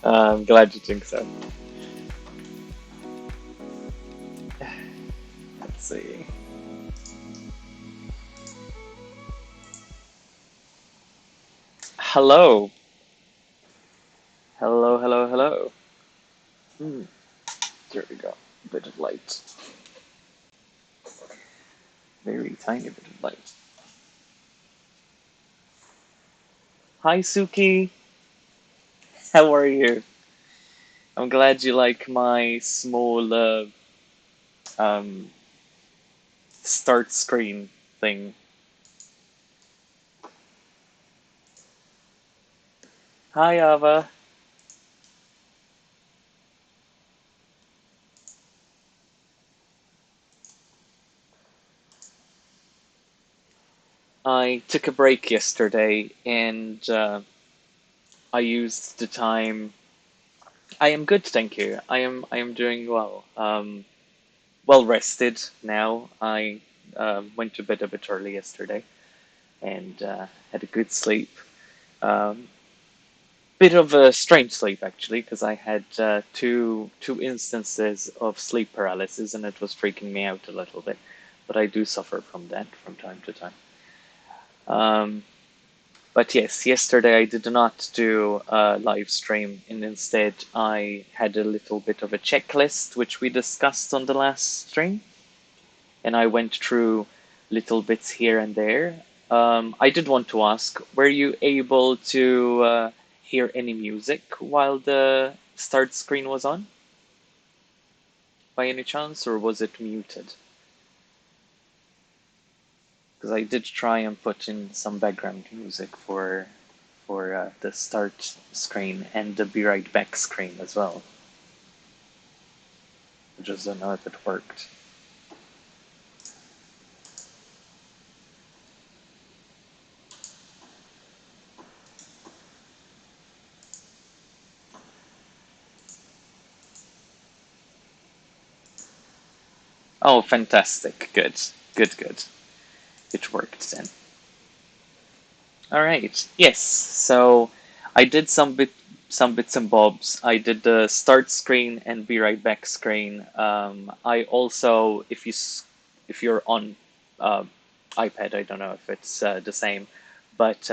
I'm glad you think so. Let's see. Hello. Hello, hello, hello. Hmm, there we go. Bit of light. Very tiny bit of light. Hi, Suki. How are you? I'm glad you like my small um, start screen thing. Hi, Ava. I took a break yesterday and I used the time. I am good, thank you. I am doing well. Well rested now. I went to bed a bit early yesterday and had a good sleep. Um, Bit of a strange sleep actually, because I had two instances of sleep paralysis, and it was freaking me out a little bit. But I do suffer from that from time to time. Um, but yes, yesterday I did not do a live stream, and instead I had a little bit of a checklist which we discussed on the last stream, and I went through little bits here and there. I did want to ask, were you able to hear any music while the start screen was on, by any chance, or was it muted? Because I did try and put in some background music for the start screen and the be right back screen as well. I just don't know if it worked. Oh, fantastic! Good, good, good. It worked then. All right. Yes. So I did some bits and bobs. I did the start screen and be right back screen. I also, if you're on uh, iPad, I don't know if it's the same, but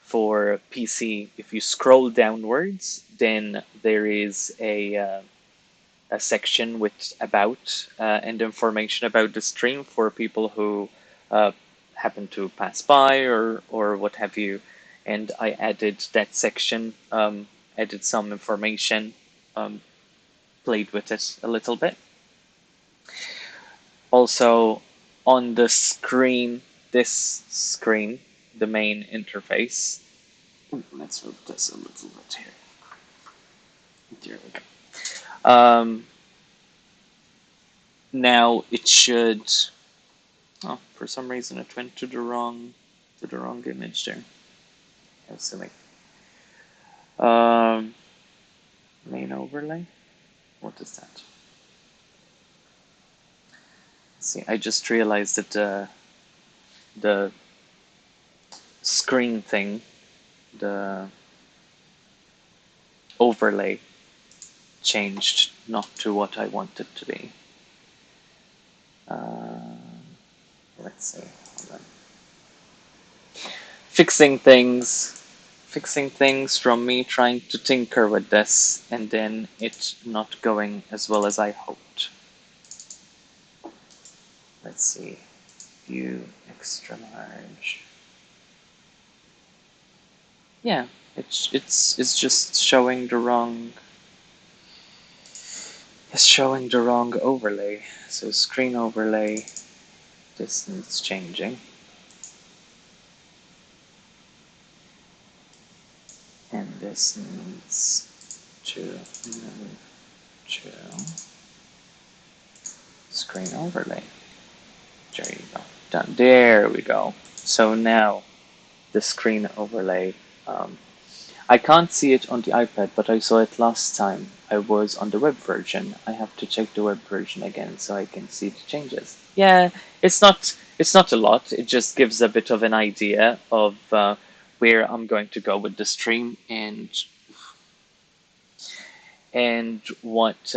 for PC, if you scroll downwards, then there is a section with about and information about the stream for people who uh, happen to pass by or what have you. And I added that section, added some information, um, played with it a little bit. Also, on the screen, this screen, the main interface. Ooh, let's move this a little bit here. There we go. Now it should. Oh, for some reason it went to the wrong image there. How silly. Um, Main overlay. What is that? See, I just realized that the screen thing, the overlay, changed not to what I want it to be. Uh, let's see. Hold on. Fixing things, fixing things from me trying to tinker with this, and then it not going as well as I hoped. Let's see. View extra large. Yeah, it's just showing the wrong. It's showing the wrong overlay. So screen overlay. This needs changing, and this needs to move to screen overlay. There you go. Done. There we go. So now the screen overlay. Um, I can't see it on the iPad, but I saw it last time. I was on the web version. I have to check the web version again so I can see the changes. Yeah, it's not a lot. It just gives a bit of an idea of where I'm going to go with the stream and what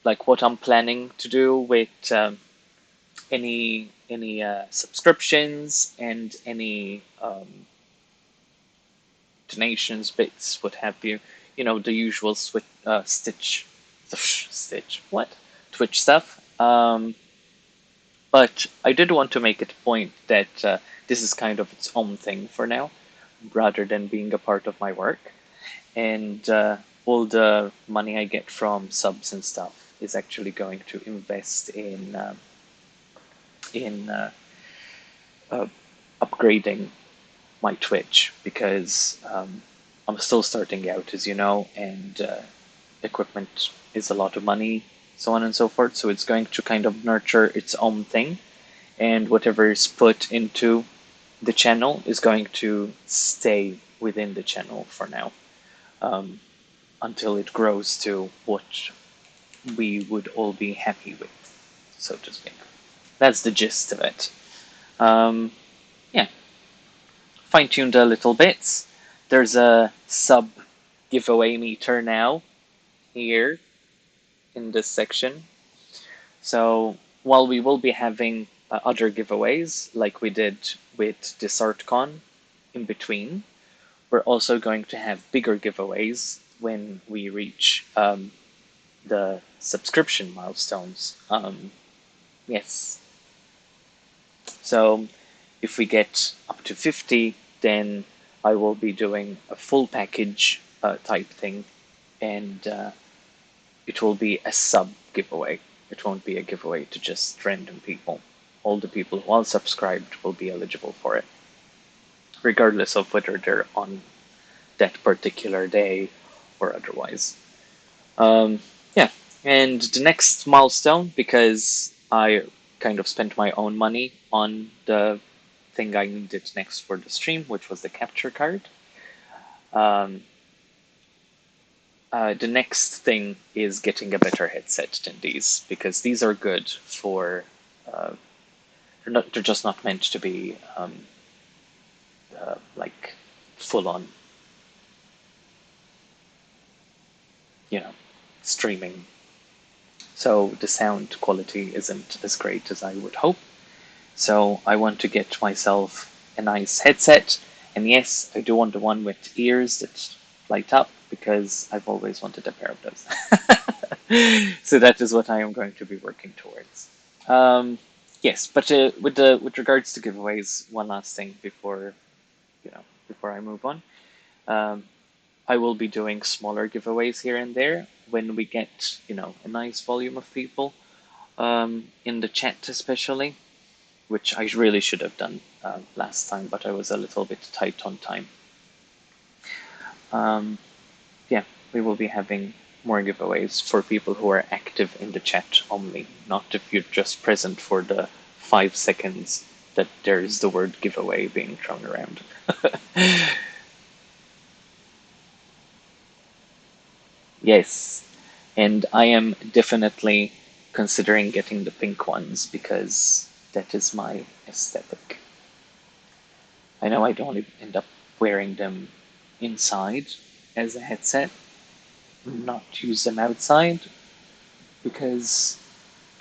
like what I'm planning to do with any subscriptions and any donations, bits, what have you. You know, the usual Stitch, what? Twitch stuff. But I did want to make it a point that this is kind of its own thing for now, rather than being a part of my work. And all the money I get from subs and stuff is actually going to invest in uh, upgrading my Twitch because I'm still starting out, as you know, and equipment is a lot of money, so on and so forth. So it's going to kind of nurture its own thing, and whatever is put into the channel is going to stay within the channel for now um, until it grows to what we would all be happy with, so to speak. That's the gist of it. Um, yeah, fine-tuned a little bit. There's a sub giveaway meter now here in this section. So while we will be having other giveaways like we did with this ArtCon in between, we're also going to have bigger giveaways when we reach the subscription milestones. Yes. So if we get up to 50, then I will be doing a full package type thing, and it will be a sub giveaway. It won't be a giveaway to just random people. All the people who are subscribed will be eligible for it, regardless of whether they're on that particular day or otherwise. Yeah, and the next milestone, because I kind of spent my own money on the thing I needed next for the stream, which was the capture card. Um, the next thing is getting a better headset than these, because these are good for. They're just not meant to be like full on, you know, streaming. So the sound quality isn't as great as I would hope. So I want to get myself a nice headset. And yes, I do want the one with ears that light up because I've always wanted a pair of those. So that is what I am going to be working towards. Yes, but with regards to giveaways, one last thing before I move on. Um, I will be doing smaller giveaways here and there when we get a nice volume of people in the chat, especially, which I really should have done last time, but I was a little bit tight on time. Yeah, we will be having more giveaways for people who are active in the chat only, not if you're just present for the 5 seconds that there's the word giveaway being thrown around. Yes, and I am definitely considering getting the pink ones because that is my aesthetic. I know I'd only end up wearing them inside as a headset, not use them outside because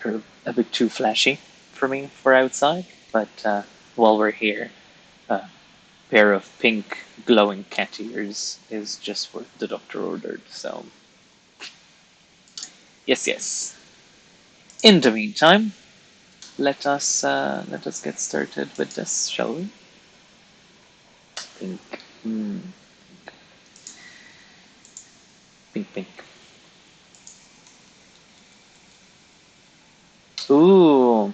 they're a bit too flashy for me for outside. But while we're here, a pair of pink glowing cat ears is just what the doctor ordered. So yes, yes. In the meantime, let us get started with this, shall we? Pink, pink, pink. Ooh,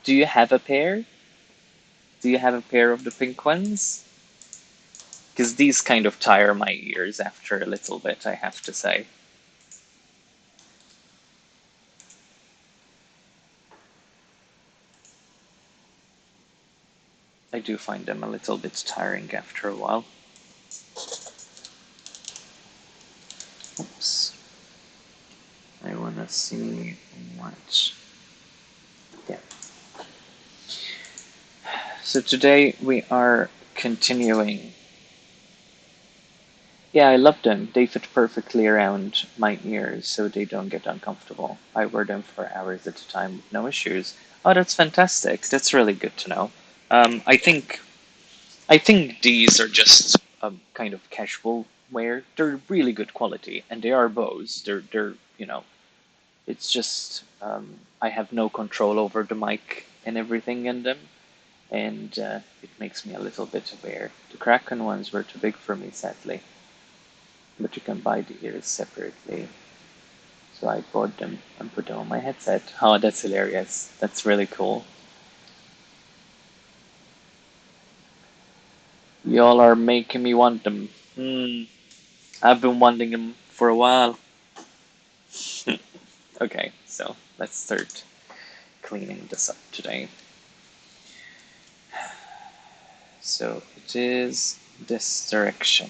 do you have a pair? Do you have a pair of the pink ones? Because these kind of tire my ears after a little bit, I have to say. I do find them a little bit tiring after a while. Oops. I want to see what... Yeah. So today we are continuing. Yeah, I love them. They fit perfectly around my ears so they don't get uncomfortable. I wear them for hours at a time with no issues. Oh, that's fantastic. That's really good to know. I think these are just kind of casual wear. They're really good quality, and they are Bose. They're. It's just I have no control over the mic and everything in them, and it makes me a little bit aware. The Kraken ones were too big for me, sadly, but you can buy the ears separately. So I bought them and put them on my headset. Oh, that's hilarious. That's really cool. Y'all are making me want them. Hmm. I've been wanting them for a while. Okay, so let's start cleaning this up today. So it is this direction.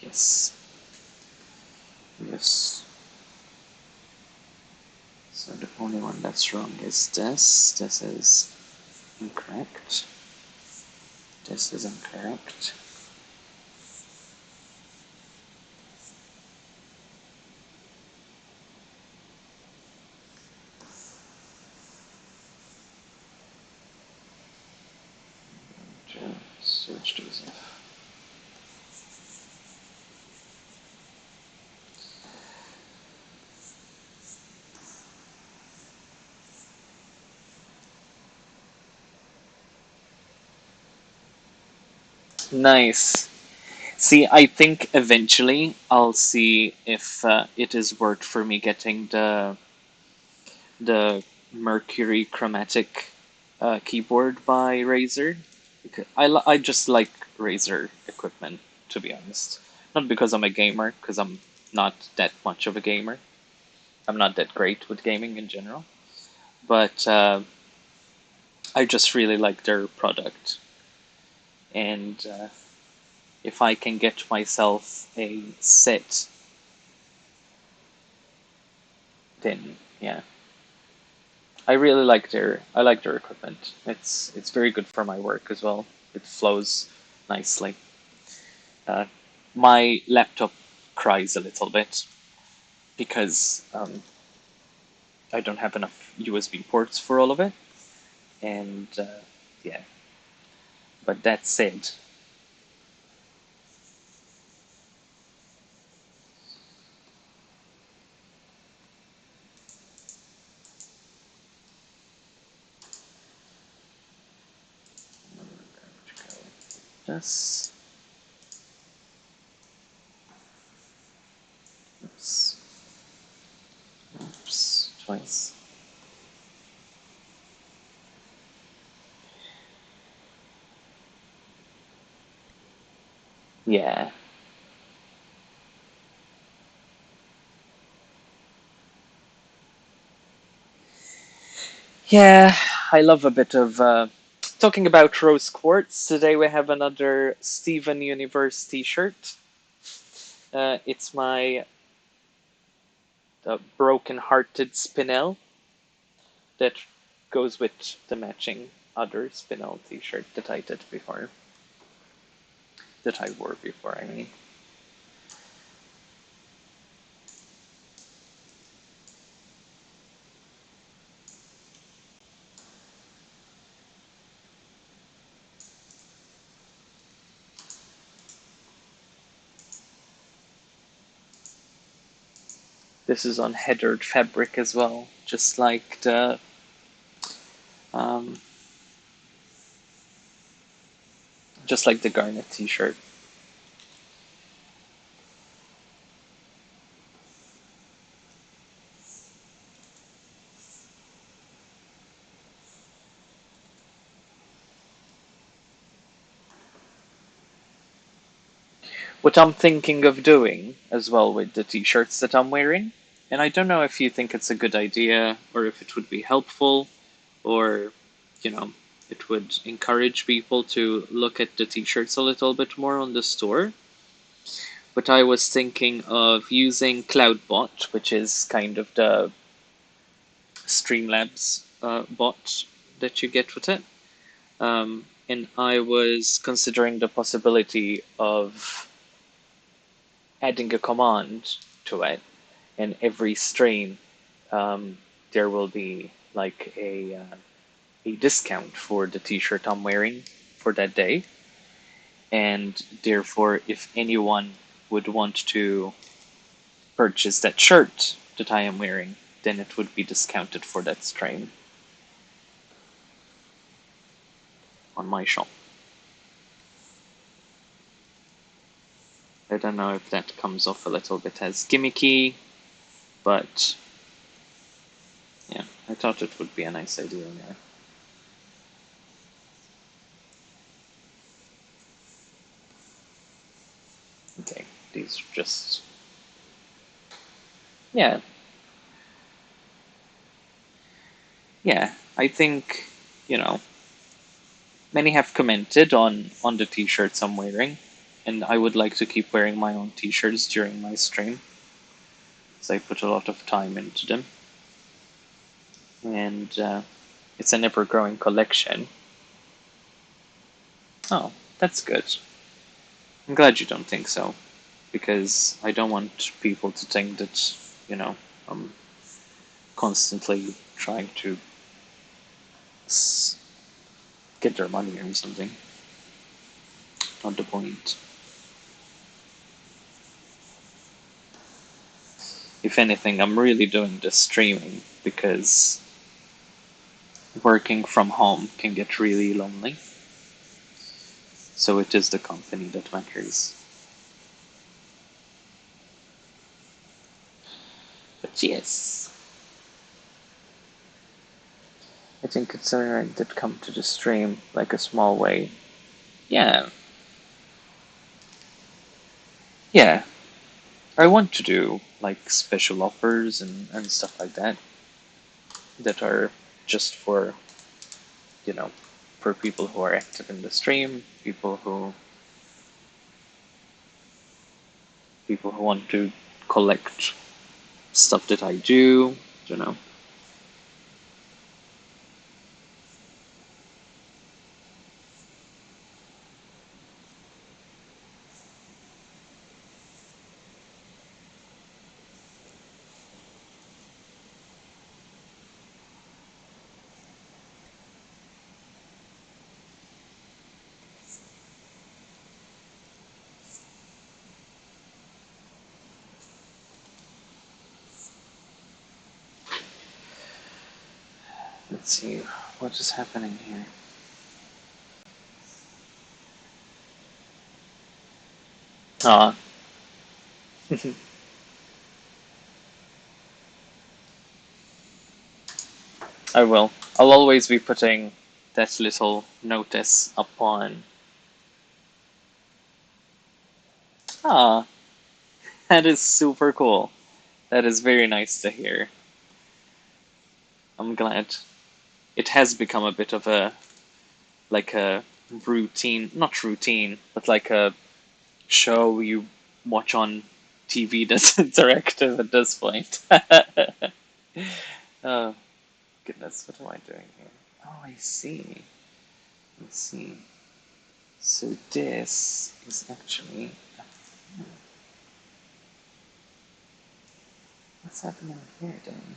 Yes. Yes. So the only one that's wrong is this. This is incorrect. This is incorrect. Search Joseph. Nice. See, I think eventually I'll see if it is worth for me getting the Mercury chromatic keyboard by Razer. I just like Razer equipment, to be honest. Not because I'm a gamer, because I'm not that much of a gamer. I'm not that great with gaming in general. But I just really like their product. And if I can get myself a set, then yeah. I like their equipment. It's very good for my work as well. It flows nicely. Uh, my laptop cries a little bit because I don't have enough USB ports for all of it, and yeah. But that said, this, oops, oops, twice. Yeah, yeah. I love a bit of. Talking about rose quartz, today we have another Steven Universe T-shirt. It's my broken-hearted Spinel that goes with the matching other Spinel T-shirt that I did before, that I wore before. I mean, this is on heathered fabric as well, um, just like the garnet T-shirt. What I'm thinking of doing as well with the T-shirts that I'm wearing, and I don't know if you think it's a good idea or if it would be helpful, or you know, it would encourage people to look at the T-shirts a little bit more on the store. But I was thinking of using CloudBot, which is kind of the Streamlabs bot that you get with it. and I was considering the possibility of adding a command to it, and every stream there will be like a discount for the t-shirt I'm wearing for that day, and therefore, if anyone would want to purchase that shirt that I am wearing, then it would be discounted for that stream on my shop. I don't know if that comes off a little bit as gimmicky, but yeah, I thought it would be a nice idea. Yeah. Okay, these are just yeah, yeah. I think you know many have commented on the t-shirts I'm wearing, and I would like to keep wearing my own t-shirts during my stream, because I put a lot of time into them, and it's an ever-growing collection. Oh, that's good. I'm glad you don't think so, because I don't want people to think that I'm constantly trying to get their money or something. Not the point. If anything, I'm really doing this streaming because working from home can get really lonely. So it is the company that matters. But yes, I think considering I did come to the stream like a small way. Yeah, yeah. I want to do like special offers and stuff like that that are just you know, for people who are active in the stream, people who want to collect stuff that I do, you know. Let's see what is happening here. Ah, I will. I'll always be putting that little notice up on. Ah, that is super cool. That is very nice to hear. I'm glad. It has become a bit of a routine, not routine, but like a show you watch on TV that's interactive at this point. Oh, goodness, what am I doing here? Oh, I see. Let's see. So this is actually what's happening here then?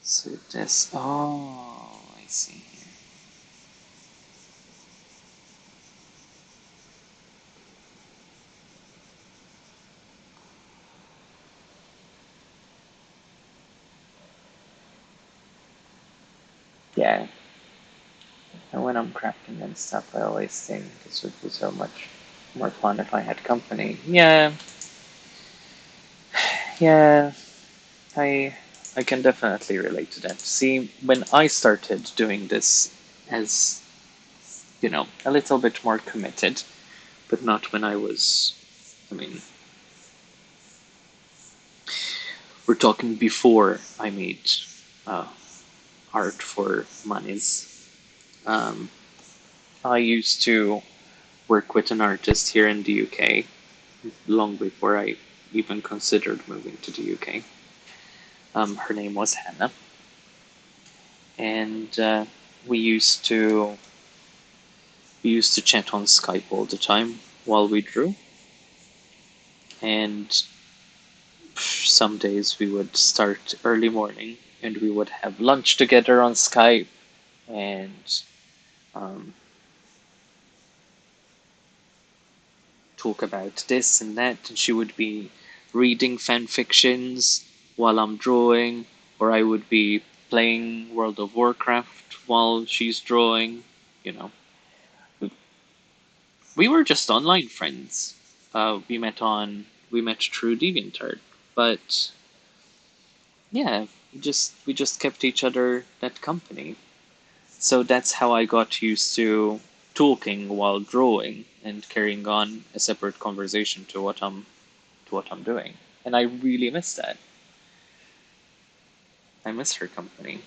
So this. Oh, I see here. Yeah. And when I'm crafting and stuff, I always think this would be so much more fun if I had company. Yeah, yeah. I I can definitely relate to that. See, when I started doing this as, a little bit more committed, but not when I was, I mean, we're talking before I made uh, art for monies. Um, I used to work with an artist here in the UK long before I even considered moving to the UK. Her name was Hannah, and we used to we used to chat on Skype all the time while we drew, and some days we would start early morning and we would have lunch together on Skype and um, talk about this and that. And she would be reading fan fictions while I'm drawing, or I would be playing World of Warcraft while she's drawing. You know, we were just online friends. We met through DeviantArt, but yeah, we just kept each other that company. So that's how I got used to talking while drawing and carrying on a separate conversation to what I'm doing. And I really miss that. I miss her company.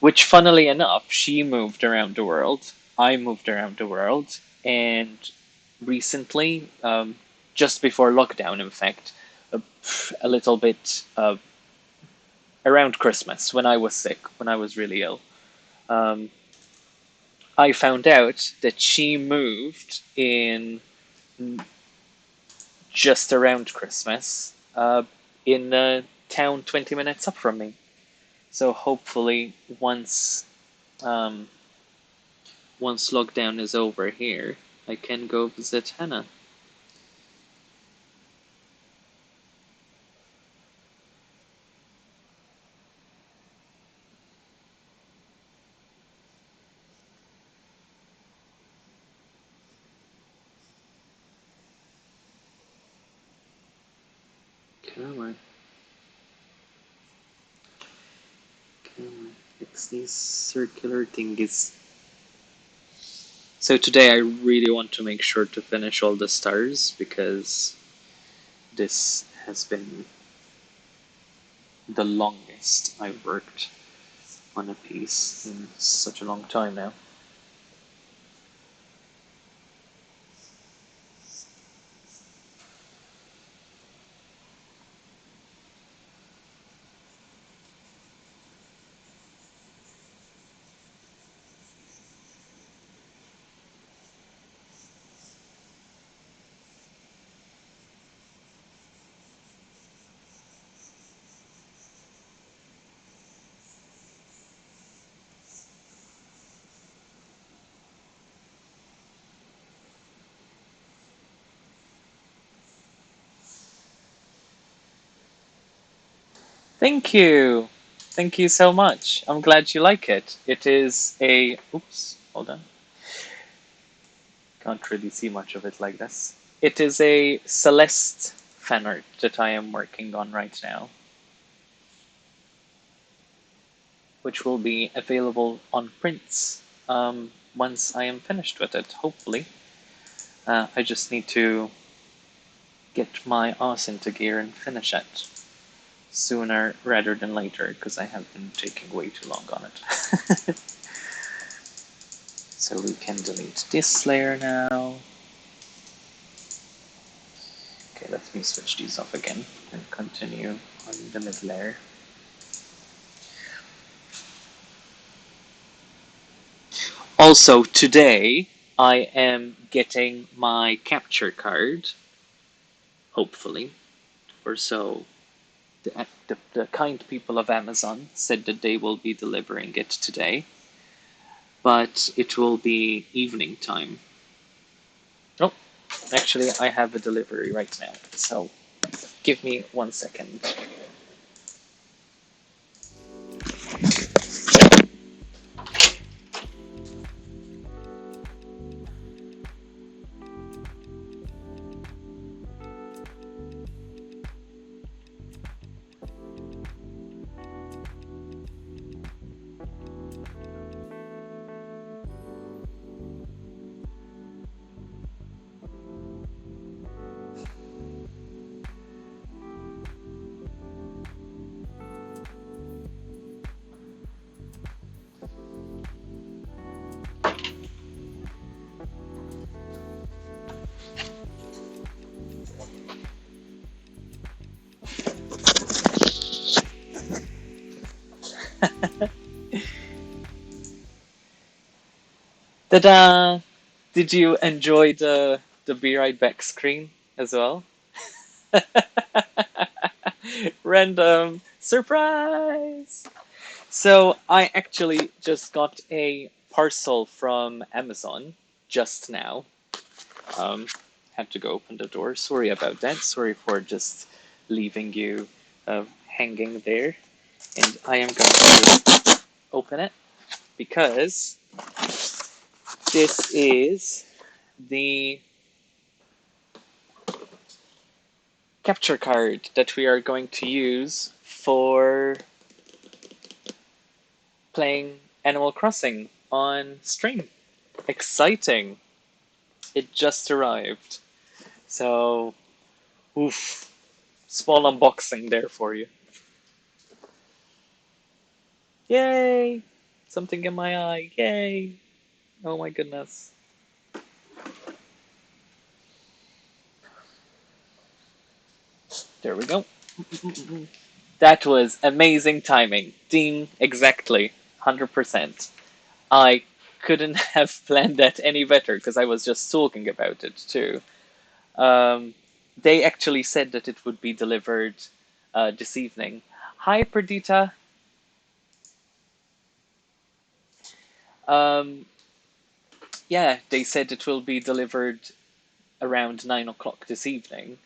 Which, funnily enough, she moved around the world. I moved around the world, and recently, just before lockdown, in fact, a little bit around Christmas, when I was sick, when I was really ill, um, I found out that she moved in just around Christmas in a town 20 minutes up from me. So hopefully, um, once lockdown is over here, I can go visit Hannah. Come on, come on, fix these circular thingies. So today I really want to make sure to finish all the stars because this has been the longest I've worked on a piece in such a long time now. Thank you. Thank you so much. I'm glad you like it. It is a. Oops, hold on. Can't really see much of it like this. It is a Celeste fan art that I am working on right now, which will be available on prints once I am finished with it, hopefully. I just need to get my ass into gear and finish it sooner rather than later because I have been taking way too long on it. So we can delete this layer now. Okay, let me switch these off again and continue on the mid layer. Also, today I am getting my capture card, hopefully, or so. The kind people of Amazon said that they will be delivering it today, but it will be evening time. Oh, actually, I have a delivery right now, so give me 1 second. Ta-da! Did you enjoy the Be Right Back screen as well? Random surprise! So I actually just got a parcel from Amazon just now. Um, had to go open the door. Sorry about that. Sorry for just leaving you hanging there. And I am going to open it because this is the capture card that we are going to use for playing Animal Crossing on stream. Exciting! It just arrived. So, oof, small unboxing there for you. Yay! Something in my eye. Yay! Oh my goodness. There we go. That was amazing timing. Ding, exactly. 100%. I couldn't have planned that any better because I was just talking about it too. Um, they actually said that it would be delivered this evening. Hi, Perdita. Um, yeah, they said it will be delivered around 9 o'clock this evening.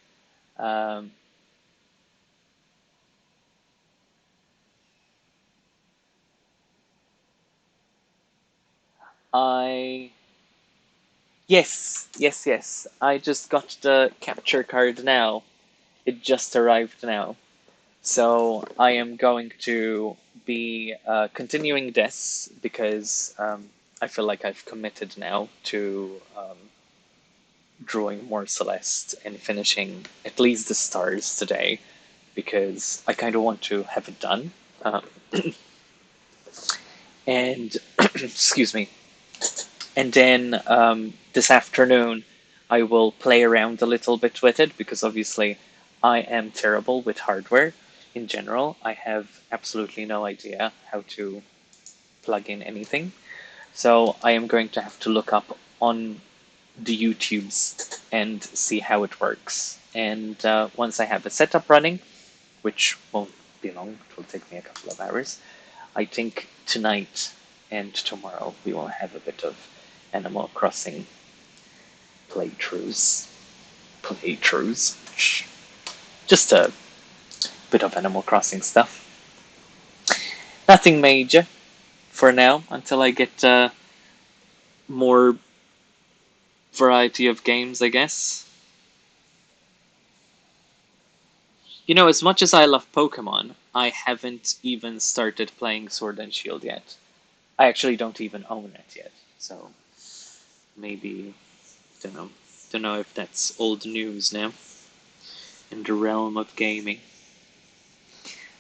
Um, I yes. I just got the capture card now. It just arrived now. So I am going to be continuing this because I feel like I've committed now to drawing more Celeste and finishing at least the stars today because I kind of want to have it done. Um, and excuse me. And then this afternoon, I will play around a little bit with it because obviously I am terrible with hardware in general. I have absolutely no idea how to plug in anything. So I am going to have to look up on the YouTubes and see how it works. And once I have a setup running, which won't be long, it will take me a couple of hours, I think tonight and tomorrow we will have a bit of Animal Crossing playthroughs. Playthroughs. Just a bit of Animal Crossing stuff. Nothing major for now until I get more variety of games, I guess. You know, as much as I love Pokemon, I haven't even started playing Sword and Shield yet. I actually don't even own it yet, so maybe don't know. Don't know if that's old news now in the realm of gaming.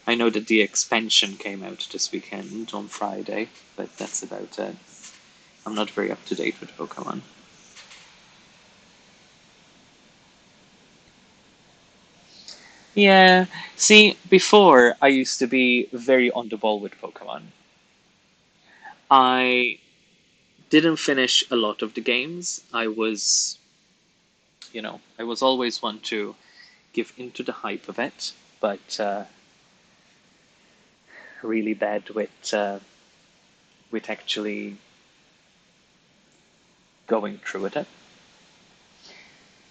I know that the expansion came out this weekend on Friday, but that's about it. I'm not very up to date with Pokemon. Yeah, see, before I used to be very on the ball with Pokemon. I didn't finish a lot of the games. I was always one to give into the hype of it, but really bad with actually going through with it.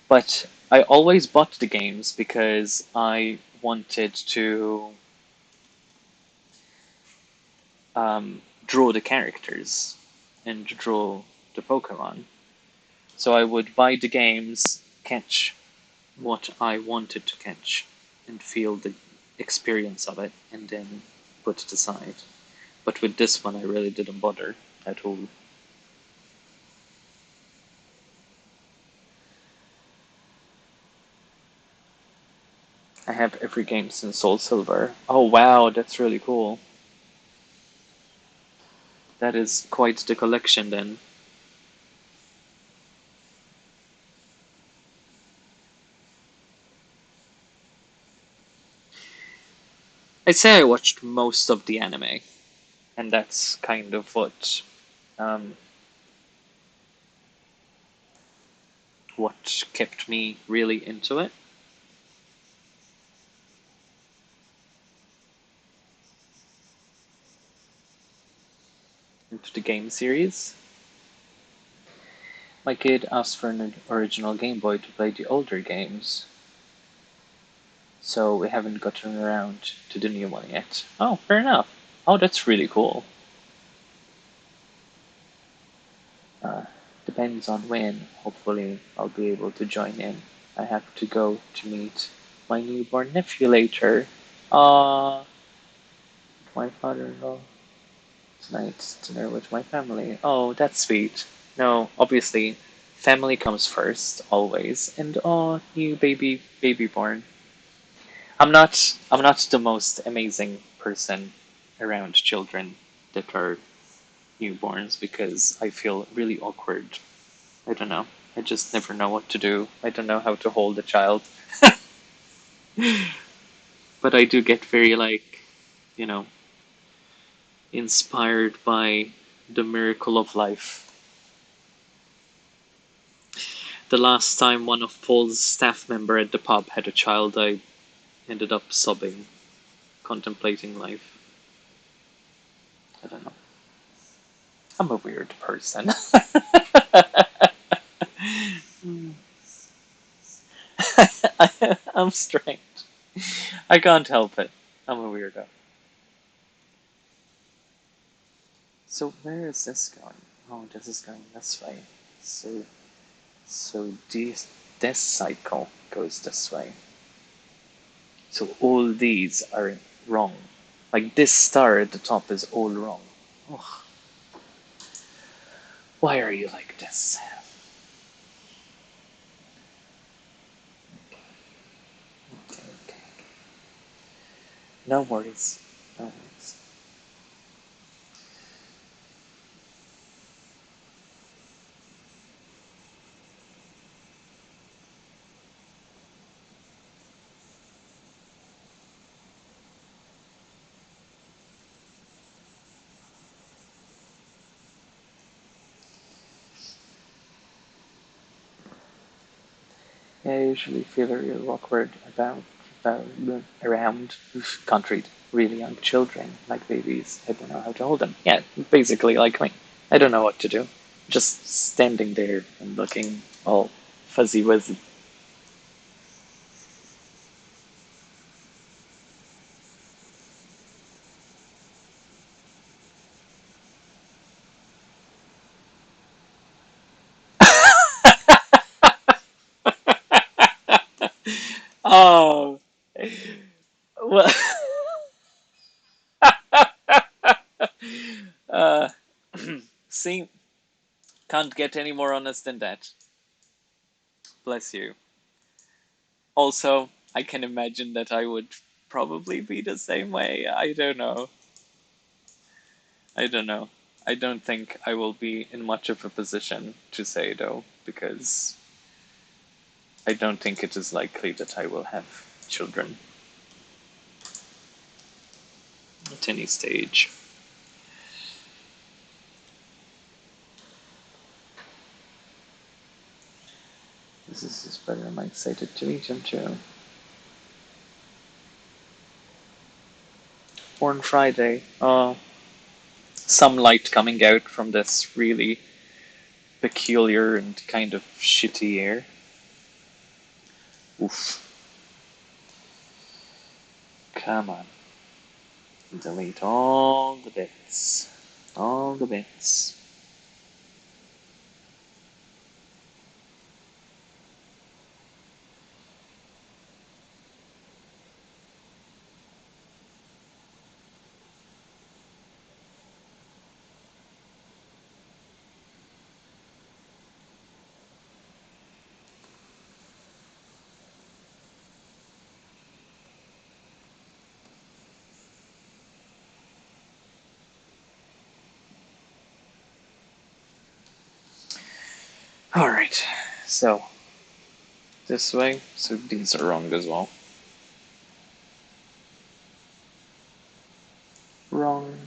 But I always bought the games because I wanted to draw the characters and draw the Pokemon. So I would buy the games, catch what I wanted to catch, and feel the experience of it, and then put it aside. But with this one, I really didn't bother at all. I have every game since Soul Silver. Oh wow, that's really cool. That is quite the collection then. I'd say I watched most of the anime. and that's kind of um, what kept me really into it, into the game series. My kid asked for an original Game Boy to play the older games, so we haven't gotten around to the new one yet. Oh, fair enough. Oh, that's really cool. Uh, Depends on when. Hopefully, I'll be able to join in. I have to go to meet my newborn nephew later. My father-in-law tonight's dinner with my family. Oh, that's sweet. No, obviously, family comes first, always. And new baby born. I'm not the most amazing person around children that are newborns because I feel really awkward. I don't know. I just never know what to do. I don't know how to hold a child. But I do get very you know, inspired by the miracle of life. The last time one of Paul's staff member at the pub had a child, I ended up sobbing, contemplating life. I don't know. I'm a weird person. I'm strange. I can't help it. I'm a weirdo. So where is this going? Oh, this is going this way. So this cycle goes this way. So all these are wrong. Like this star at the top is all wrong. Ugh, why are you like this? Okay, okay. No worries. No worries. Yeah, I usually feel very awkward about around can't read really young children, like babies. I don't know how to hold them. Yeah, basically like me. I don't know what to do. Just standing there and looking all fuzzy wuzzy. Oh, well, uh, see, can't get any more honest than that. Bless you. Also, I can imagine that I would probably be the same way. I don't know. I don't know. I don't think I will be in much of a position to say though, because I don't think it is likely that I will have children at any stage. This is just better. I'm excited to meet him too. Born Friday. Some light coming out from this really peculiar and kind of shitty air. Oof. Come on. Delete all the bits. All the bits. Alright. So, this way. So these are wrong as well. Wrong.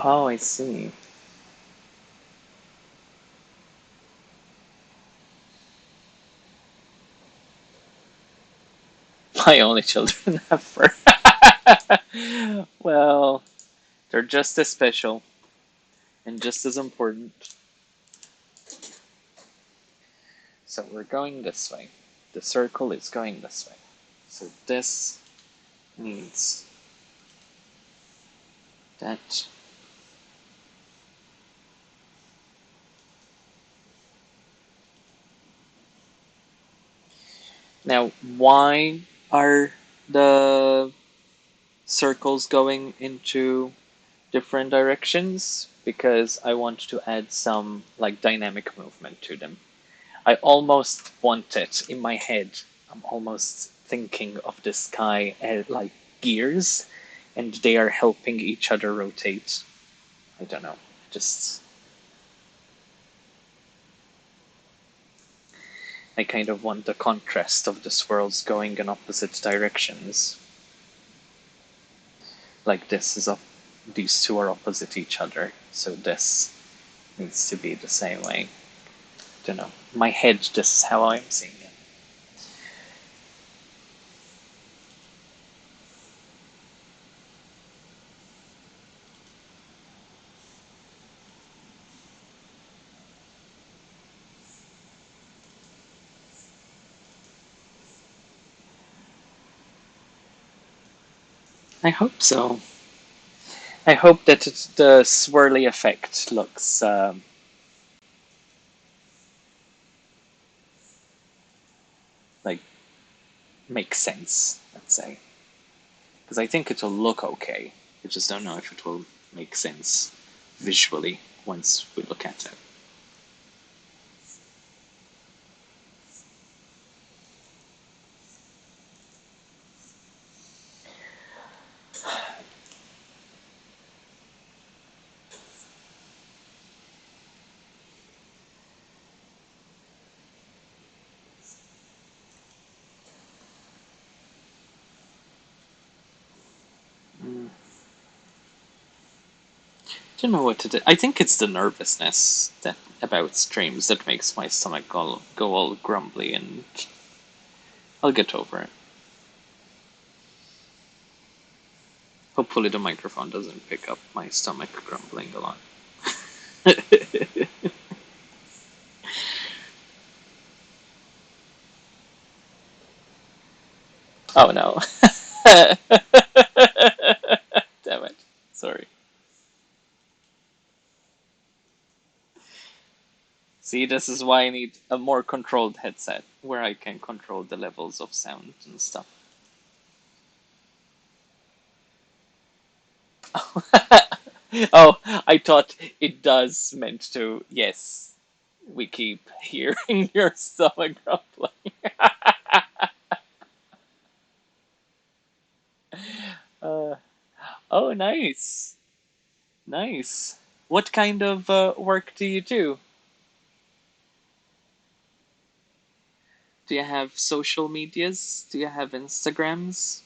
Oh, I see. My only children ever. Well, they're just as special and just as important. So we're going this way. The circle is going this way. So this needs that. Now, why are the circles going into different directions? Because I want to add some like dynamic movement to them. I almost want it in my head. I'm almost thinking of the sky as like gears, and they are helping each other rotate. I don't know. Just I kind of want the contrast of the swirls going in opposite directions. Like this is up, these two are opposite each other, so this needs to be the same way. Don't know. My head, this is how I'm seeing it. I hope so. I hope that the swirly effect looks like makes sense. Let's say because I think it'll look okay. I just don't know if it will make sense visually once we look at it. Mm. Don't know what to do. I think it's the nervousness that about streams that makes my stomach go all grumbly, and I'll get over it. Hopefully, the microphone doesn't pick up my stomach grumbling a lot. Oh no. Damn it. Sorry. See, this is why I need a more controlled headset where I can control the levels of sound and stuff. Oh, I thought it does meant to. Yes, we keep hearing your stomach grumbling. uh, oh, nice. Nice. What kind of work do you do? Do you have social medias? Do you have Instagrams?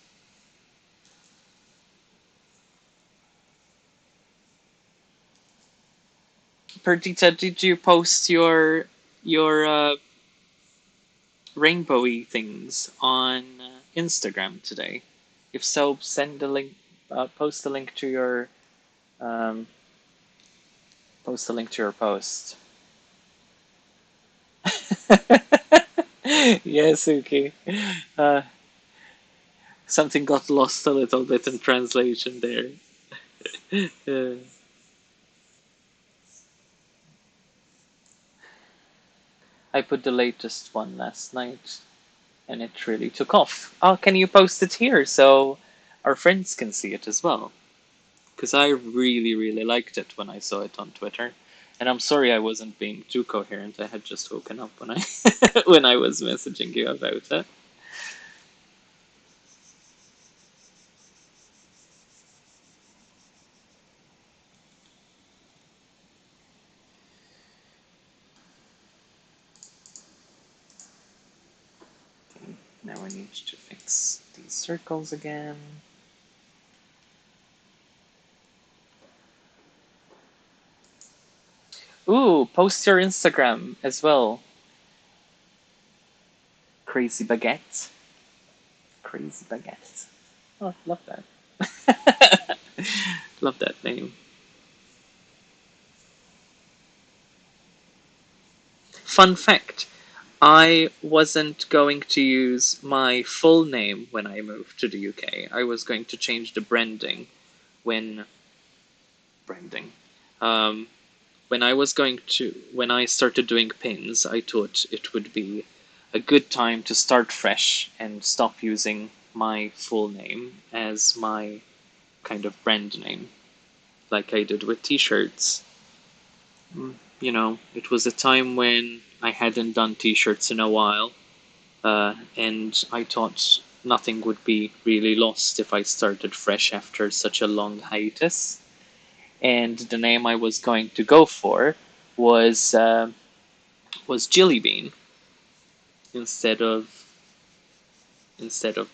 Perdita, did you post your rainbowy things on Instagram today? If so, send the link. Post the link to your um, post the link to your post. Yes, okay. Uh, something got lost a little bit in translation there. Uh, I put the latest one last night, and it really took off. Oh, can you post it here so our friends can see it as well? Because I really, really liked it when I saw it on Twitter. And I'm sorry I wasn't being too coherent. I had just woken up when I when I was messaging you about it. Okay, now I need to fix these circles again. Ooh, post your Instagram as well. Crazy Baguette. Crazy Baguette. Oh, love that. Love that name. Fun fact, I wasn't going to use my full name when I moved to the UK. I was going to change the when branding. Um, when I started doing pins, I thought it would be a good time to start fresh and stop using my full name as my kind of brand name, like I did with t-shirts. It was a time when I hadn't done t-shirts in a while, and I thought nothing would be really lost if I started fresh after such a long hiatus. And the name I was going to go for was was Jilly Bean instead of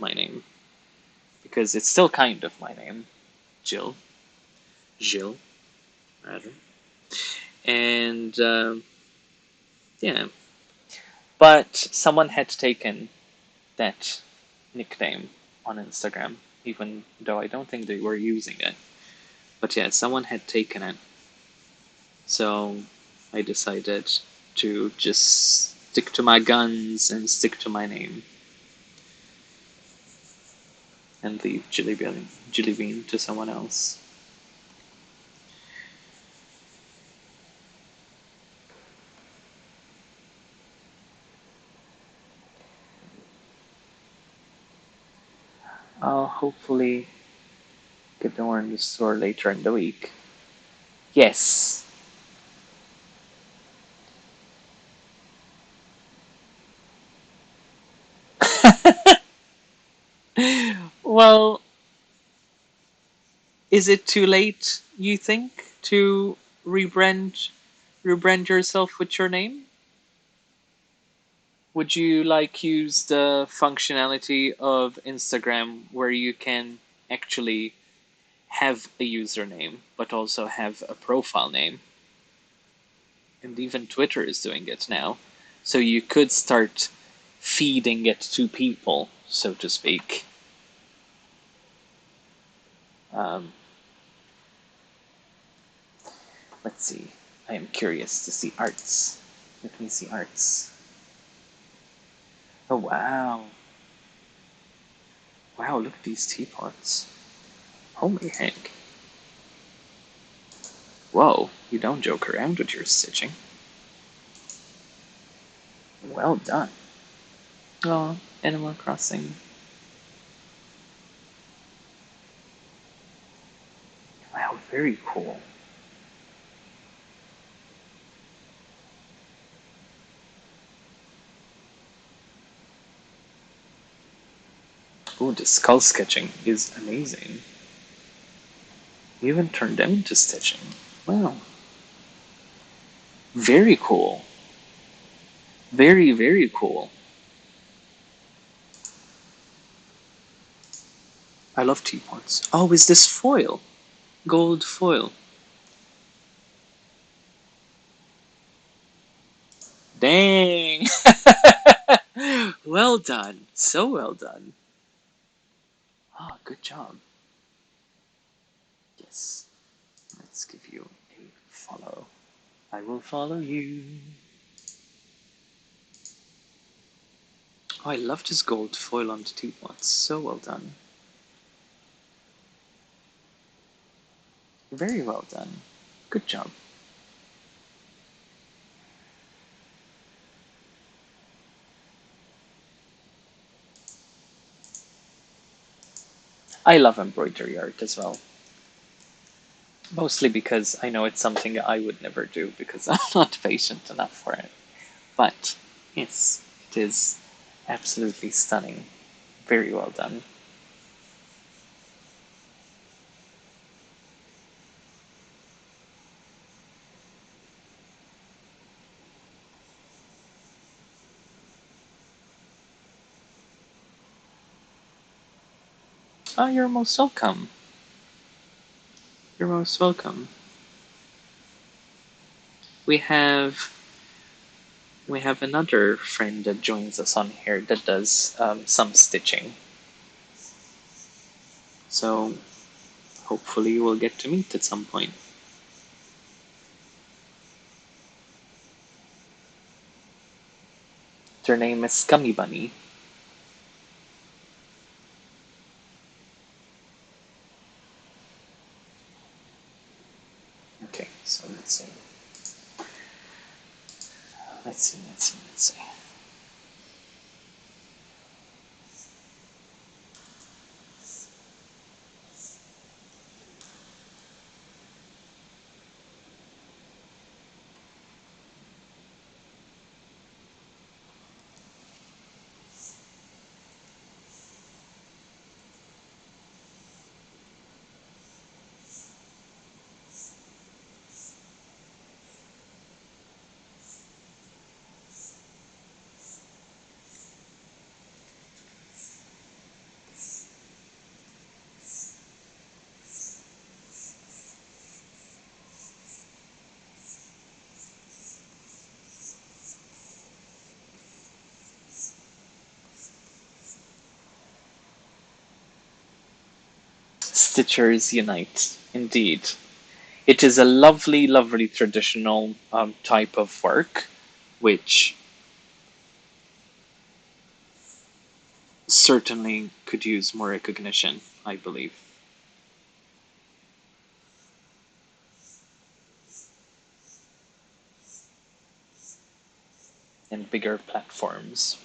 my name, because it's still kind of my name, Jill, Gilles, rather. And yeah, but someone had taken that nickname on Instagram, even though I don't think they were using it. But yeah, someone had taken it, so I decided to just stick to my guns and stick to my name and leave Jilly Bean to someone else. I'll hopefully get more in the store later in the week. Yes. Well, is it too late, you think, to rebrand yourself with your name? Would you like use the functionality of Instagram where you can actually have a username but also have a profile name? And even Twitter is doing it now. So you could start feeding it to people, so to speak. Um, let's see. I am curious to see arts. Let me see arts. Oh, wow. Wow, look at these teapots. Holy heck. Whoa, you don't joke around with your stitching. Well done. Oh, Animal Crossing. Wow, very cool. Oh, the skull sketching is amazing. You even turned them into stitching. Wow. Very cool. Very, very cool. I love teapots. Oh, is this foil? Gold foil. Dang! Well done. So well done. Oh, good job. Yes. Let's give you a follow. I will follow you. Oh, I love this gold foil on the teapot. So well done. Very well done. Good job. I love embroidery art as well. Mostly because I know it's something I would never do because I'm not patient enough for it. But yes, it is absolutely stunning. Very well done. Oh, you're most welcome. You're most welcome. we have we have another friend that joins us on here that does some stitching. So hopefully we'll get to meet at some point. Their name is Scummy Bunny. Okay, so let's see. Let's see. Stitchers unite, indeed. It is a lovely, lovely traditional type of work, which certainly could use more recognition, I believe, and bigger platforms.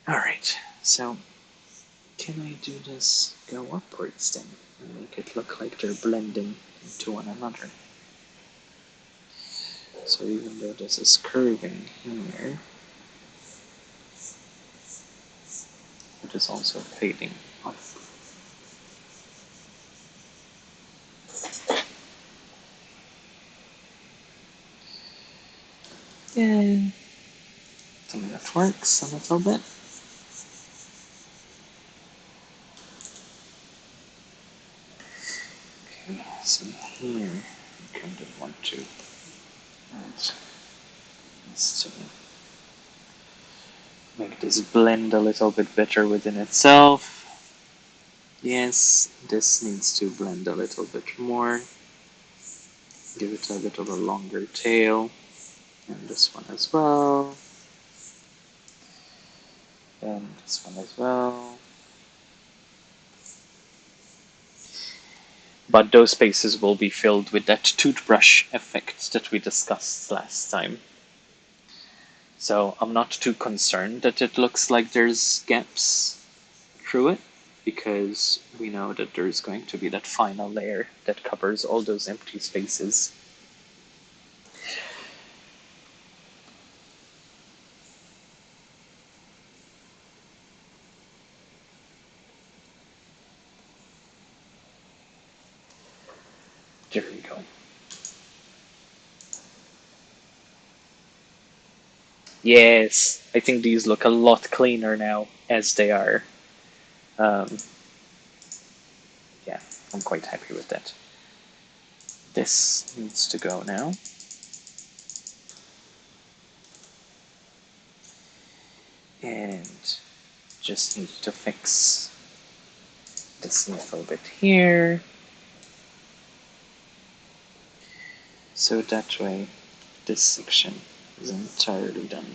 All right, so can I do this go upwards then and make it look like they're blending into one another? So even though this is curving here, it is also fading up. Yeah, I think that works a little bit. Okay, so here I kind of want to make this blend a little bit better within itself. Yes, this needs to blend a little bit more. Give it a bit of a longer tail. And this one as well. And this one as well. But those spaces will be filled with that toothbrush effect that we discussed last time. So I'm not too concerned that it looks like there's gaps through it, because we know that there's going to be that final layer that covers all those empty spaces. There we go. Yes, I think these look a lot cleaner now as they are. Um, yeah, I'm quite happy with that. This needs to go now. And just need to fix this little bit here. So that way this section is entirely done.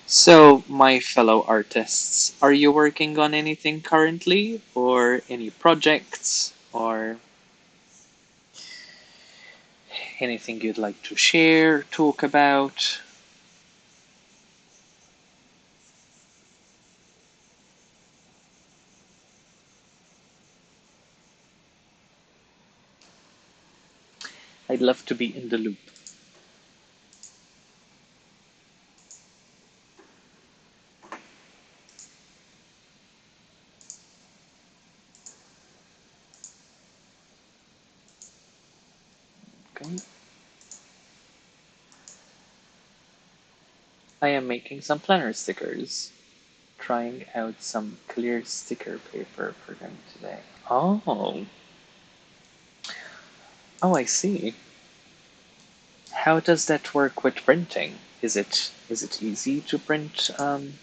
So, my fellow artists, are you working on anything currently, or any projects, or anything you'd like to share, talk about? I'd love to be in the loop. Okay. I am making some planner stickers. Trying out some clear sticker paper for them today. Oh, oh, I see. How does that work with printing? Is it easy to print on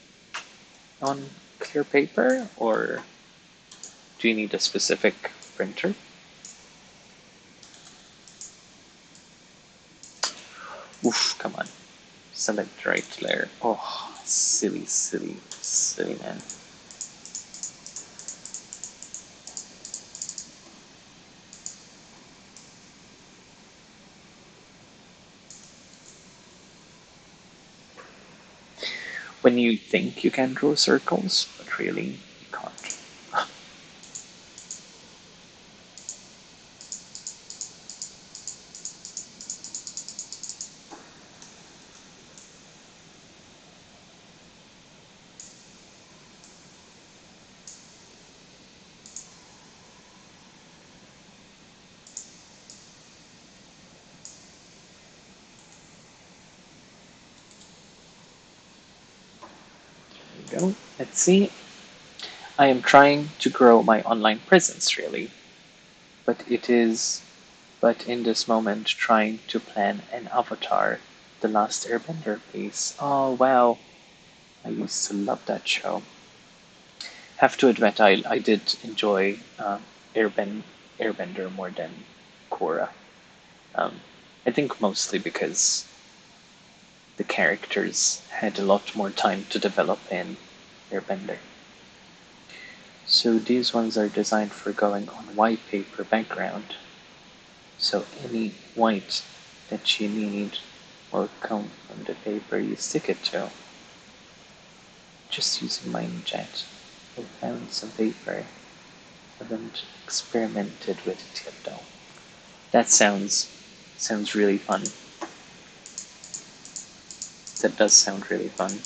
clear paper, or do you need a specific printer? Oof, come on. Select the right layer. Oh, silly, silly, silly man. When you think you can draw circles, but really you can't. There we go. Let's see. I am trying to grow my online presence, really, but in this moment trying to plan an Avatar, The Last Airbender piece. Oh wow, I used to love that show. Have to admit, I did enjoy Airbender more than Korra. Um, I think mostly because the characters had a lot more time to develop in Airbender. So these ones are designed for going on white paper background. So any white that you need will come from the paper you stick it to. Just using my jet. I found some paper. I haven't experimented with it yet though. That sounds really fun. That does sound really fun.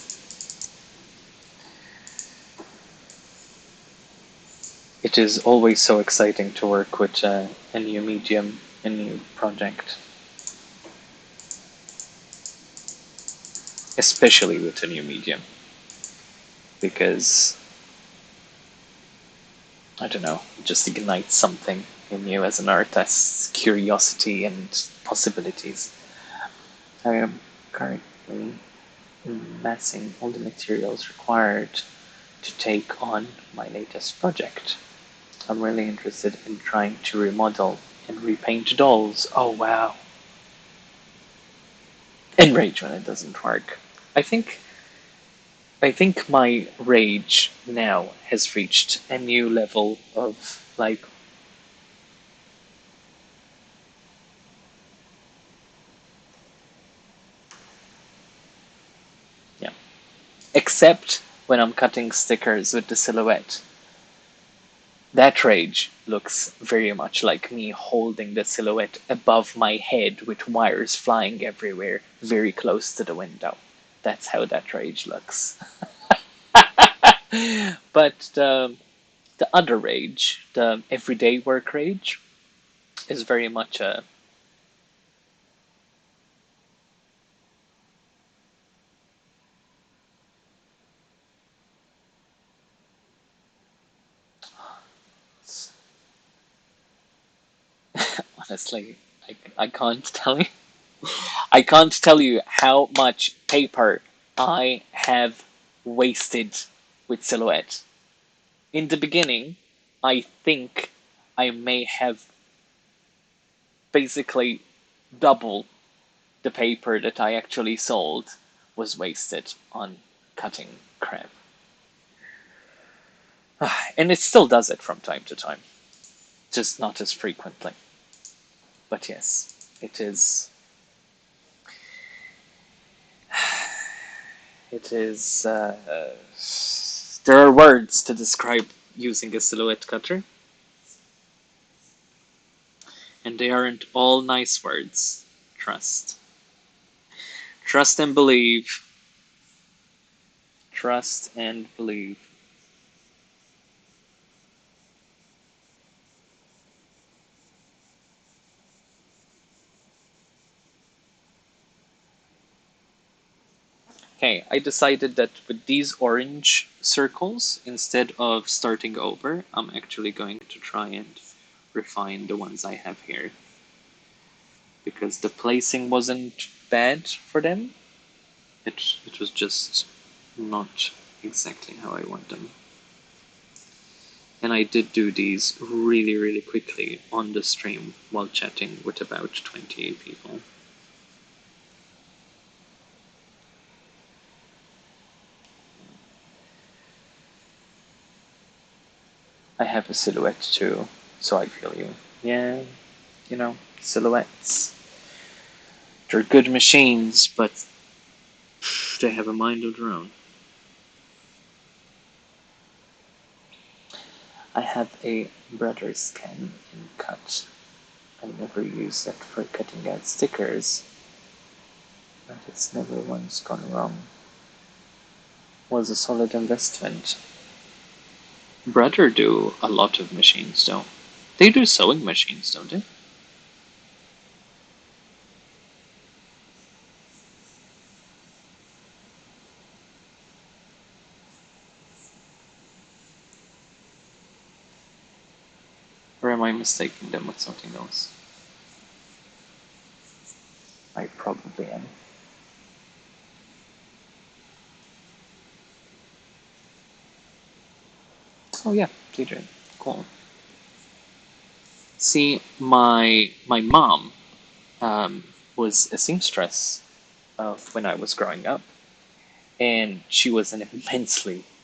It is always so exciting to work with a new medium, a new project, especially with a new medium, because I don't know, it just ignites something in you as an artist, curiosity and possibilities. I am currently amassing all the materials required to take on my latest project. I'm really interested in trying to remodel and repaint dolls. Oh wow. And rage when it doesn't work. I think I think my rage now has reached a new level of like, yeah. Except when I'm cutting stickers with the silhouette. That rage looks very much like me holding the silhouette above my head with wires flying everywhere, very close to the window. That's how that rage looks. But the other rage, the everyday work rage, is very much a. Honestly, I can't tell you. I can't tell you how much paper I have wasted with Silhouette. In the beginning, I think I may have basically double the paper that I actually sold was wasted on cutting crap. And it still does it from time to time, just not as frequently. But yes, it is. It is. There are words to describe using a silhouette cutter, and They aren't all nice words. Trust. Trust and believe. Trust and believe. Okay, I decided that with these orange circles, instead of starting over, I'm actually going to try and refine the ones I have here. Because the placing wasn't bad for them. It was just not exactly how I want them. And I did do these really, really quickly on the stream while chatting with about 28 people. I have a silhouette too, so I feel you. Yeah, silhouettes. They're good machines, but they have a mind of their own. I have a brother's pen in cut. I never use it for cutting out stickers, but it's never once gone wrong. Was a solid investment. Brother do a lot of machines though. They do sewing machines, don't they? Or am I mistaking them with something else? I probably am. Oh yeah, TJ. Cool. See, my mom was a seamstress when I was growing up, and she was an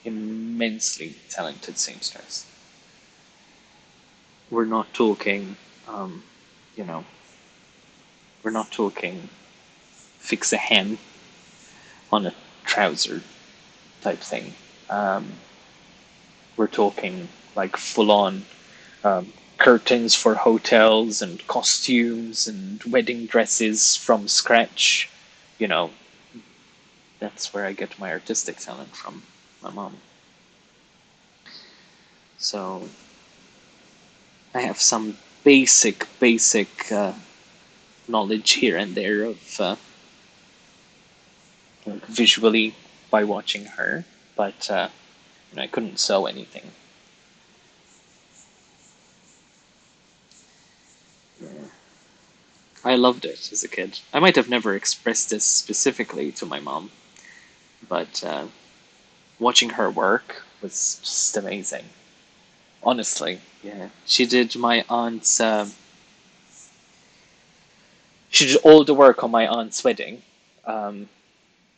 immensely talented seamstress. We're not talking, um, you know, we're not talking fix a hem on a trouser type thing. Um, we're talking like full on curtains for hotels and costumes and wedding dresses from scratch. You know, that's where I get my artistic talent from, my mom. So I have some basic knowledge here and there of like visually by watching her, but I couldn't sew anything. Yeah. I loved it as a kid. I might have never expressed this specifically to my mom, but watching her work was just amazing. Honestly, yeah. She did my aunt's. She did all the work on my aunt's wedding, um,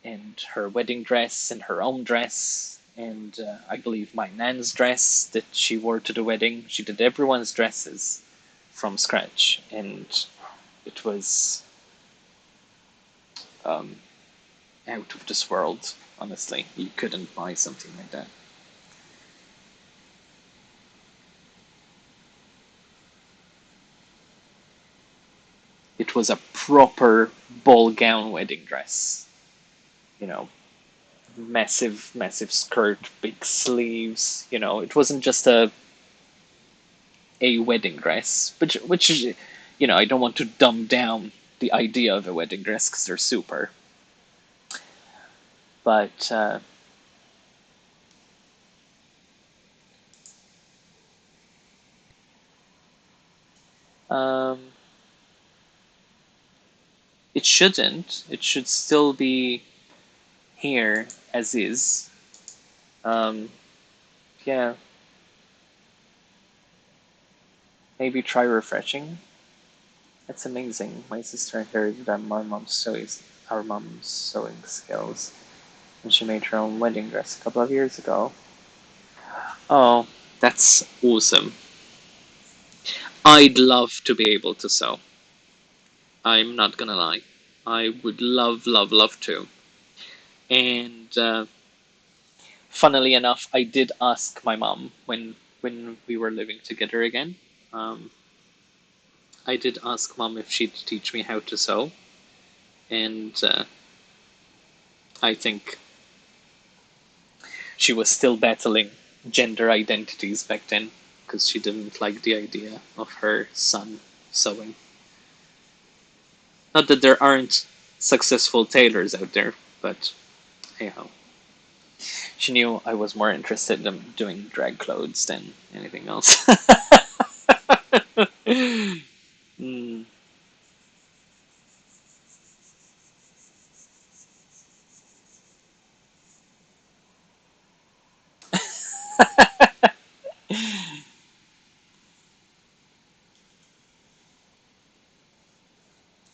and her wedding dress, and her own dress, and I believe my nan's dress that she wore to the wedding. She did everyone's dresses from scratch, and it was um, out of this world. Honestly, you couldn't buy something like that. It was a proper ball gown wedding dress. You know, massive skirt, big sleeves. It wasn't just a wedding dress, which is, I don't want to dumb down the idea of a wedding dress because they're super. But um, it shouldn't. It should still be here as is. Um, yeah, maybe try refreshing. That's amazing. My sister inherited our mom's sewing skills, and she made her own wedding dress a couple of years ago. Oh, that's awesome. I'd love to be able to sew. I'm not gonna lie. I would love to. And funnily enough, I did ask my mom when we were living together again. Um, I did ask mom if she'd teach me how to sew, and I think she was still battling gender identities back then because she didn't like the idea of her son sewing. Not that there aren't successful tailors out there, but hey ho. She knew I was more interested in doing drag clothes than anything else. Mm.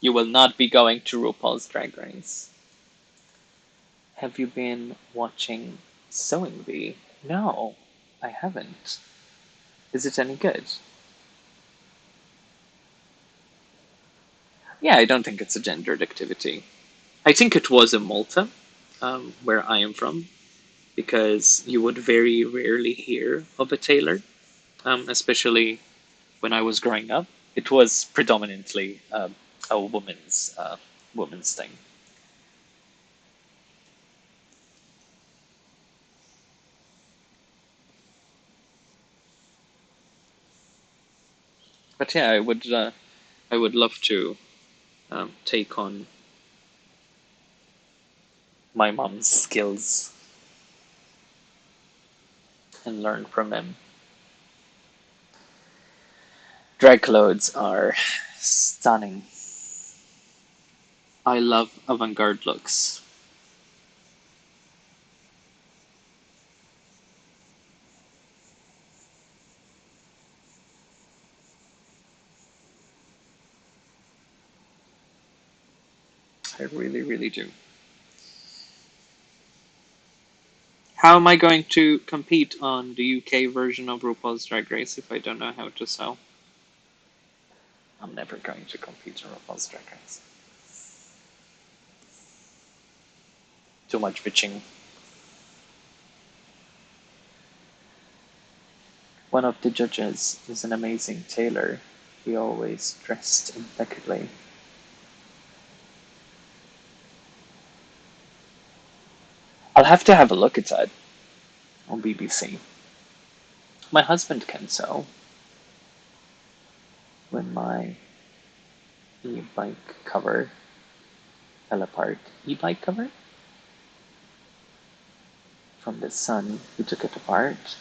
You will not be going to RuPaul's Drag Race. Have you been watching Sewing Bee? No, I haven't. Is it any good? Yeah, I don't think it's a gendered activity. I think it was in Malta, where I am from, because you would very rarely hear of a tailor, especially when I was growing up. It was predominantly a woman's thing. But yeah, I would love to take on my mom's skills and learn from them. Drag clothes are stunning. I love avant-garde looks. I really, really do. How am I going to compete on the UK version of RuPaul's Drag Race if I don't know how to sew? I'm never going to compete on RuPaul's Drag Race. Too much bitching. One of the judges is an amazing tailor. He always dressed impeccably. I'll have to have a look at that on BBC. My husband can sew. When my e-bike cover fell apart, e-bike cover from the sun, he took it apart,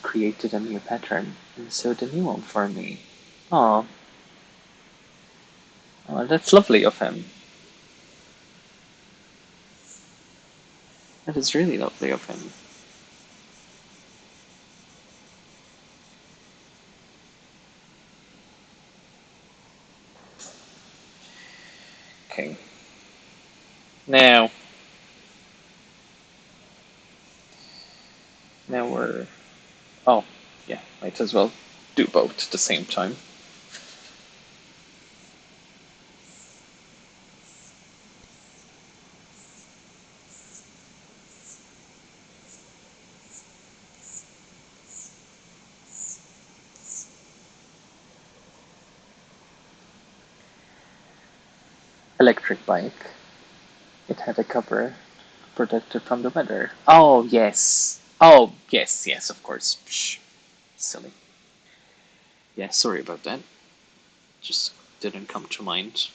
created a new pattern, and sewed a new one for me. Oh, oh, that's lovely of him. That is really lovely of him. Okay, now, now we're. Oh, yeah, might as well do both at the same time. Electric bike. It had a cover protected from the weather. Oh yes. Oh yes, yes, of course. Psh, silly. Yeah, sorry about that. Just didn't come to mind.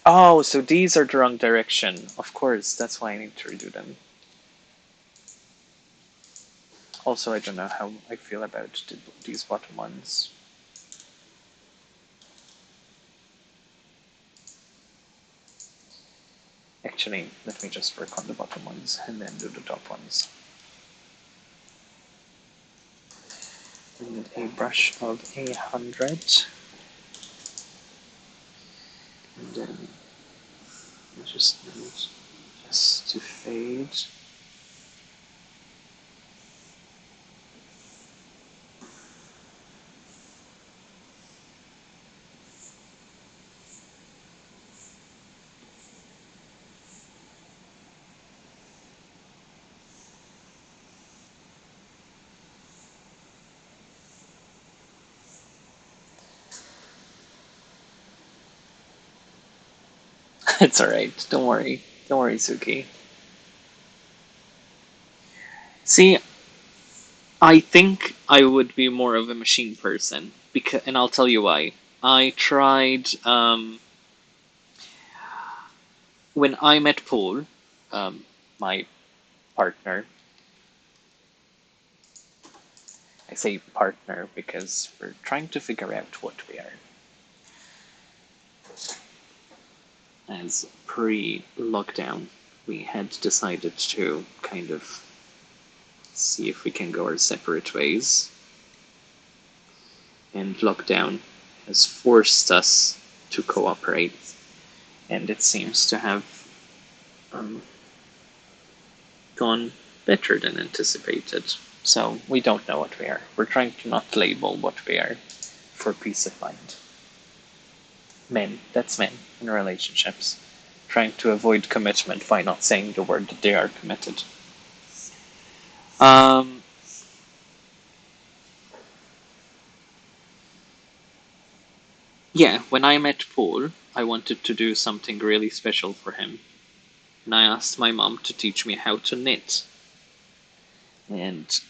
Oh, so these are the wrong direction. Of course, that's why I need to redo them. Also, I don't know how I feel about these bottom ones. Actually, let me just work on the bottom ones and then do the top ones. We need a brush of 100. And then we just need just to fade. It's alright. Don't worry. Don't worry, Suki. See, I think I would be more of a machine person because, and I'll tell you why. I tried when I met Paul, my partner. I say partner because we're trying to figure out what we are as pre-lockdown. We had decided to kind of see if we can go our separate ways, and lockdown has forced us to cooperate, and it seems to have um, gone better than anticipated. So we don't know what we are. We're trying to not label what we are for peace of mind. Men, that's men in relationships. Trying to avoid commitment by not saying the word that they are committed. Um, yeah, when I met Paul, I wanted to do something really special for him. And I asked my mom to teach me how to knit. And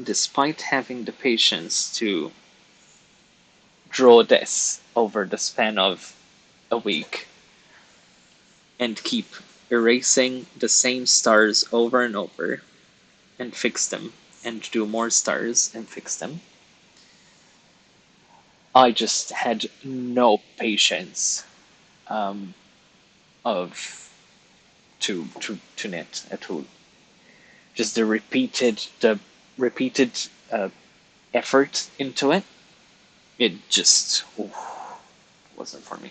despite having the patience to draw this over the span of a week and keep erasing the same stars over and over and fix them and do more stars and fix them, I just had no patience um, of to knit at all. Just the repeated uh, effort into it. It just wasn't for me.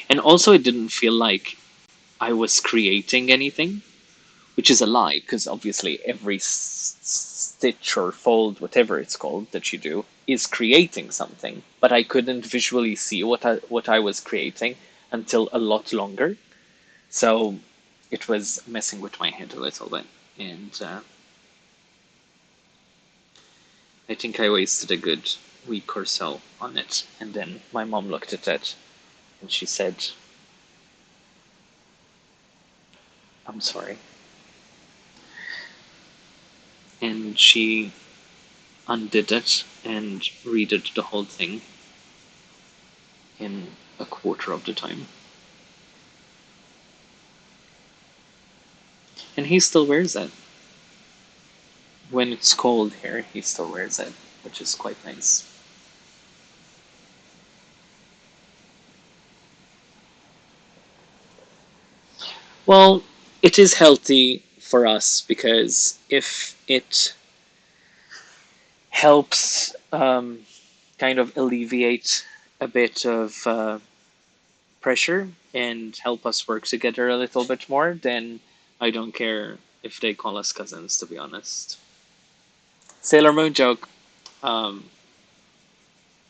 And also, it didn't feel like I was creating anything, which is a lie, because obviously every stitch or fold, whatever it's called, that you do is creating something. But I couldn't visually see what I was creating until a lot longer. So it was messing with my head a little bit, and I think I wasted a good week or so on it. And then my mom looked at it and she said, "I'm sorry," and she undid it and redid the whole thing in a quarter of the time. And he still wears it. When it's cold here, he still wears it, which is quite nice. Well, it is healthy for us because if it helps kind of alleviate a bit of pressure and help us work together a little bit more, then I don't care if they call us cousins, to be honest. Sailor Moon joke. Um,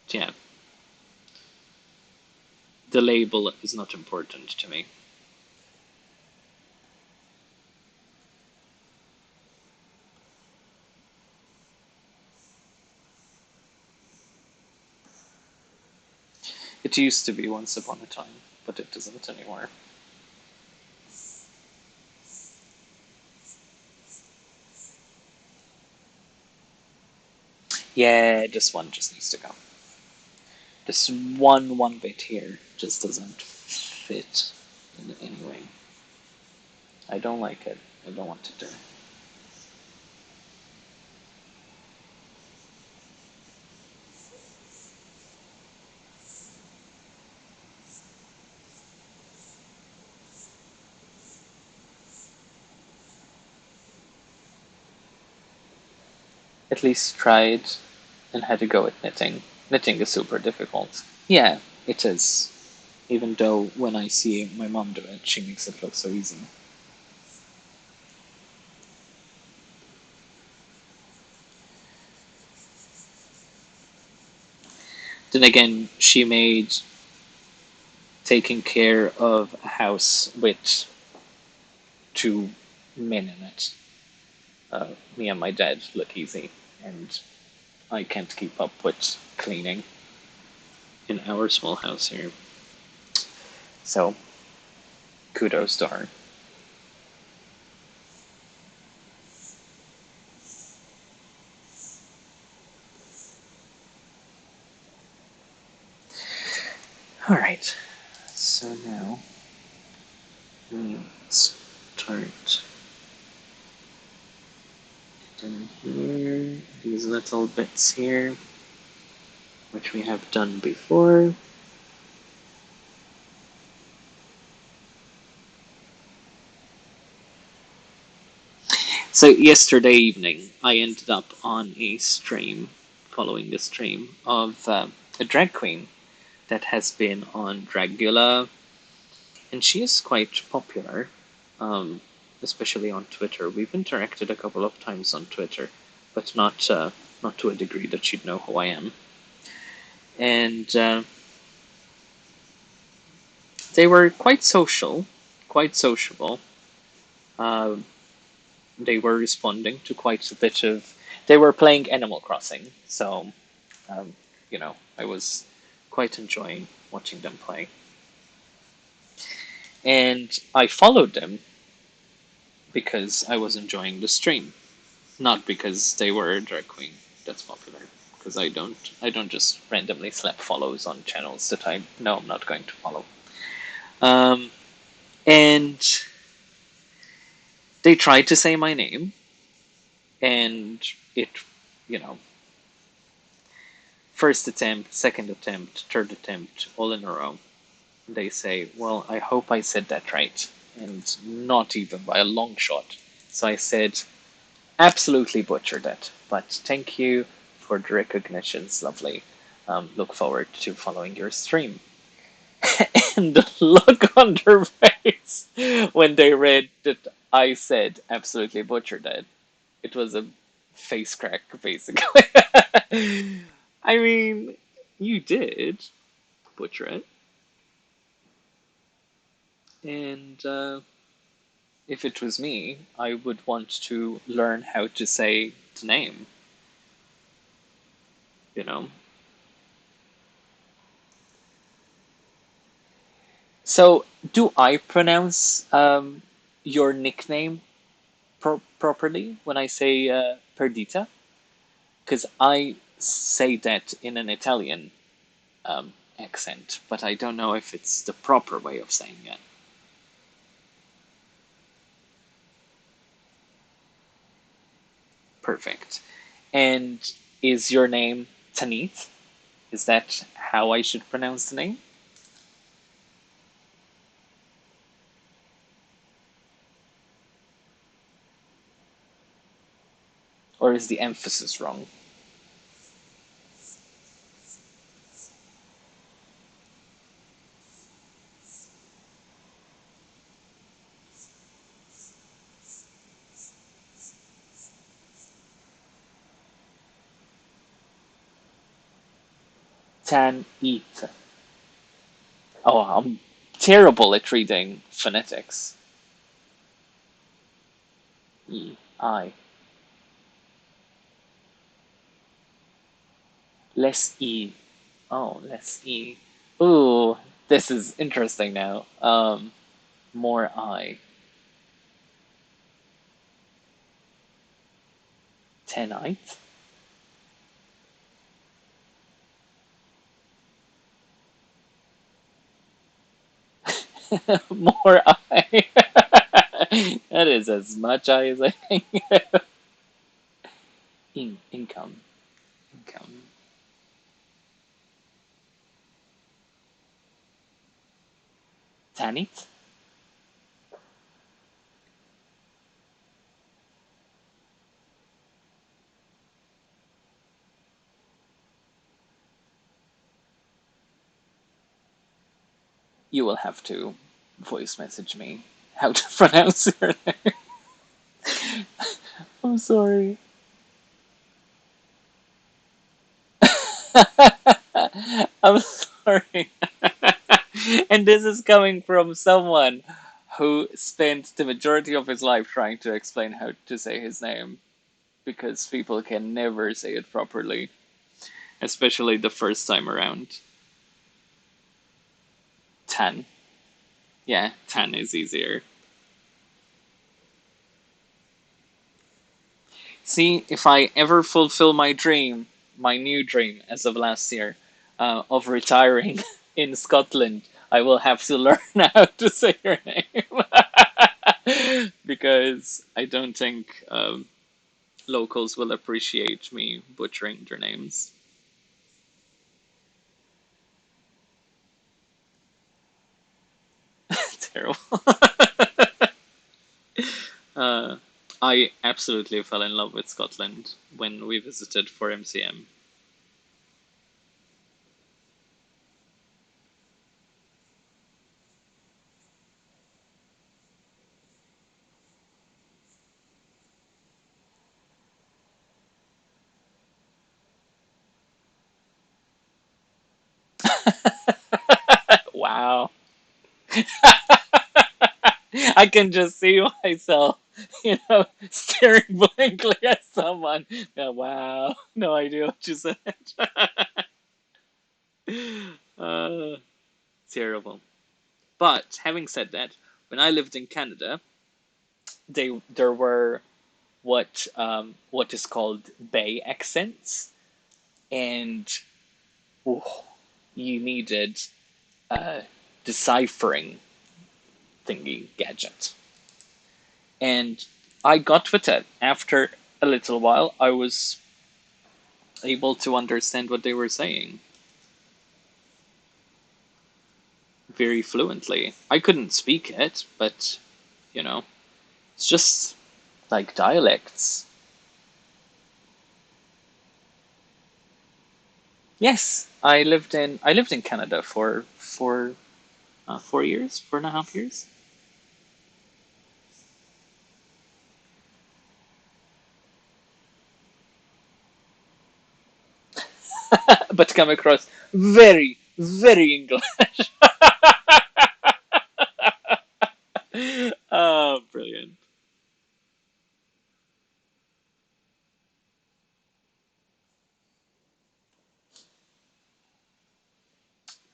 yeah, the label is not important to me. It used to be once upon a time, but it doesn't anymore. Yeah, this one just needs to go. This one bit here just doesn't fit in any way. I don't like it. I don't want it there. At least tried and had to go with knitting. Knitting is super difficult. Yeah, it is. Even though when I see my mom do it, she makes it look so easy. Then again, she made taking care of a house with two men in it, me and my dad, look easy, and I can't keep up with cleaning in our small house here. So kudos to her. All right. So now we start in here, these little bits here, which we have done before. So yesterday evening, I ended up on a stream, following the stream of a drag queen that has been on Dragula, and she is quite popular, um, especially on Twitter. We've interacted a couple of times on Twitter, but not to a degree that she'd know who I am. And they were quite social, quite sociable. Uh, they were responding to quite a bit of. They were playing Animal Crossing, so um, I was quite enjoying watching them play. And I followed them because I was enjoying the stream, not because they were a drag queen that's popular. Because I don't just randomly slap follows on channels that I know I'm not going to follow. Um, and they tried to say my name, and it, you know, first attempt, second attempt, third attempt, all in a row. They say, well, I hope I said that right. And not even by a long shot. So I said, absolutely butchered it. But thank you for the recognitions, lovely. Look forward to following your stream. And the look on their face when they read that I said absolutely butchered it was a face crack, basically. I mean, you did butcher it. And if it was me, I would want to learn how to say the name, you know? So, do I pronounce your nickname properly when I say Perdita? Because I say that in an Italian accent, but I don't know if it's the proper way of saying it. Perfect. And is your name Tanit? Is that how I should pronounce the name? Or is the emphasis wrong? Tanit. Oh, I'm terrible at reading phonetics. E, I. Less E. Oh, less E. Ooh, this is interesting now. More I. Tenite? More I. That is as much I as I think. Income. Income. Tanit? You will have to voice message me how to pronounce your name. I'm sorry. I'm sorry. And this is coming from someone who spent the majority of his life trying to explain how to say his name because people can never say it properly, especially the first time around. Tan. Yeah, 10 is easier. See, if I ever fulfill my dream, my new dream as of last year, of retiring in Scotland, I will have to learn how to say your name. Because I don't think locals will appreciate me butchering their names. Terrible. uh, I absolutely fell in love with Scotland when we visited for MCM. Wow. I can just see myself, staring blankly at someone. Yeah, wow, no idea what you said. uh, Terrible. But having said that, when I lived in Canada, there were what is called Bay accents, and oh, you needed a deciphering thingy gadget. And I got with it. After a little while, I was able to understand what they were saying very fluently. I couldn't speak it, but you know, it's just like dialects. Yes, I lived in Canada for 4 years, 4.5 years. But come across very, very English. Oh, brilliant!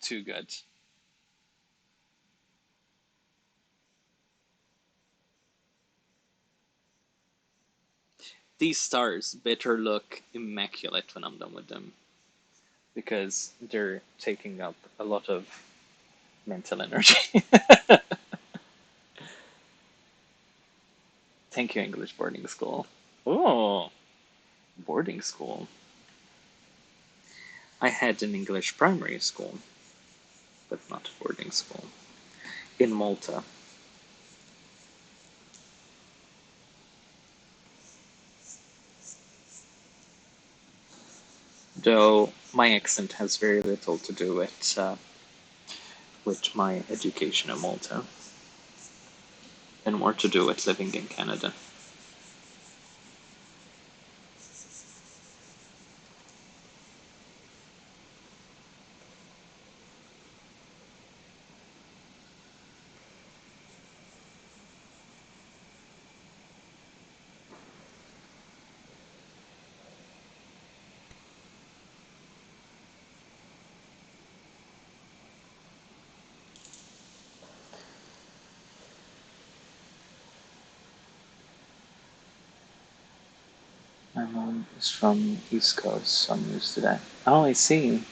Too good. These stars better look immaculate when I'm done with them because they're taking up a lot of mental energy. Thank you, English boarding school. Oh, boarding school. I had an English primary school, but not boarding school. In Malta. Though my accent has very little to do with my education in Malta, and more to do with living in Canada. My mom is from East Coast, so I'm used to that. Oh, I see.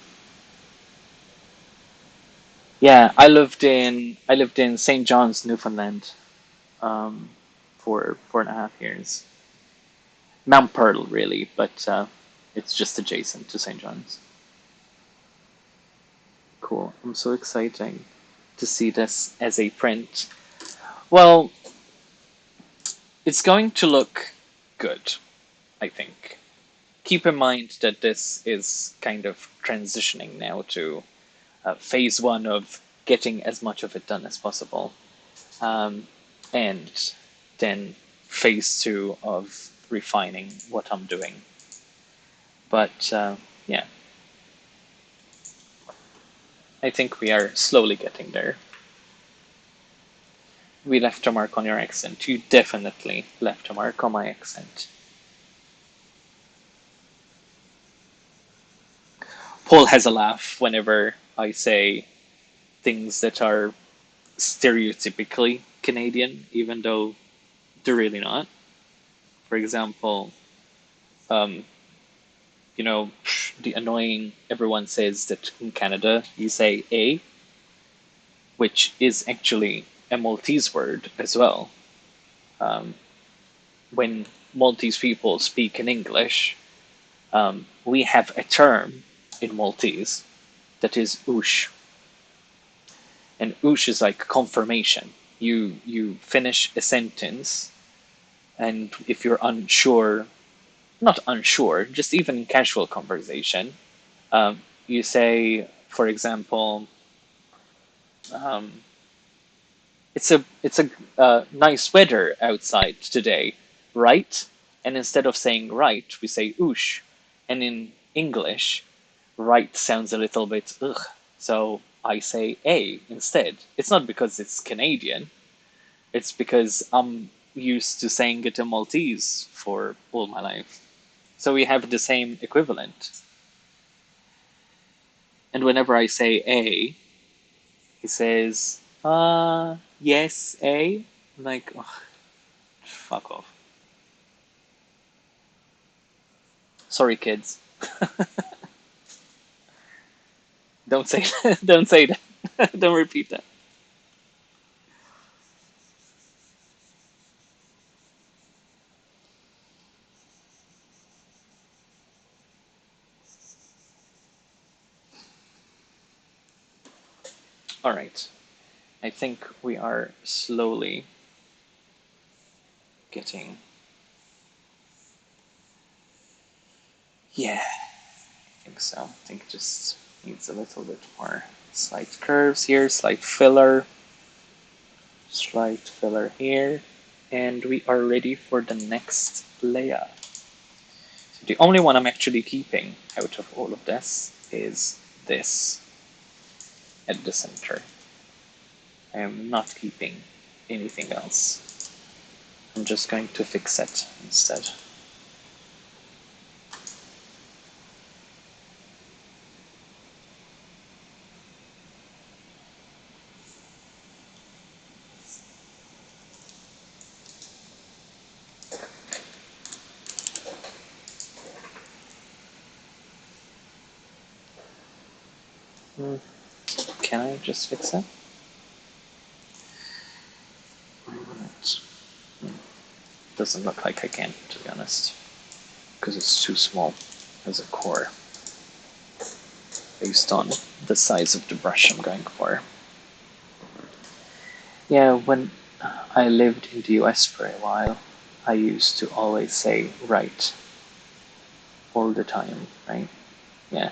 Yeah, I lived in St. John's, Newfoundland, um, for 4.5 years. Mount Pearl, really, but it's just adjacent to St. John's. Cool. I'm so excited to see this as a print. Well, it's going to look good, I think. Keep in mind that this is kind of transitioning now to phase one of getting as much of it done as possible. Um, and then phase two of refining what I'm doing. But yeah, I think we are slowly getting there. We left a mark on your accent. You definitely left a mark on my accent. Paul has a laugh whenever I say things that are stereotypically Canadian, even though they're really not. For example, um, you know, the annoying everyone says that in Canada you say a, which is actually a Maltese word as well. Um, when Maltese people speak in English, we have a term in Maltese that is oosh, and oosh is like confirmation. You finish a sentence, and if you're unsure, not unsure, just even in casual conversation, you say, for example, um, it's a nice weather outside today, right? And instead of saying right, we say oosh. And in English, right sounds a little bit ugh. So I say a instead. It's not because it's Canadian. It's because I'm used to saying it in Maltese for all my life. So we have the same equivalent. And whenever I say a, he says, yes, a. I'm like, oh, fuck off. Sorry, kids. Don't say that. Don't say that. Don't repeat that. All right. I think we are slowly getting. Yeah, I think so. I think it just needs a little bit more slight curves here, slight filler here, and we are ready for the next layer. So the only one I'm actually keeping out of all of this is this at the center. I am not keeping anything else. I'm just going to fix it instead. Hmm, can I just fix it? Right. Doesn't look like I can, to be honest, because it's too small as a core based on the size of the brush I'm going for. Yeah, when I lived in the US for a while, I used to always say right all the time, right? Yeah.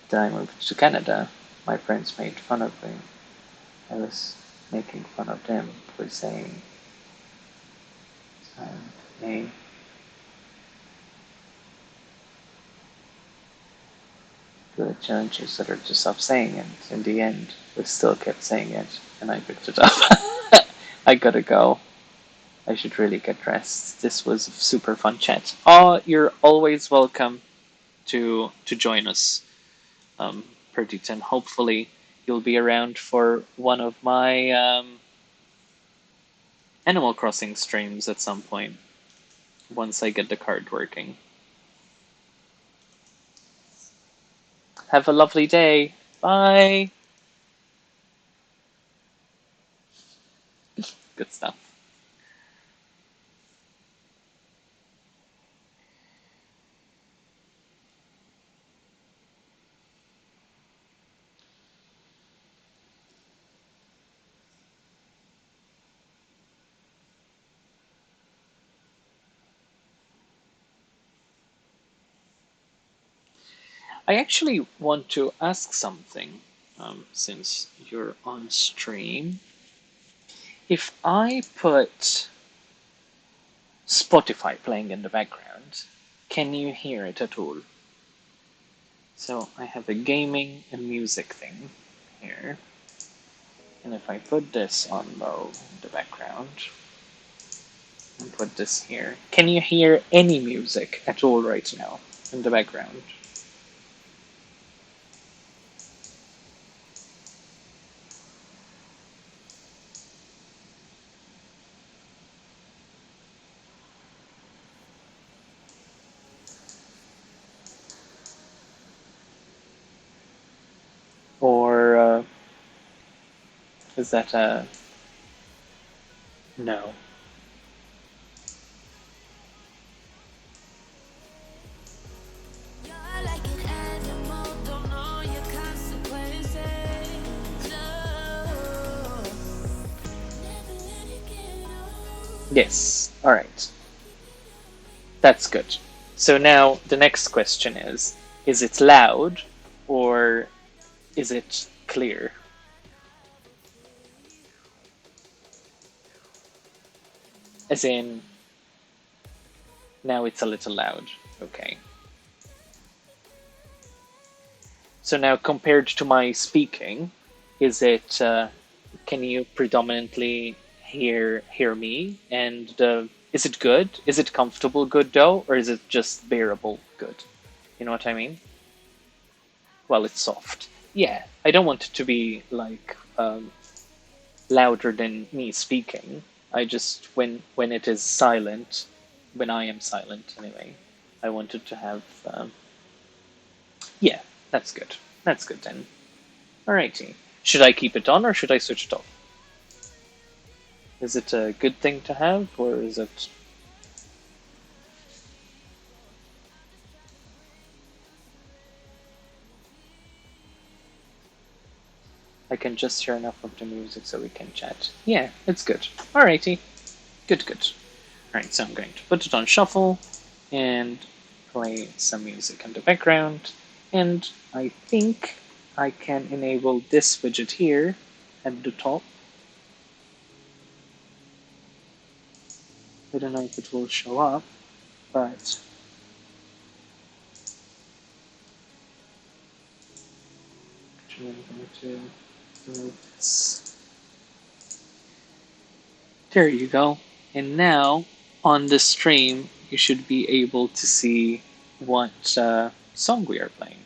Then I moved to Canada. My friends made fun of me. I was making fun of them for saying a. The challenges that are to stop saying it. In the end, we still kept saying it, and I picked it up. I gotta go. I should really get dressed. This was a super fun chat. Oh, you're always welcome to join us, Perdita. Hopefully, you'll be around for one of my Animal Crossing streams at some point once I get the card working. Have a lovely day. Bye. Good stuff. I actually want to ask something, since you're on stream. If I put Spotify playing in the background, can you hear it at all? So I have a gaming and music thing here. And if I put this on low in the background and put this here, can you hear any music at all right now in the background? Is that a no? Yes. All right. That's good. So now the next question is it loud or is it clear? As in, now it's a little loud. Okay. So now compared to my speaking, is it, can you predominantly hear me? And is it good? Is it comfortable good though? Or is it just bearable good? You know what I mean? Well, it's soft. Yeah, I don't want it to be like louder than me speaking. I just when it is silent, when I am silent anyway, I want it to have yeah, that's good. That's good then. Alrighty. Should I keep it on or should I switch it off? Is it a good thing to have or is it I can just hear enough of the music so we can chat. Yeah, it's good. Alrighty. Good, good. Alright, so I'm going to put it on shuffle and play some music in the background. And I think I can enable this widget here at the top. I don't know if it will show up, but I'm going to move this. There you go. And now on the stream, you should be able to see what song we are playing.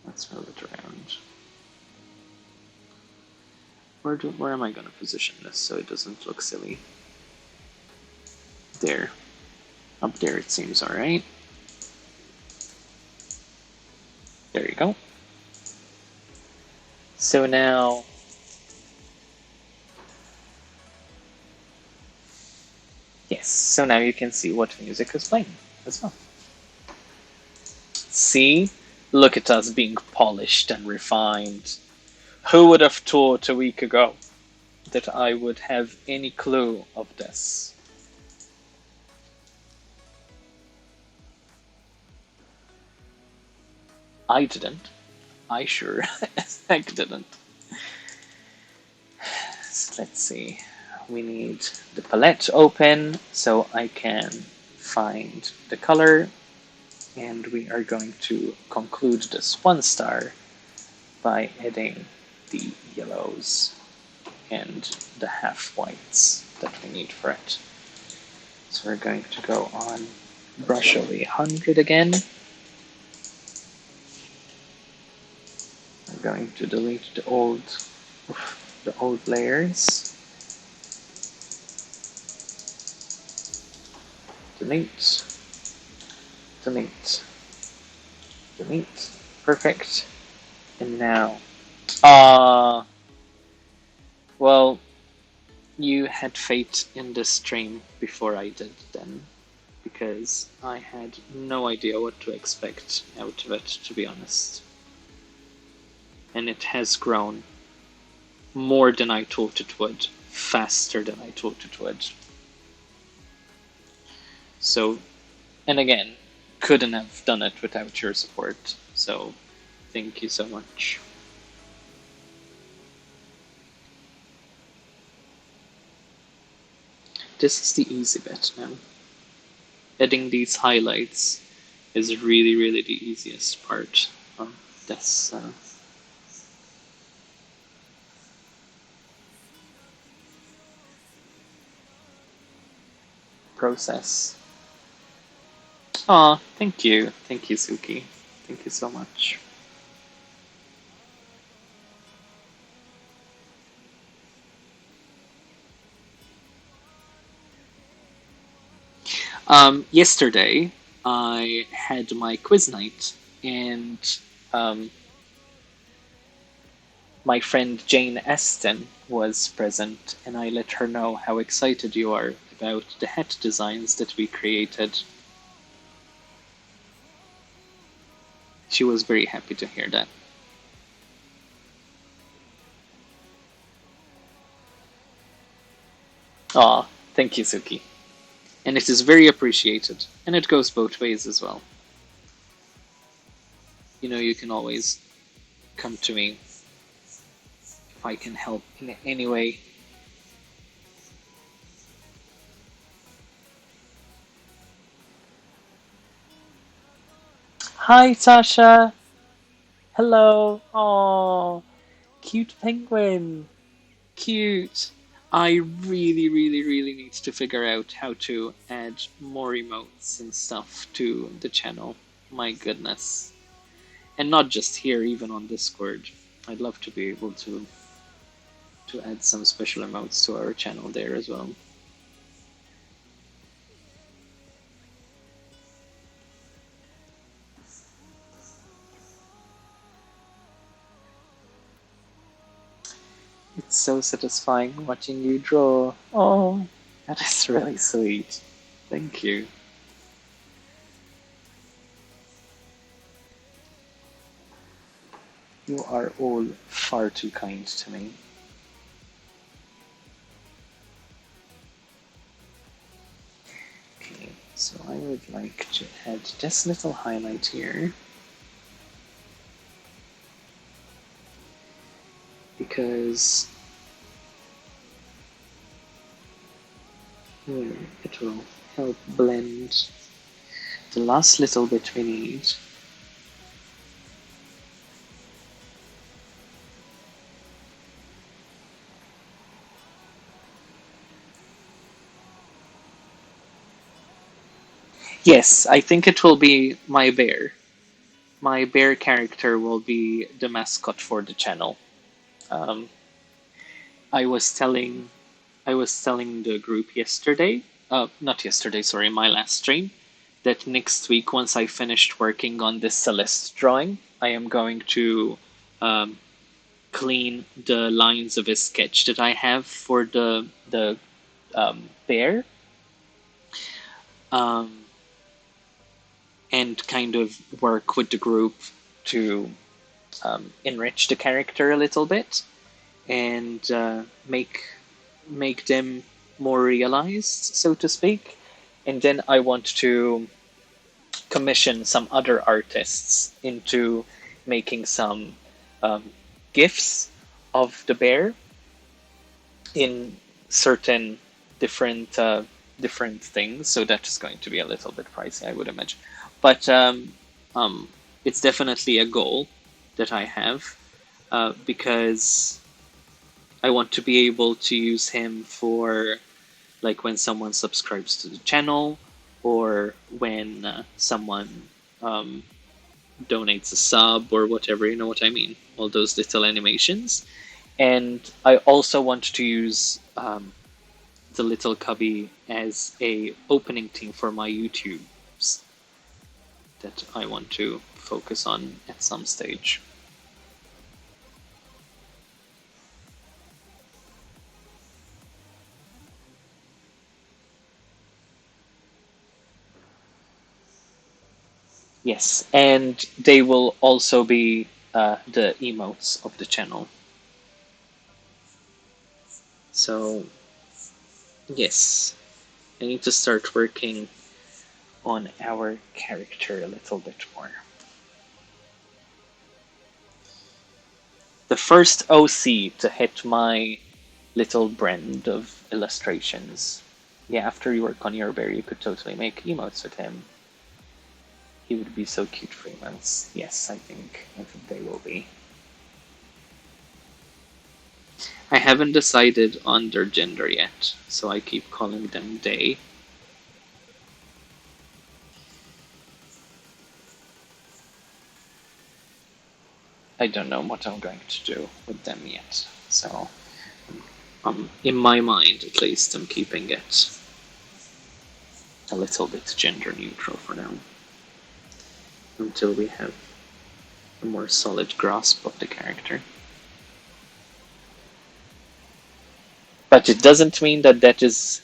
Let's move it around. Where am I going to position this so it doesn't look silly? There. Up there it seems alright. There you go. So now yes, so now you can see what music is playing as well. See? Look at us being polished and refined. Who would have thought a week ago that I would have any clue of this? I didn't. I sure as heck didn't. So let's see. We need the palette open so I can find the color. And we are going to conclude this one star by adding the yellows and the half whites that we need for it. So we're going to go on brush over 100 again. I'm going to delete the old layers. Delete. Delete. Delete. Perfect. And now, well, you had fate in this stream before I did then, because I had no idea what to expect out of it, to be honest. And it has grown more than I thought it would, faster than I thought it would. So, and again, couldn't have done it without your support, so thank you so much. This is the easy bit now. Adding these highlights is really, really the easiest part of this process. Aw, thank you. Thank you, Suki. Thank you so much. Yesterday, I had my quiz night, and um, my friend Jane Eston was present, and I let her know how excited you are about the hat designs that we created. She was very happy to hear that. Aw, thank you, Suki. And it is very appreciated, and it goes both ways as well. You know, you can always come to me if I can help in any way. Hi, Sasha. Hello. Oh, cute penguin. Cute. I really, really, really need to figure out how to add more emotes and stuff to the channel. My goodness. And not just here, even on Discord. I'd love to be able to add some special emotes to our channel there as well. It's so satisfying watching you draw. Oh, that is really sweet. Thank you. You are all far too kind to me. Okay, so I would like to add this little highlight here because it will help blend the last little bit we need. Yes, I think it will be my bear. My bear character will be the mascot for the channel. Um, I was telling I was telling the group yesterday, not yesterday, sorry, my last stream, that next week, once I finished working on this Celeste drawing, I am going to um, clean the lines of a sketch that I have for the bear, um, and kind of work with the group to enrich the character a little bit and make them more realized, so to speak. And then I want to commission some other artists into making some um, gifs of the bear in certain different different things. So that is going to be a little bit pricey, I would imagine. But um, it's definitely a goal that I have because I want to be able to use him for like when someone subscribes to the channel or when someone um, donates a sub or whatever, you know what I mean? All those little animations. And I also want to use the little cubby as a opening theme for my YouTubes that I want to focus on at some stage. Yes, and they will also be the emotes of the channel. So, yes, I need to start working on our character a little bit more. The first OC to hit my little brand of illustrations. Yeah, after you work on your bear, you could totally make emotes with him. He would be so cute for emotes. Yes, I think they will be. I haven't decided on their gender yet, so I keep calling them they. I don't know what I'm going to do with them yet, so in my mind at least, I'm keeping it. a little bit gender neutral for now, until we have a more solid grasp of the character. But it doesn't mean that that is.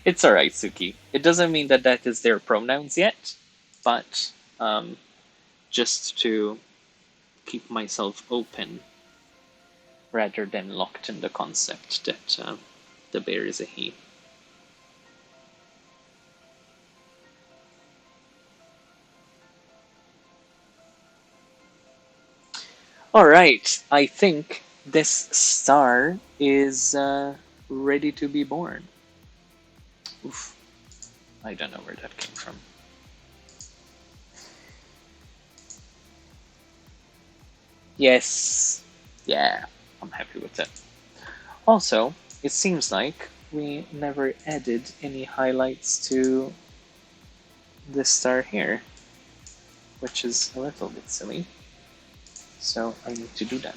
It's alright, Suki. It doesn't mean that that is their pronouns yet, but just to keep myself open rather than locked in the concept that the bear is a he. Alright, I think this star is ready to be born. Oof, I don't know where that came from. Yes, yeah, I'm happy with that. Also, it seems like we never added any highlights to this star here, which is a little bit silly. So I need to do that.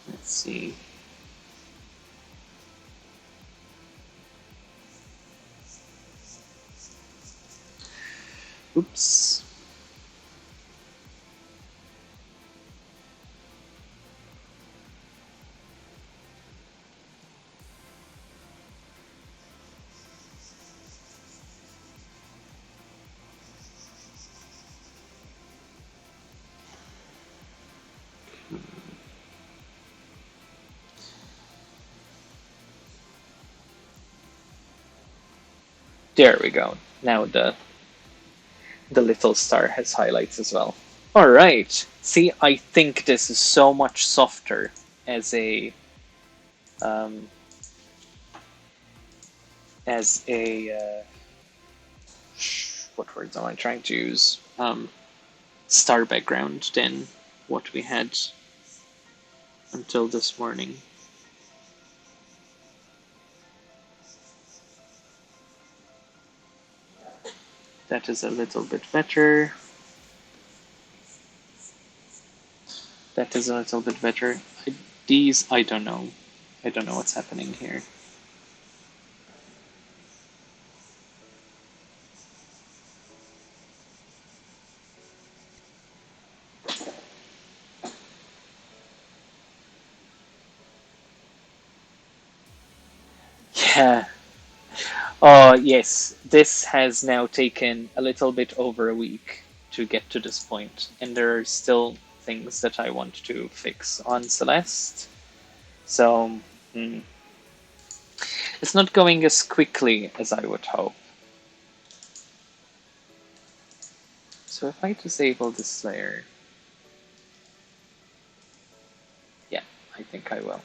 Let's see. Oops. There we go. Now the little star has highlights as well. All right. See, I think this is so much softer as a um, as a what words am I trying to use? Star background than what we had until this morning. That is a little bit better. That is a little bit better. These, I don't know. I don't know what's happening here. Yeah. Oh, yes. This has now taken a little bit over a week to get to this point, and there are still things that I want to fix on Celeste. So, it's not going as quickly as I would hope. So if I disable this layer, yeah, I think I will.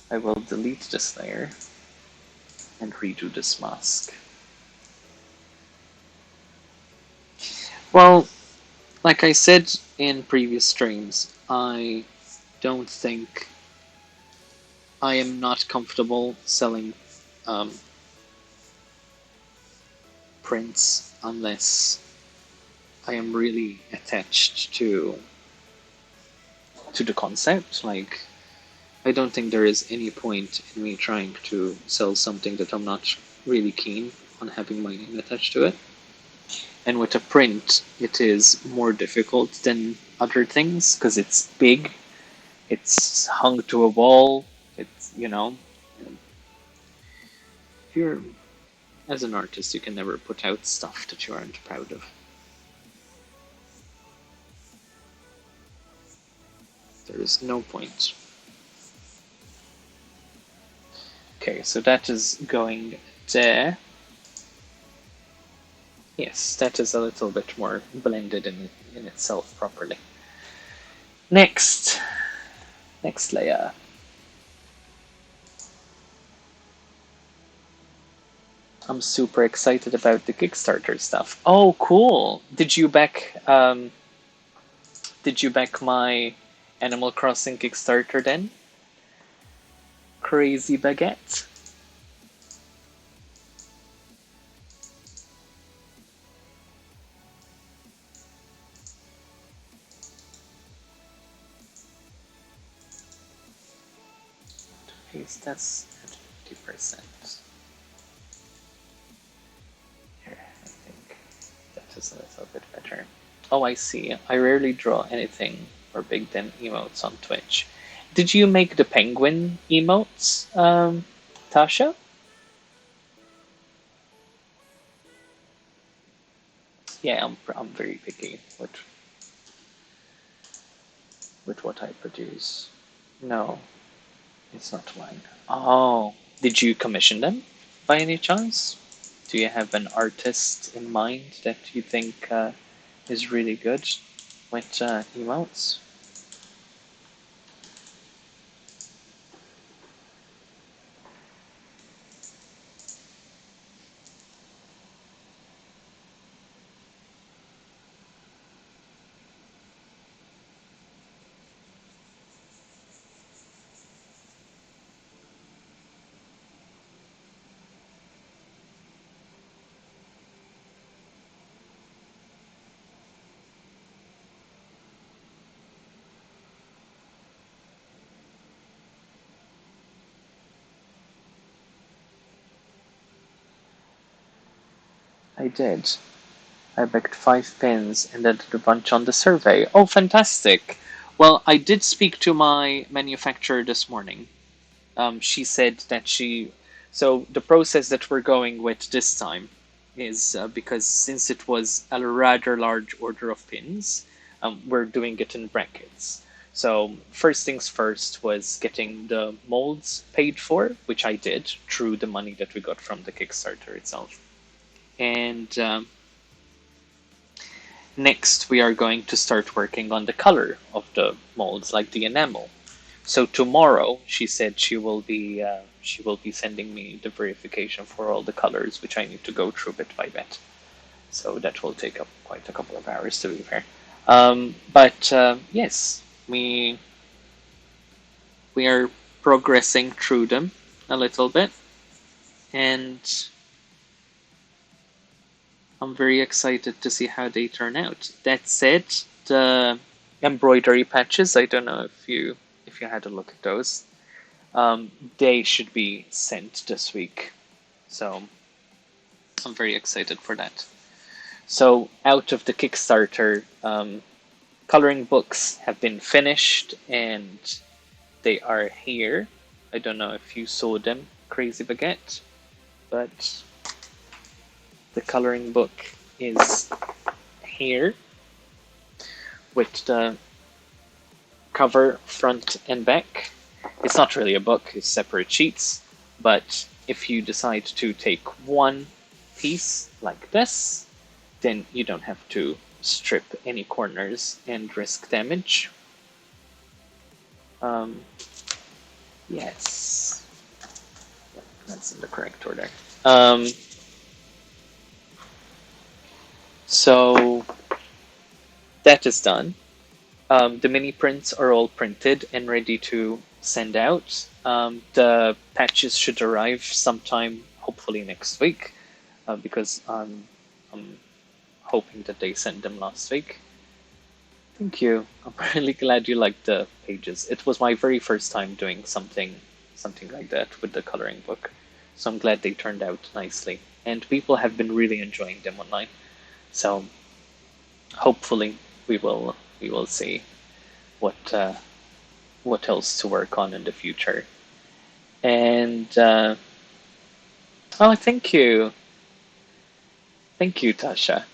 I will delete this layer and redo this mask. Well, like I said in previous streams, I don't think I am not comfortable selling prints unless I am really attached to the concept. Like, I don't think there is any point in me trying to sell something that I'm not really keen on having my name attached to it. And with a print, it is more difficult than other things because it's big, it's hung to a wall, it's, if you're, as an artist, you can never put out stuff that you aren't proud of. There is no point. Okay, so that is going there. Yes, that is a little bit more blended in itself properly. Next layer. I'm super excited about the Kickstarter stuff. Oh, cool! Did you back my Animal Crossing Kickstarter then? Crazy baguette. Paste this at 50%. Here, I think that is a little bit better. Oh, I see. I rarely draw anything more big than emotes on Twitch. Did you make the penguin emotes, Tasha? Yeah, I'm very picky with what I produce. No, it's not mine. Oh, did you commission them by any chance? Do you have an artist in mind that you think is really good with emotes? I did. I backed 5 pins and added a bunch on the survey. Oh, fantastic! Well, I did speak to my manufacturer this morning. She said that so the process that we're going with this time is because since it was a rather large order of pins, we're doing it in brackets. So first things first was getting the molds paid for, which I did through the money that we got from the Kickstarter itself. And next we are going to start working on the color of the molds, like the enamel. So tomorrow, she said she will be sending me the verification for all the colors, which I need to go through bit by bit. So that will take up quite a couple of hours to be fair. But yes, we are progressing through them a little bit, and I'm very excited to see how they turn out. That said, the embroidery patches, I don't know if you had a look at those. They should be sent this week. So I'm very excited for that. So out of the Kickstarter, coloring books have been finished and they are here. I don't know if you saw them, Crazy Baguette, but the coloring book is here with the cover front and back. It's not really a book, it's separate sheets, but if you decide to take one piece like this, then you don't have to strip any corners and risk damage. Um, yes, that's in the correct order. So that is done. The mini prints are all printed and ready to send out. The patches should arrive sometime, hopefully next week, because I'm hoping that they sent them last week. Thank you. I'm really glad you liked the pages. It was my very first time doing something like that with the coloring book. So I'm glad they turned out nicely. And people have been really enjoying them online. So hopefully we will see what what else to work on in the future. And oh, thank you, Tasha.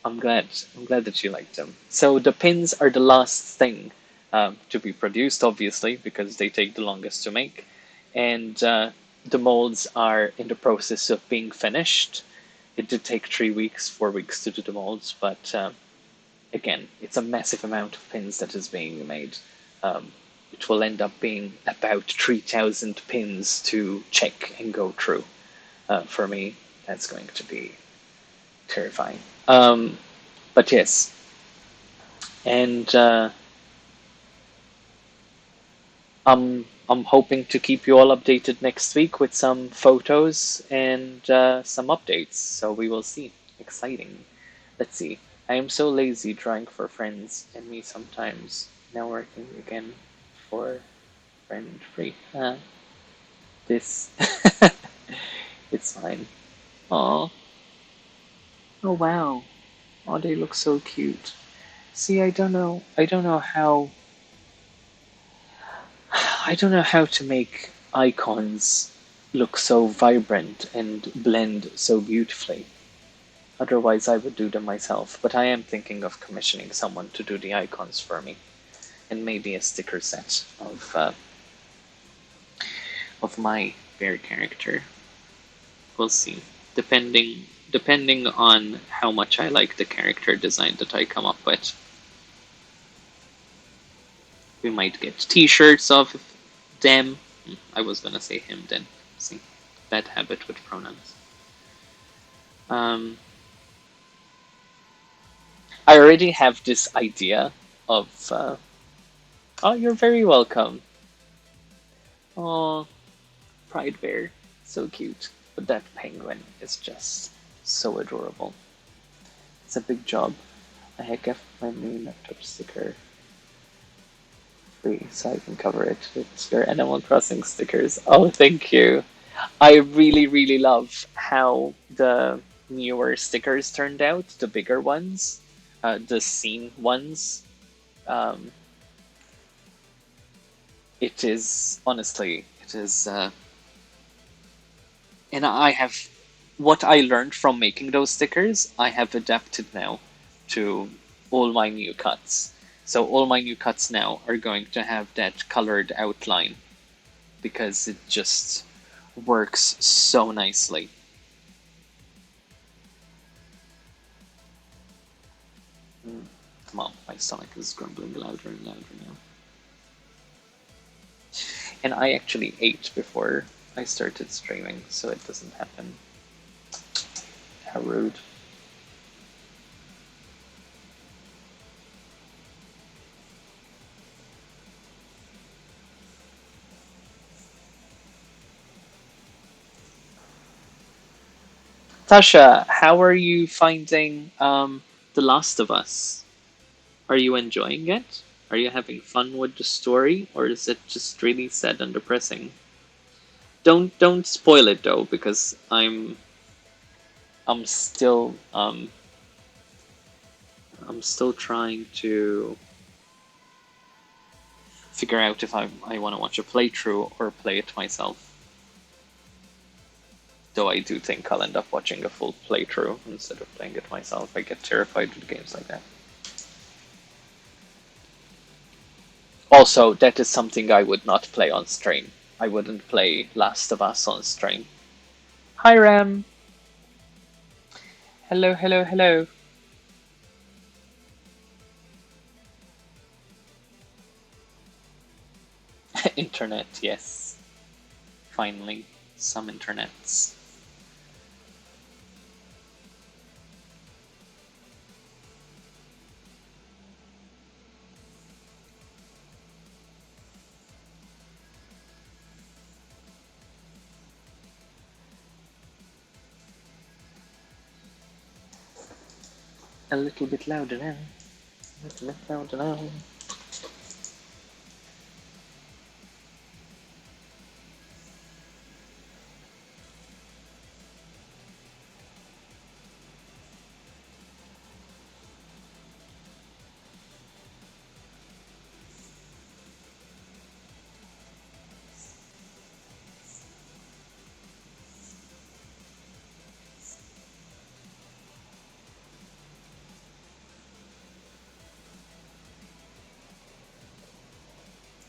I'm glad that you liked them. So the pins are the last thing to be produced, obviously, because they take the longest to make, and the molds are in the process of being finished. It did take 3 weeks, 4 weeks to do the molds, but again, it's a massive amount of pins that is being made. It will end up being about 3,000 pins to check and go through. for me, that's going to be terrifying. Um, but yes, and I'm hoping to keep you all updated next week with some photos and some updates. So we will see. Exciting. Let's see. I am so lazy drawing for friends and me sometimes. Now working again for friend free. This it's fine. Oh, oh wow. Oh, they look so cute. See, I don't know how I don't know how to make icons look so vibrant and blend so beautifully. Otherwise, I would do them myself. But I am thinking of commissioning someone to do the icons for me, and maybe a sticker set of my bear character. We'll see. Depending on how much I like the character design that I come up with. We might get t-shirts of them. I was gonna say him then. See, bad habit with pronouns. Um, I already have this idea of. Oh, you're very welcome. Oh, Pride Bear, so cute. But that penguin is just so adorable. It's a big job. I heck of my new laptop sticker free so I can cover it with your Animal Crossing stickers. Oh, thank you. I really, really love how the newer stickers turned out, the bigger ones, the scene ones. Um, it is, honestly, it is, and I have, what I learned from making those stickers, I have adapted now to all my new cuts. So all my new cuts now are going to have that colored outline because it just works so nicely. Come on, my stomach is grumbling louder and louder now. And I actually ate before I started streaming, so it doesn't happen. How rude. Tasha, how are you finding The Last of Us? Are you enjoying it? Are you having fun with the story, or is it just really sad and depressing? Don't spoil it though, because I'm still I'm still trying to figure out if I want to watch a playthrough or play it myself. Though I do think I'll end up watching a full playthrough instead of playing it myself. I get terrified with games like that. Also, that is something I would not play on stream. I wouldn't play Last of Us on stream. Hi Ram! Hello, hello, hello. Internet, yes. Finally, some internets. A little bit louder now. A little bit louder now.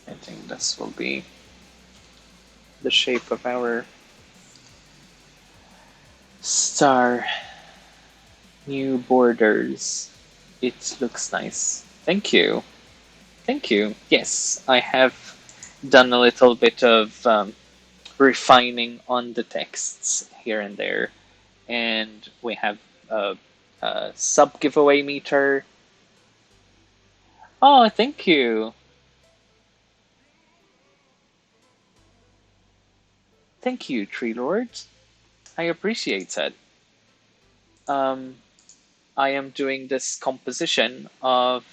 I think this will be the shape of our star. New borders. It looks nice. Thank you. Thank you. Yes, I have done a little bit of refining on the texts here and there. And we have a sub giveaway meter. Oh, thank you. Thank you, Tree Lord. I appreciate it. Um, I am doing this composition of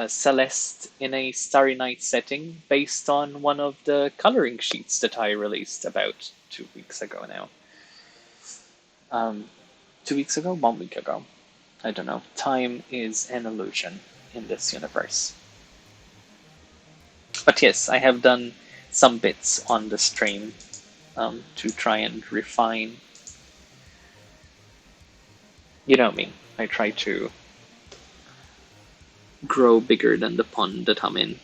Celeste in a Starry Night setting based on one of the coloring sheets that I released about 2 weeks ago now. 2 weeks ago? 1 week ago. I don't know. Time is an illusion in this universe. But yes, I have done some bits on the stream to try and refine. You know me. I try to grow bigger than the pond that I'm in.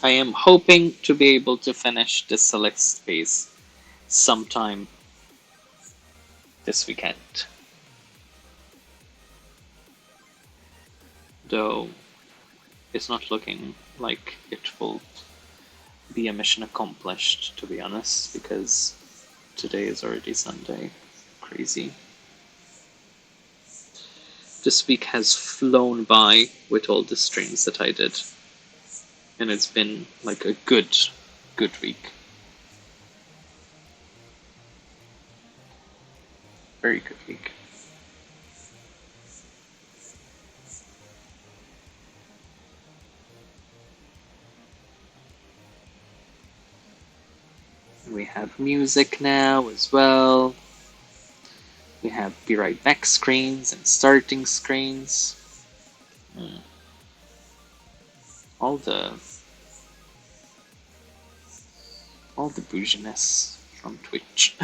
I am hoping to be able to finish the Celeste phase sometime this weekend. Though it's not looking like it will be a mission accomplished, to be honest, because today is already Sunday. Crazy. This week has flown by with all the streams that I did. And it's been like a good week. Very good week. We have music now as well. We have be right back screens and starting screens. All the bouginess from Twitch.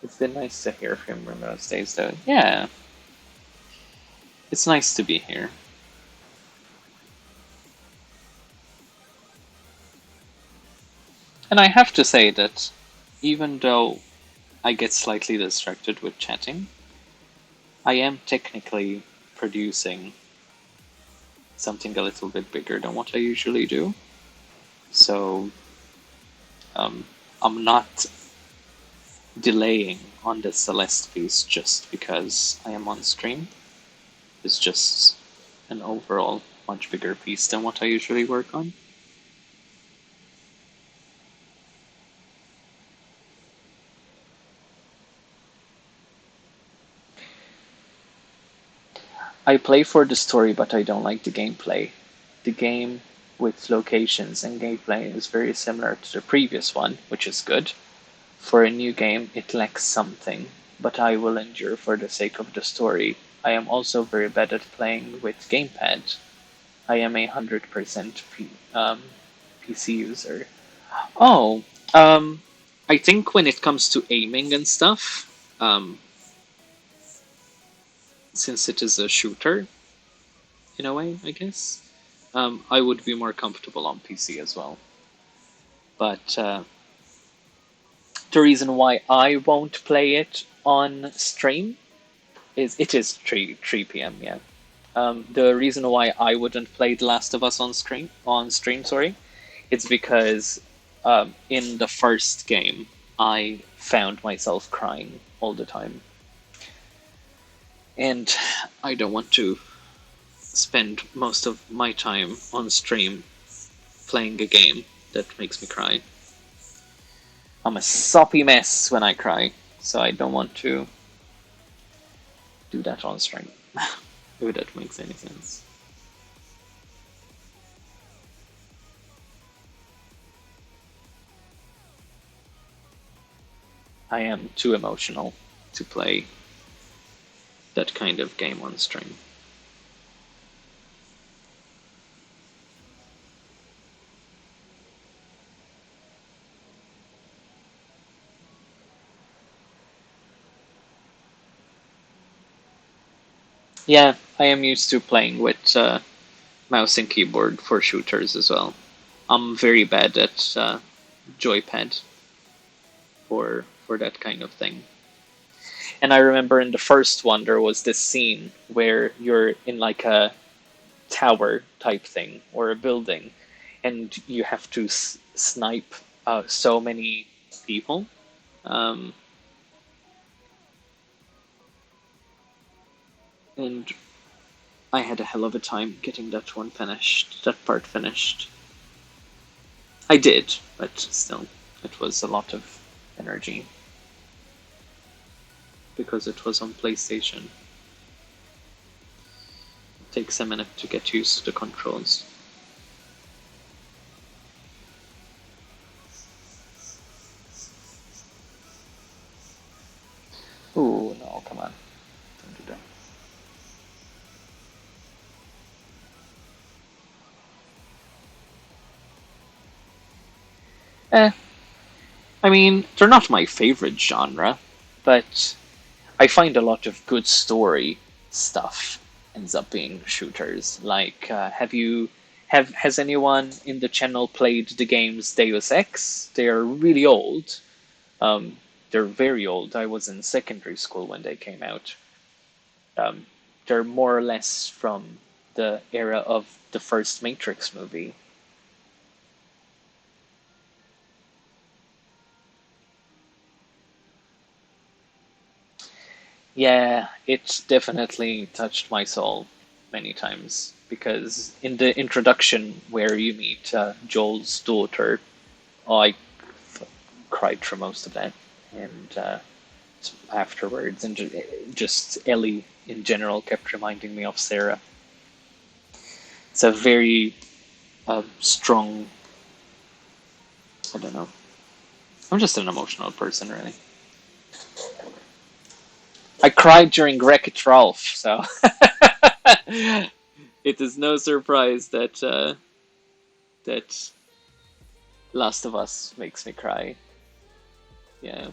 It's been nice to hear from him those days, though. Yeah. It's nice to be here. And I have to say that even though I get slightly distracted with chatting, I am technically producing something a little bit bigger than what I usually do. So I'm not delaying on the Celeste piece just because I am on stream. It's just an overall much bigger piece than what I usually work on. I play for the story, but I don't like the gameplay. The game with locations and gameplay is very similar to the previous one, which is good. For a new game, it lacks something, but I will endure for the sake of the story. I am also very bad at playing with gamepad. I am a 100% PC user. Oh, I think when it comes to aiming and stuff, since it is a shooter, in a way, I guess, I would be more comfortable on PC as well. But the reason why I won't play it on stream is it is 3 p.m. Yeah. The reason why I wouldn't play The Last of Us on stream, sorry, it's because in the first game I found myself crying all the time, and I don't want to spend most of my time on stream playing a game that makes me cry. I'm a soppy mess when I cry, so I don't want to do that on stream. If that makes any sense. I am too emotional to play that kind of game on stream. Yeah, I am used to playing with mouse and keyboard for shooters as well. I'm very bad at joypad for that kind of thing. And I remember in the first one there was this scene where you're in like a tower type thing or a building, and you have to snipe so many people. Um, and I had a hell of a time getting that part finished. I did, but still, it was a lot of energy because it was on PlayStation. It takes a minute to get used to the controls. Ooh, no, come on. Don't do that. Eh, I mean, they're not my favorite genre, but I find a lot of good story stuff ends up being shooters. Like, has anyone in the channel played the games Deus Ex? They are really old. Um, they're very old. I was in secondary school when they came out. Um, they're more or less from the era of the first Matrix movie. Yeah, it definitely touched my soul many times because in the introduction where you meet Joel's daughter, I cried for most of that, and afterwards, and just Ellie in general kept reminding me of Sarah. It's a very strong. I don't know. I'm just an emotional person, really. I cried during Wreck-It Ralph, so it is no surprise that Last of Us makes me cry. Yeah,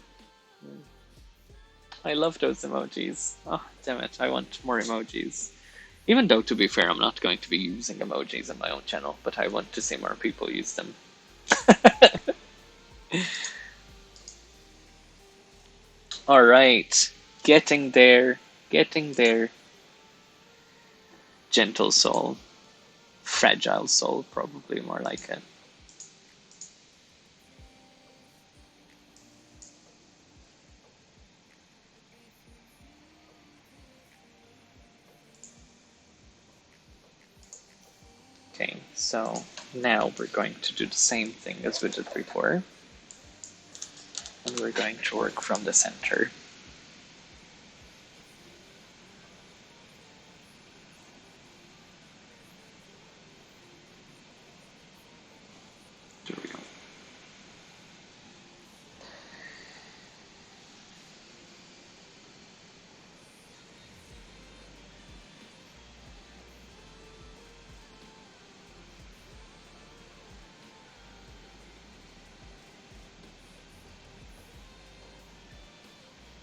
I love those emojis. Oh, damn it! I want more emojis. Even though, to be fair, I'm not going to be using emojis on my own channel, but I want to see more people use them. All right, getting there. Gentle soul, fragile soul, probably more like it. Okay, so now we're going to do the same thing as we did before. And we're going to work from the center. There we go.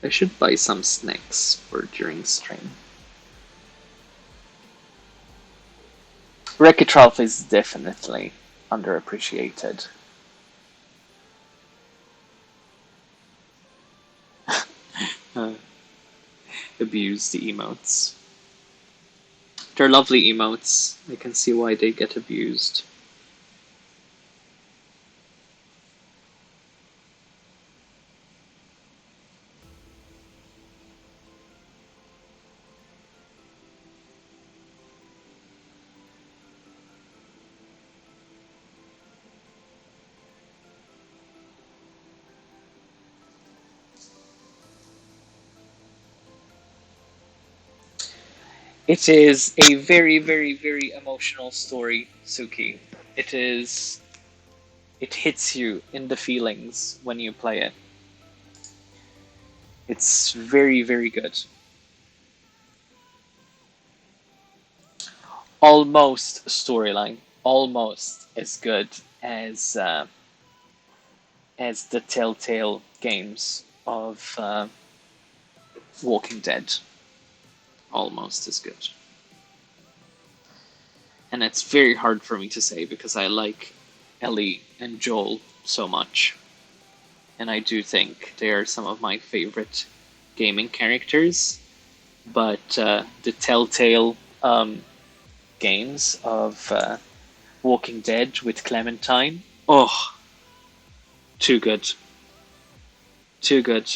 I should buy some snacks for during stream. Wreck-It Ralph is definitely underappreciated. Uh, abuse the emotes. They're lovely emotes. I can see why they get abused. It is a very, very, very emotional story, Suki. It is. It hits you in the feelings when you play it. It's very, very good. Almost storyline, almost as good as the Telltale games of Walking Dead. Almost as good. and it's very hard for me to say because I like Ellie and Joel so much, and I do think they are some of my favorite gaming characters. But the Telltale games of Walking Dead with Clementine, oh, too good, too good.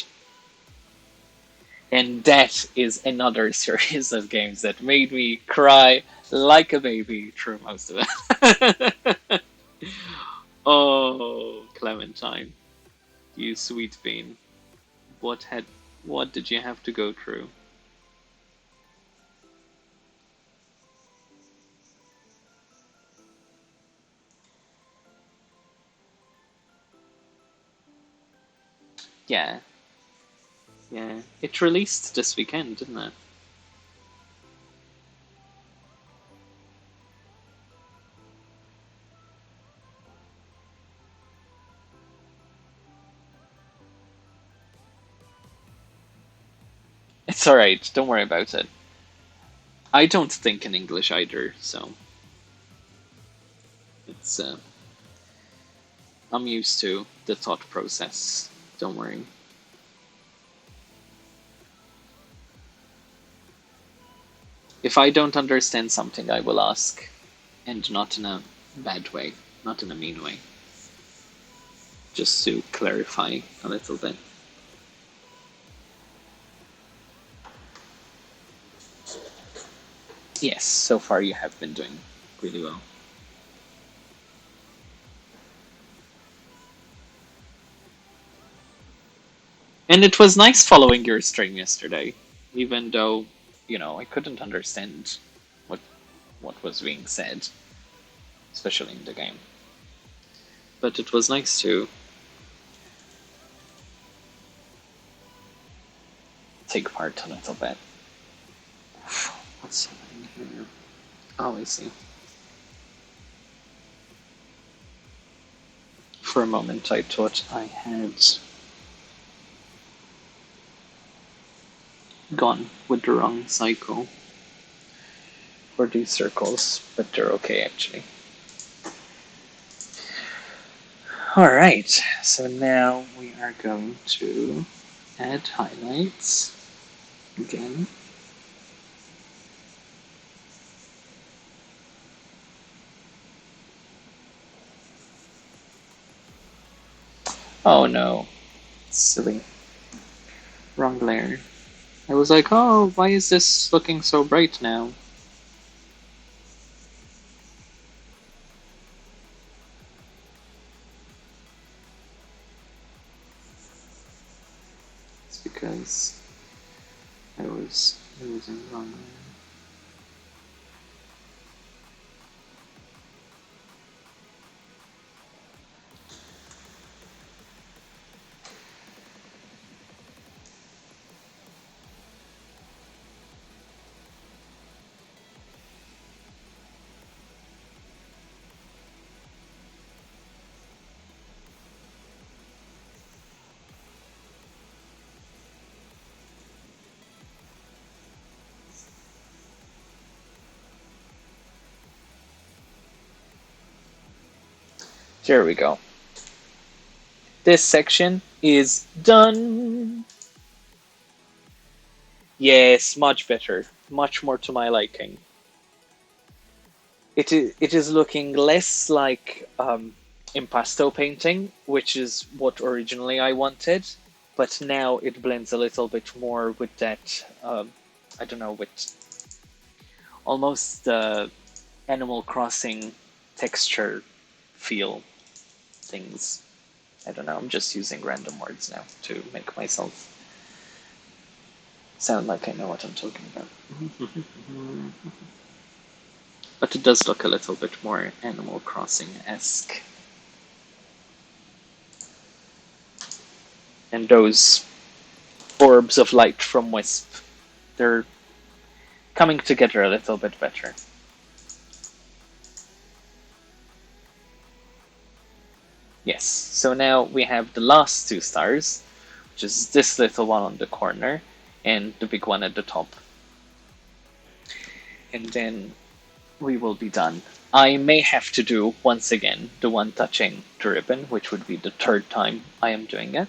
And that is another series of games that made me cry like a baby through most of it. Oh, Clementine, you sweet bean. What had what did you have to go through? Yeah, yeah. It released this weekend, didn't it? It's alright, don't worry about it. I don't think in English either, so it's I'm used to the thought process. Don't worry. If I don't understand something, I will ask, and not in a bad way, not in a mean way, just to clarify a little bit. Yes, so far you have been doing really well. And it was nice following your stream yesterday, even though, I couldn't understand what what was being said, especially in the game. But it was nice to take part a little bit. What's happening here? Oh, I see. For a moment, I thought I had gone with the wrong cycle for these circles, but they're okay actually. Alright, so now we are going to add highlights again. Oh no, silly. Wrong layer. I was like, oh, why is this looking so bright now? It's because I was using the wrong layer. There we go. This section is done. Yes, much better. Much more to my liking. It is looking less like impasto painting, which is what originally I wanted, but now it blends a little bit more with that, I don't know, with almost Animal Crossing texture feel things. I don't know, I'm just using random words now to make myself sound like I know what I'm talking about. But it does look a little bit more Animal Crossing-esque. And those orbs of light from Wisp, they're coming together a little bit better. Yes, so now we have the last two stars, which is this little one on the corner and the big one at the top. And then we will be done. I may have to do once again the one touching the ribbon, which would be the third time I am doing it.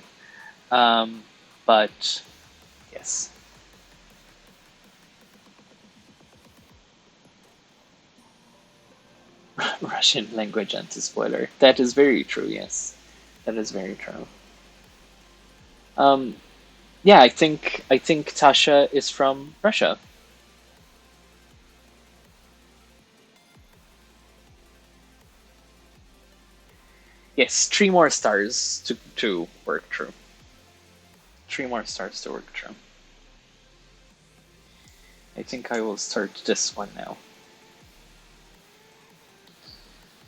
Um, but yes, Russian language anti-spoiler. That is very true. Yes, that is very true. Um, yeah, I think Tasha is from Russia. Yes, three more stars to work through. Three more stars to work through. I think I will start this one now.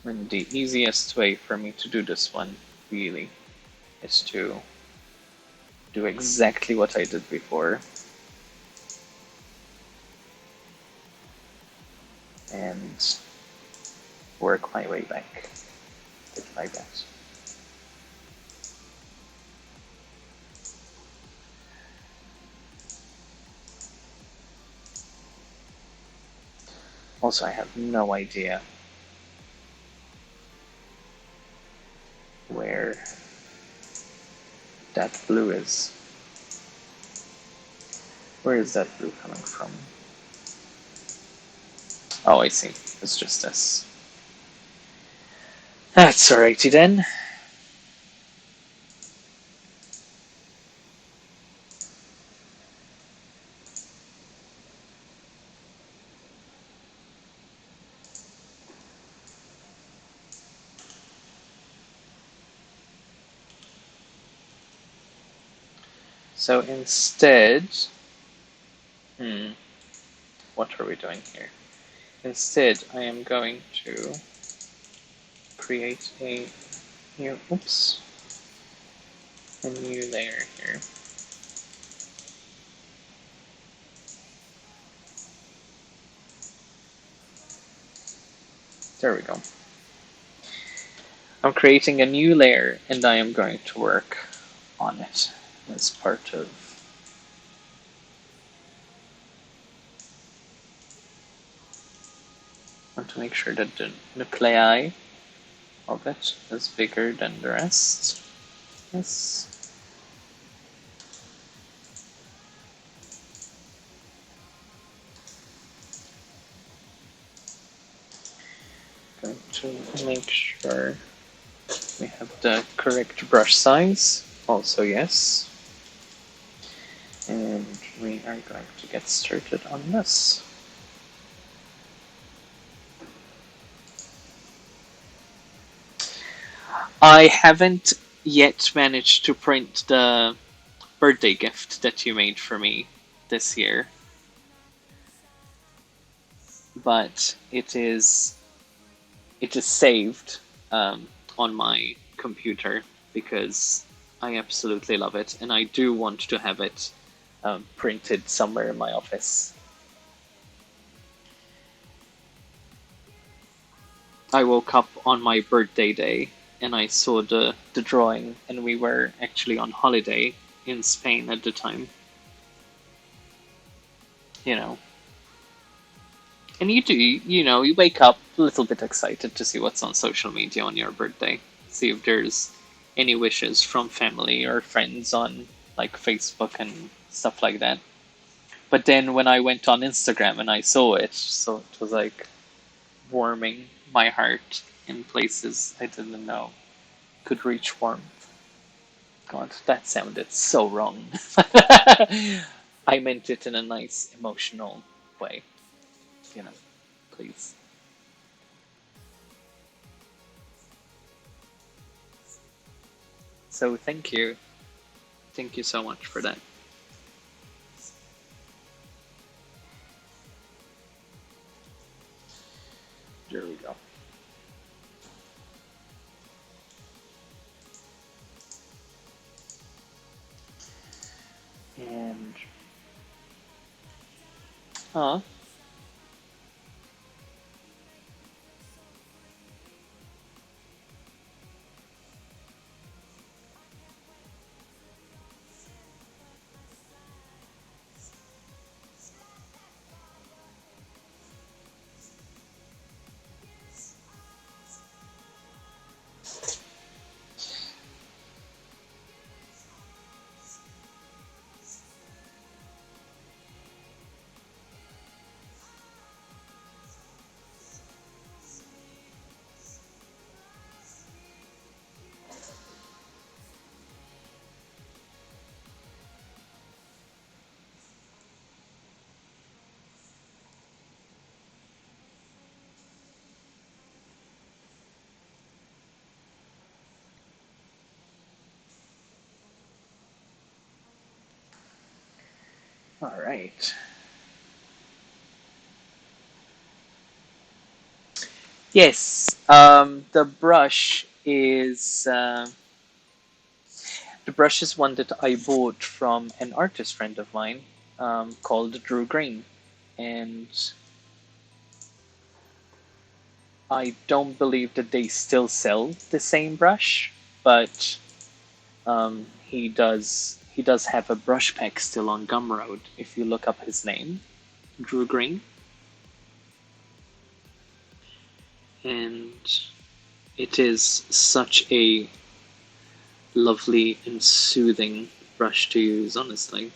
And the easiest way for me to do this one, really, is to do exactly what I did before and work my way back bit by bit. Also, I have no idea where that blue is. Where is that blue coming from? Oh, I see. It's just this. That's alrighty then. So instead, hmm, what are we doing here? Instead, I am going to create oops, a new layer here. There we go. I'm creating a new layer and I am going to work on it as part of. I want to make sure that the nuclei of it is bigger than the rest. Yes. Going to make sure we have the correct brush size. Also, yes. And we are going to get started on this. I haven't yet managed to print the birthday gift that you made for me this year, but it is saved on my computer because I absolutely love it, and I do want to have it printed somewhere in my office. I woke up on my birthday day and I saw the drawing, and we were actually on holiday in Spain at the time. You know, and you wake up a little bit excited to see what's on social media on your birthday. See if there's any wishes from family or friends on like Facebook and stuff like that. But then when I went on Instagram and I saw it, so it was like warming my heart in places I didn't know could reach warmth. God, that sounded so wrong. I meant it in a nice emotional way, you know, please. So thank you. Thank you so much for that. There we go. And uh All right. Yes, the brush is one that I bought from an artist friend of mine called Drew Green, and I don't believe that they still sell the same brush, but he does have a brush pack still on Gumroad. If you look up his name, Drew Green, and it is such a lovely and soothing brush to use, honestly.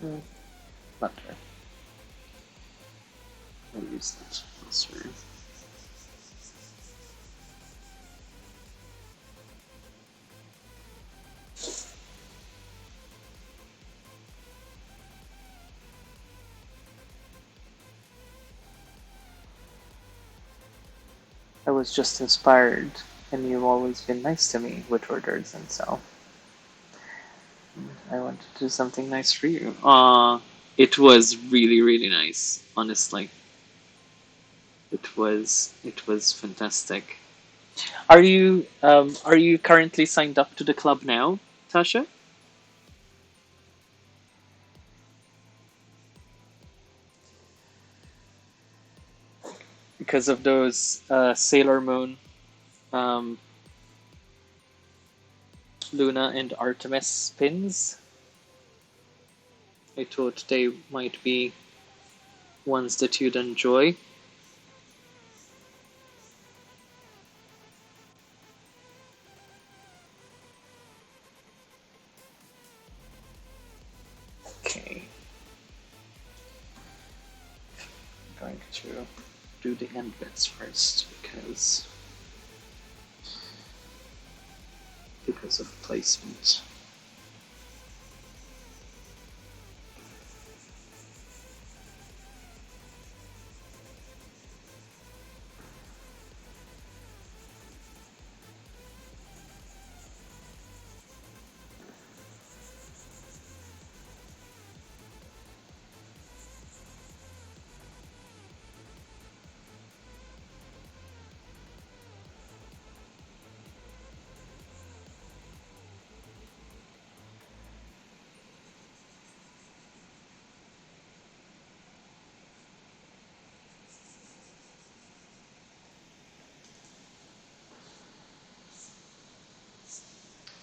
Mm, butter. I'll use that elsewhere. I was just inspired, and you've always been nice to me with orders, and so I wanted to do something nice for you. It was really, really nice, honestly. It was fantastic. Are you currently signed up to the club now, Tasha? Because of those Sailor Moon, um, Luna, and Artemis pins. I thought they might be ones that you'd enjoy. Okay, I'm going to do the end bits first because of placement.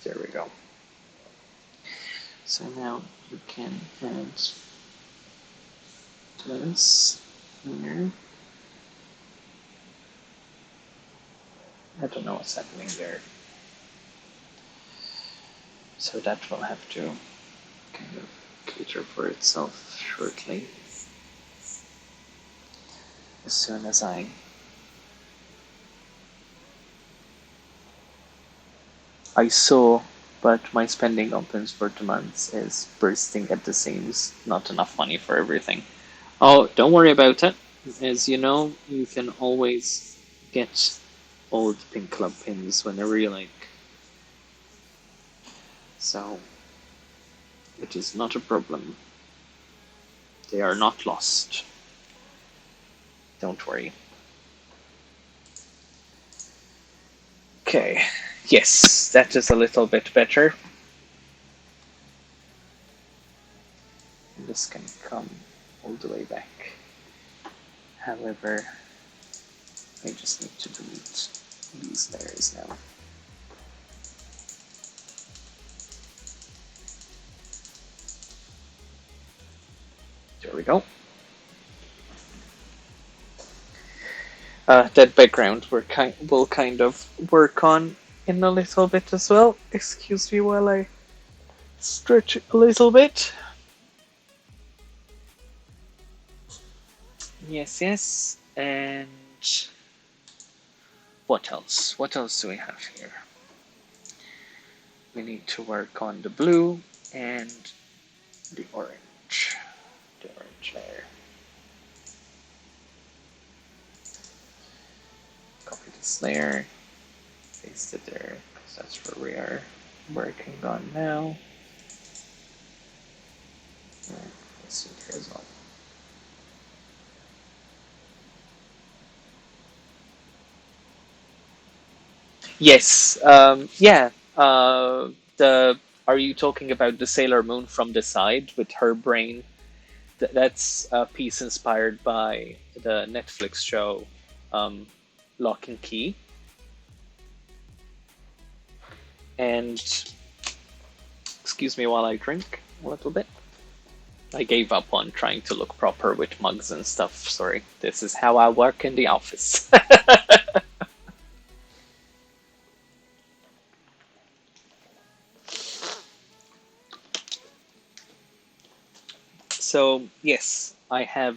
There we go. So now you can add this here. I don't know what's happening there. So that will have to kind of cater for itself shortly. As soon as I saw, but my spending on pins for 2 months is bursting at the seams. Not enough money for everything. Oh, don't worry about it. As you know, you can always get old Pink Club pins whenever you like. So it is not a problem. They are not lost. Don't worry. Okay. Yes, that is a little bit better. This can come all the way back. However, I just need to delete these layers now. There we go. That background will kind of work on in a little bit as well. Excuse me while I stretch a little bit. Yes, yes. And what else? What else do we have here? We need to work on the blue and The orange. The orange layer. Copy this layer. Paste it there, because that's where we are working on now. Let's do it here as well. Yes. Yeah. The Are you talking about the Sailor Moon from the side with her brain? That's a piece inspired by the Netflix show um, Lock and Key. And excuse me while I drink a little bit. I gave up on trying to look proper with mugs and stuff. Sorry. This is how I work in the office. So, yes, I have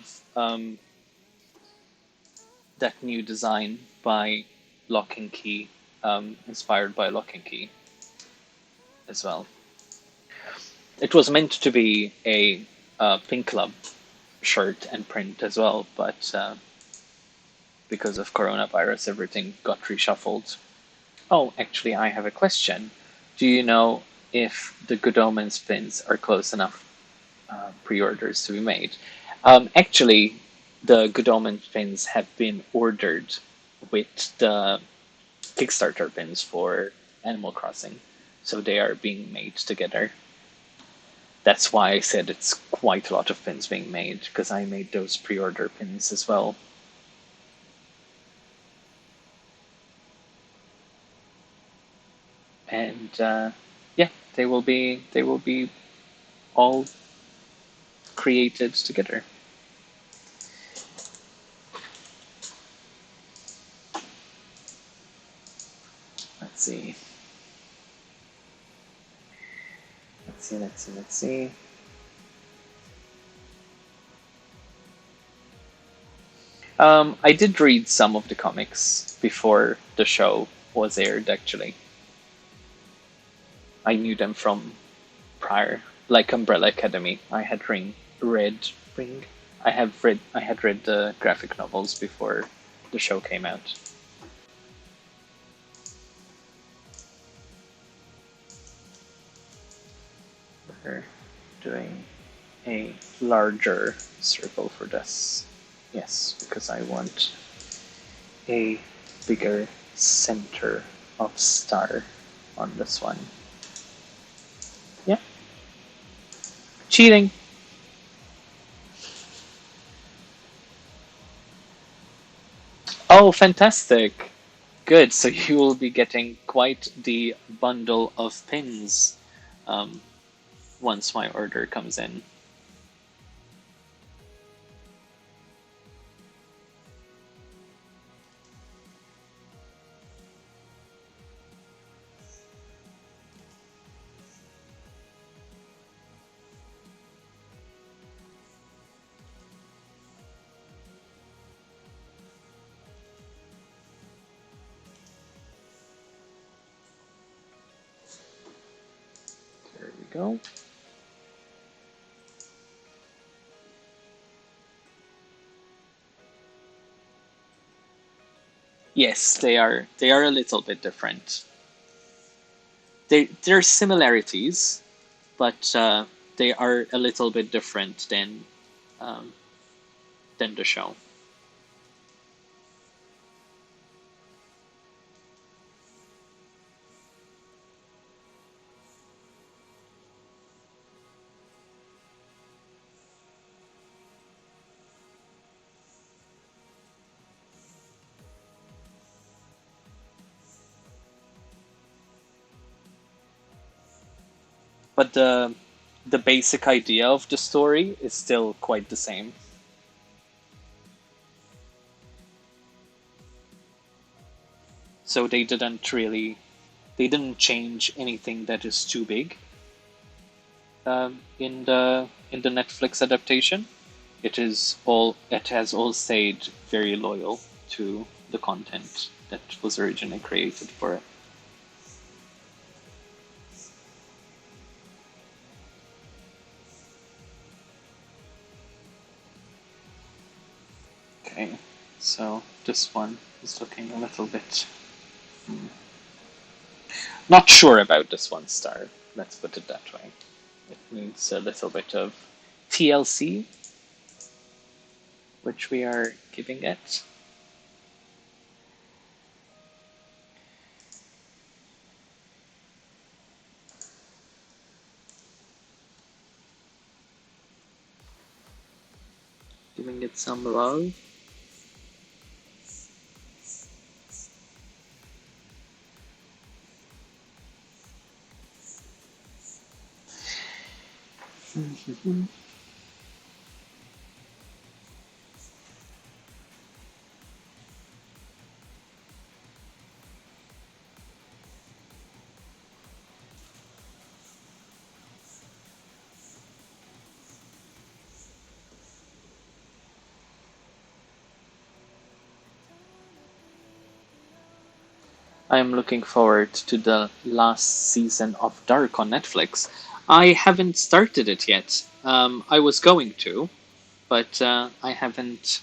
that new design by Lock and Key, inspired by Lock and Key as well. It was meant to be a Pink Club shirt and print as well, but because of coronavirus, everything got reshuffled. Oh, actually, I have a question. Do you know if the Good Omens pins are close enough pre-orders to be made? Actually, the Good Omens pins have been ordered with the Kickstarter pins for Animal Crossing, so they are being made together. That's why I said it's quite a lot of pins being made, because I made those pre-order pins as well. And yeah, they will be all created together. Let's see. Let's see. I did read some of the comics before the show was aired, actually. I knew them from prior, like Umbrella Academy. Ring. I had read the graphic novels before the show came out. We're doing a larger circle for this. Yes, because I want a bigger center of star on this one. Yeah. Cheating. Oh, fantastic. Good. So you will be getting quite the bundle of pins um, once my order comes in. There we go. Yes, they are. They are a little bit different. There are similarities, but they are a little bit different um, than the show. But the basic idea of the story is still quite the same. So they didn't change anything that is too big in the Netflix adaptation. It has all stayed very loyal to the content that was originally created for it. Okay, so this one is looking a little bit. Not sure about this one, Star. Let's put it that way. It needs a little bit of TLC, which we are giving it. Giving it some love. I'm looking forward to the last season of Dark on Netflix. I haven't started it yet. I was going to, but I haven't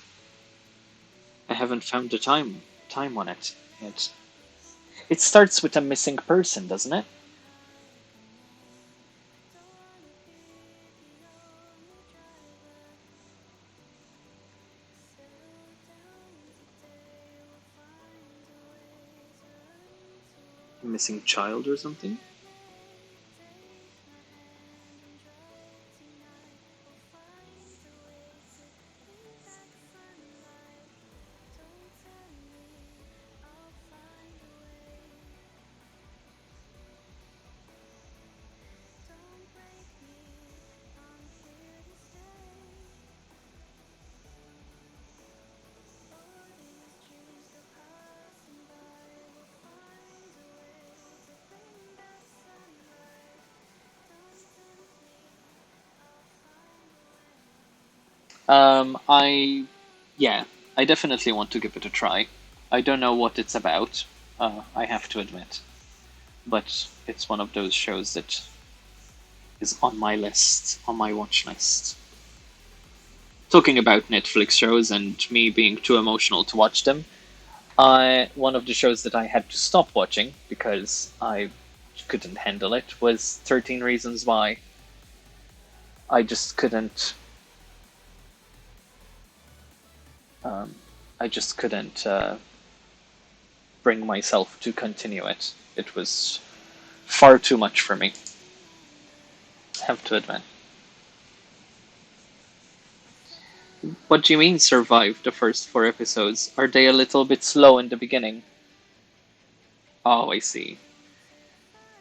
found the time on it yet. It starts with a missing person, doesn't it? A missing child or something. I yeah, I definitely want to give it a try. I don't know what it's about. I have to admit, but it's one of those shows that is on my list, on my watch list. Talking about Netflix shows and me being too emotional to watch them, one of the shows that I had to stop watching because I couldn't handle it was 13 Reasons Why. I just couldn't. Um, I just couldn't bring myself to continue it. It was far too much for me. I have to admit. What do you mean survive the first four episodes? Are they a little bit slow in the beginning? Oh, I see.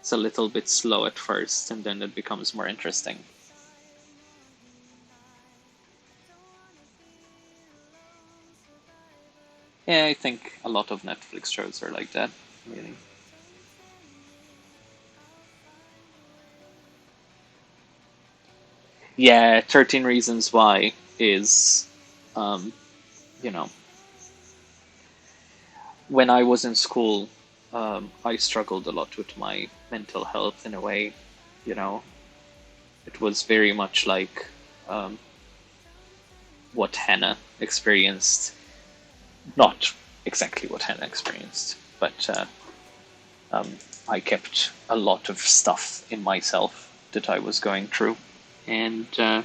It's a little bit slow at first, and then it becomes more interesting. Yeah, I think a lot of Netflix shows are like that, really. Yeah, 13 Reasons Why is, um, you know, when I was in school, I struggled a lot with my mental health in a way. You know, it was very much like um, what Hannah experienced. Not exactly what Hannah experienced, but um, I kept a lot of stuff in myself that I was going through. And the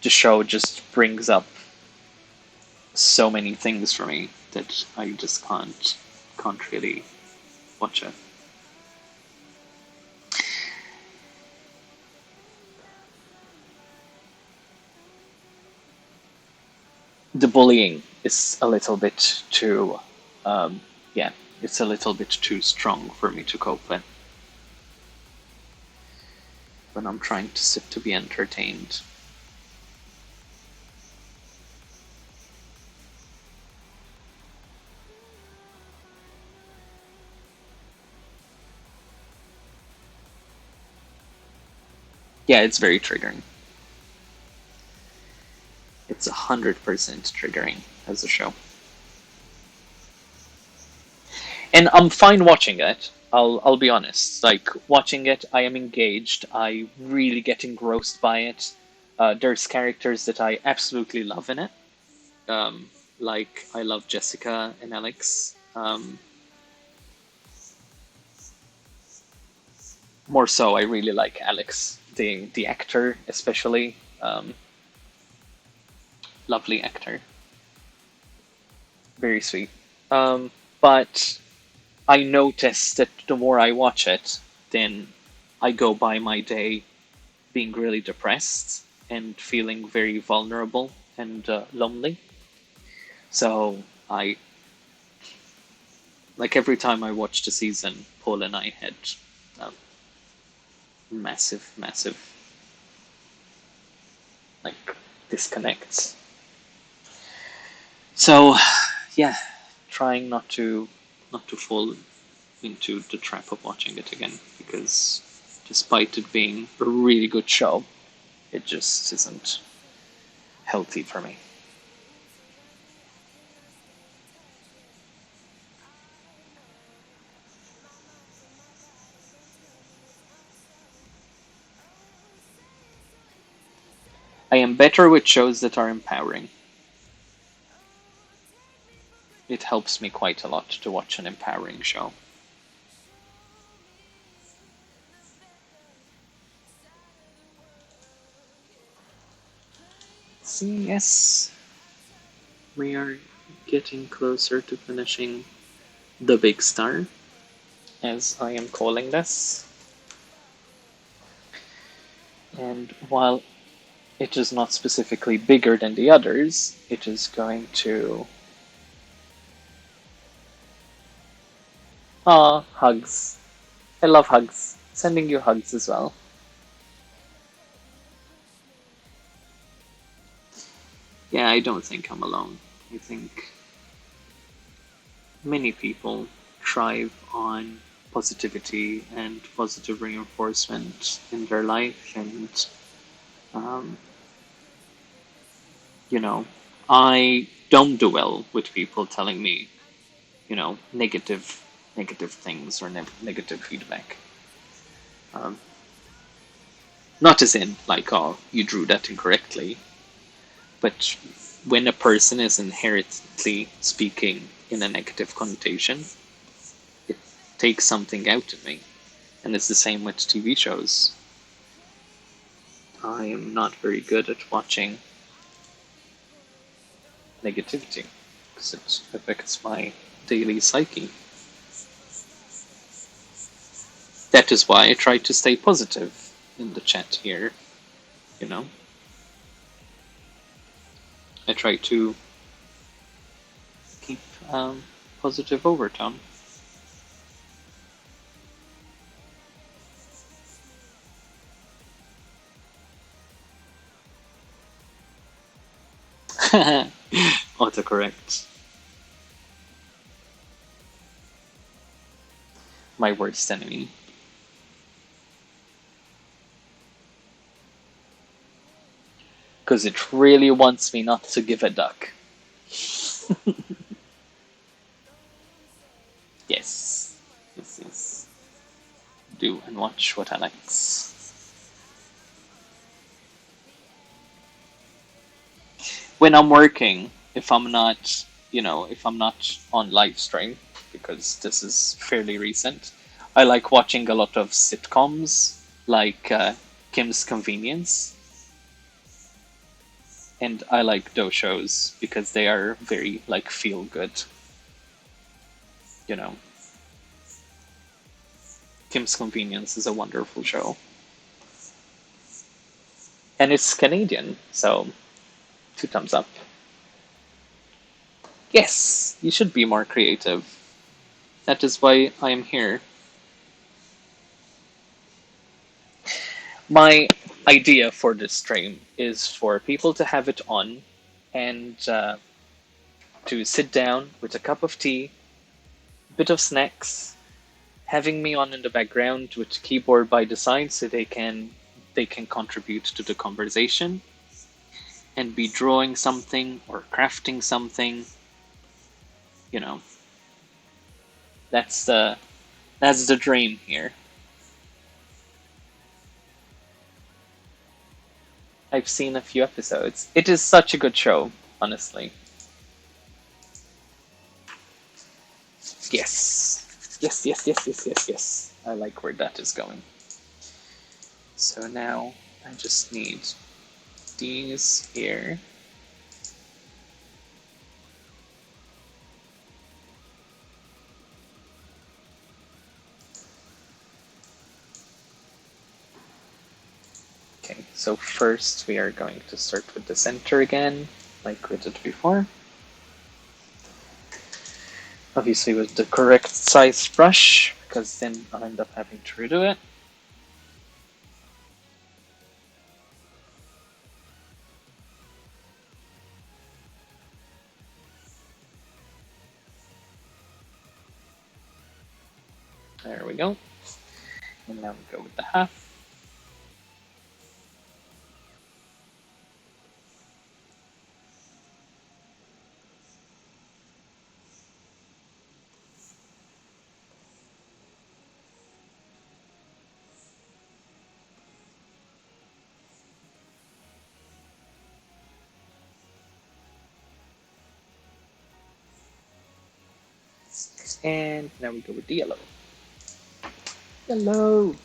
show just brings up so many things for me that I just can't really watch it. The bullying is a little bit too, um, yeah, it's a little bit too strong for me to cope with when I'm trying to sit to be entertained. Yeah, it's very triggering. It's 100% triggering as a show. And I'm fine watching it. I'll be honest. Like watching it, I am engaged. I really get engrossed by it. There's characters that I absolutely love in it. Um, like I love Jessica and Alex. More so, I really like Alex, the actor especially. Lovely actor, very sweet. But I notice that the more I watch it, then I go by my day being really depressed and feeling very vulnerable and lonely. So I like every time I watched the season, Paul and I had uh, massive like disconnects. So yeah, trying not to fall into the trap of watching it again because despite it being a really good show, it just isn't healthy for me. I am better with shows that are empowering. It helps me quite a lot to watch an empowering show. See, yes, we are getting closer to finishing the big star, as I am calling this. And while it is not specifically bigger than the others, it is going to. Hugs. I love hugs. Sending you hugs as well. Yeah, I don't think I'm alone. I think many people thrive on positivity and positive reinforcement in their life, and um, you know, I don't do well with people telling me, negative things or negative feedback. Um, Not as in like, oh, you drew that incorrectly, but when a person is inherently speaking in a negative connotation, it takes something out of me. And it's the same with TV shows. I am not very good at watching negativity because it affects my daily psyche. That is why I try to stay positive in the chat here. You know, I try to keep positive overtone. Autocorrect. My worst enemy. Because it really wants me not to give a duck. Yes. Yes, yes. Do and watch what Alex. When I'm working, if I'm not on live stream, because this is fairly recent, I like watching a lot of sitcoms like Kim's Convenience, and I like those shows because they are very like feel good. You know, Kim's Convenience is a wonderful show, and it's Canadian, so 2 thumbs up. Yes, you should be more creative. That is why I am here. My idea for this stream is for people to have it on and to sit down with a cup of tea, bit of snacks, having me on in the background with the keyboard by the side so they can contribute to the conversation and be drawing something or crafting something. You know, that's the dream here. I've seen a few episodes. It is such a good show, honestly. Yes, yes, yes, yes, yes, yes. I like where that is going. So now I just need these here. Okay, so first we are going to start with the center again, like we did before. Obviously with the correct size brush, because then I'll end up having to redo it. There we go. And now we go with the half. And now we go with the yellow. Yellow!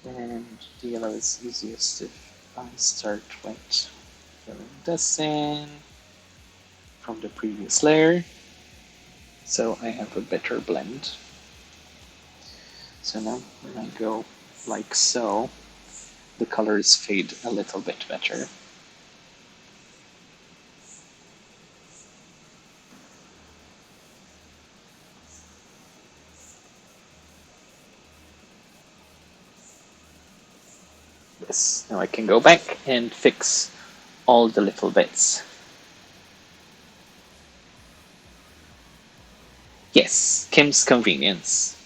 And the yellow is easiest if I start with filling this in from the previous layer, so I have a better blend. So now when I go like so, the colors fade a little bit better. Yes, now I can go back and fix all the little bits. Yes, Kim's Convenience.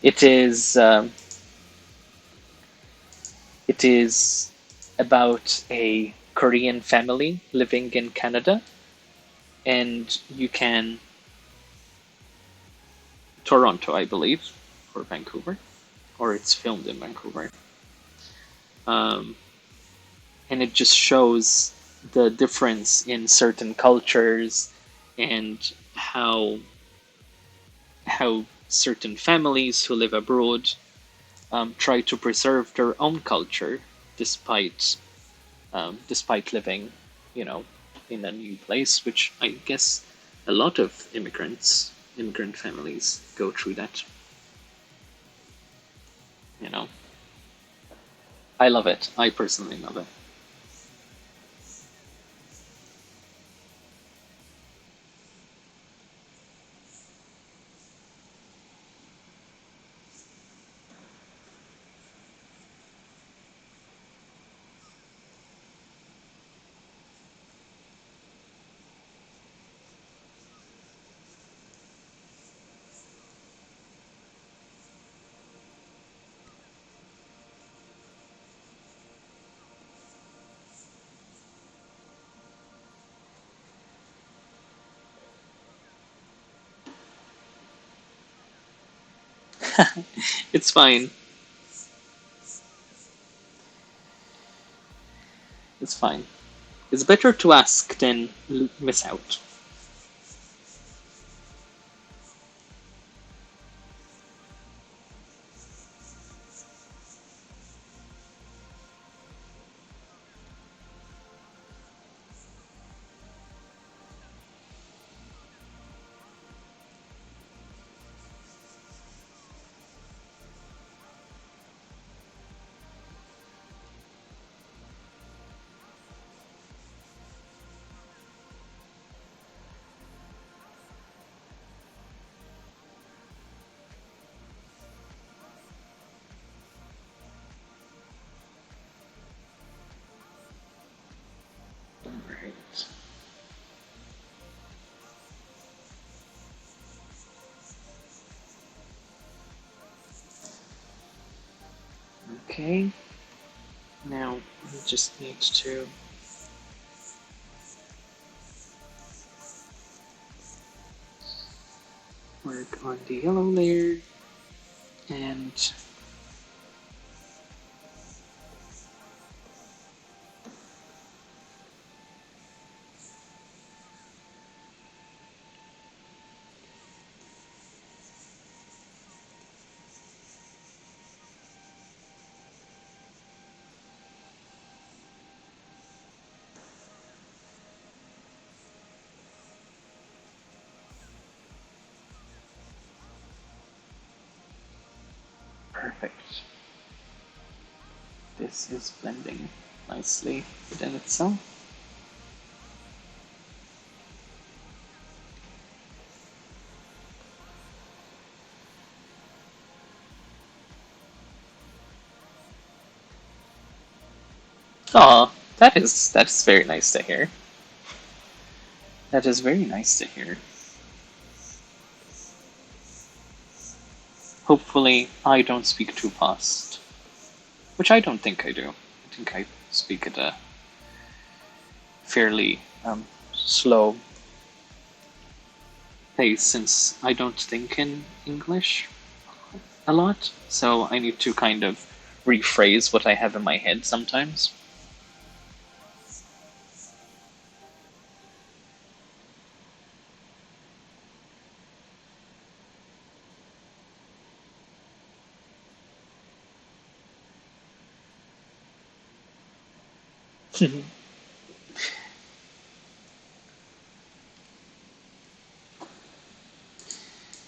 It is it is about a Korean family living in Canada, and you can Toronto, I believe, or Vancouver, or it's filmed in Vancouver. Um, and it just shows the difference in certain cultures and how certain families who live abroad try to preserve their own culture despite despite living, you know, in a new place, which I guess a lot of immigrant families go through that. You know, I love it. I personally love it. It's fine. It's fine. It's better to ask than miss out. Right. Okay. Now we just need to work on the yellow layer and Perfect. This is blending nicely within itself. Aw, that's very nice to hear. That is very nice to hear. Hopefully, I don't speak too fast. Which I don't think I do. I think I speak at a fairly slow pace since I don't think in English a lot. So I need to kind of rephrase what I have in my head sometimes.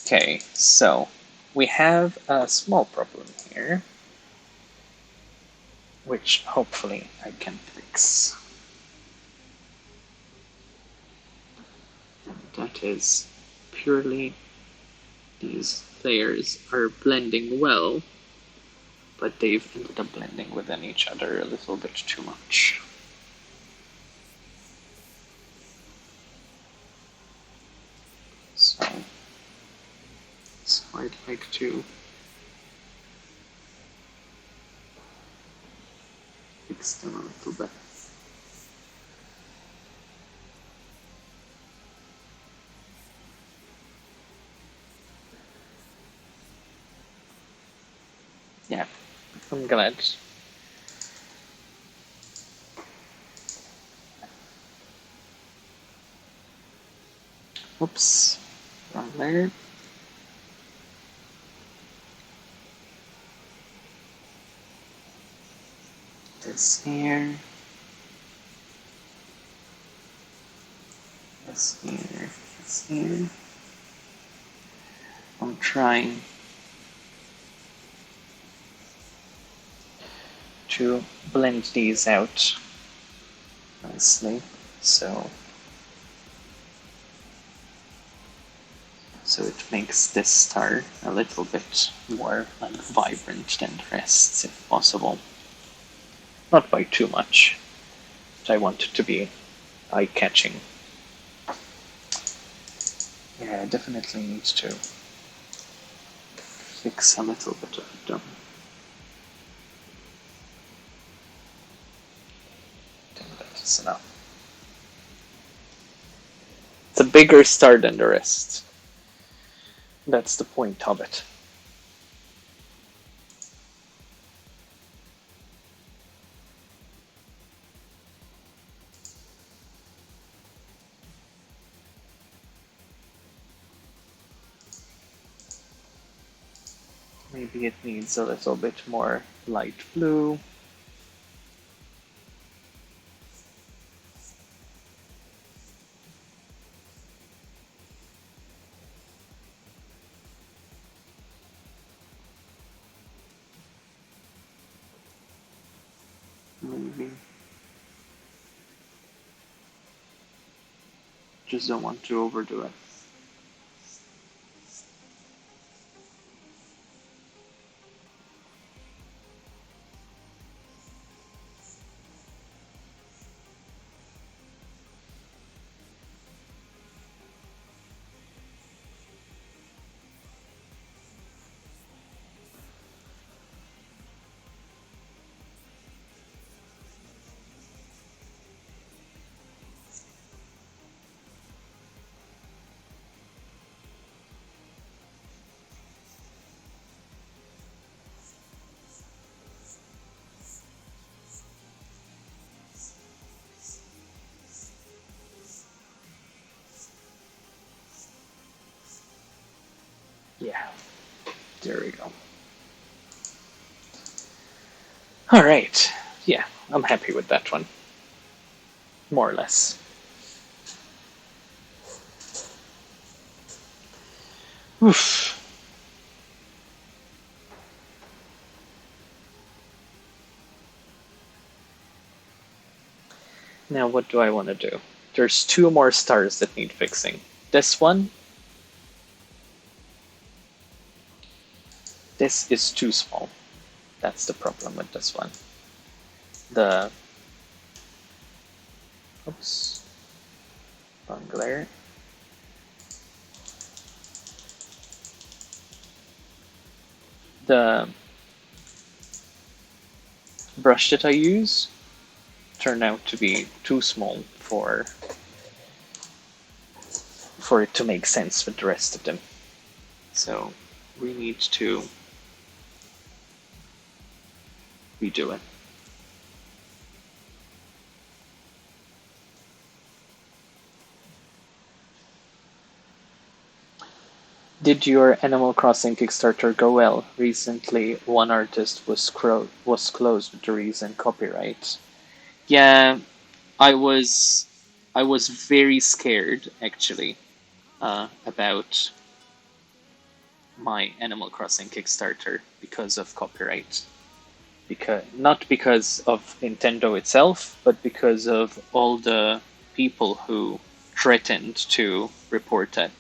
Okay, so we have a small problem here, which hopefully I can fix. That is purely these layers are blending well, but they've ended up blending within each other a little bit too much. So I'd like to fix them a little bit. Yeah, I'm glad. Oops, wrong layer. This here. This here. This here. I'm trying to blend these out nicely, so it makes this star a little bit more like vibrant than the rest, if possible. Not by too much, but I want it to be eye-catching. Yeah, I definitely need to fix a little bit of them. I think that is enough. It's a bigger star than the rest. That's the point of it. Maybe it needs a little bit more light blue. Maybe. Just don't want to overdo it. Yeah, there we go. All right. Yeah, I'm happy with that one. More or less. Oof. Now, what do I want to do? There's two more stars that need fixing. This one, this is too small. That's the problem with this one. The, oops, wrong glare. The brush that I use turned out to be too small for it to make sense with the rest of them. So we need to redo it. Did your Animal Crossing Kickstarter go well? Recently, one artist was closed with the reason copyright. Yeah, I was I was very scared actually about my Animal Crossing Kickstarter because of copyright. Not because of Nintendo itself, but because of all the people who threatened to report it.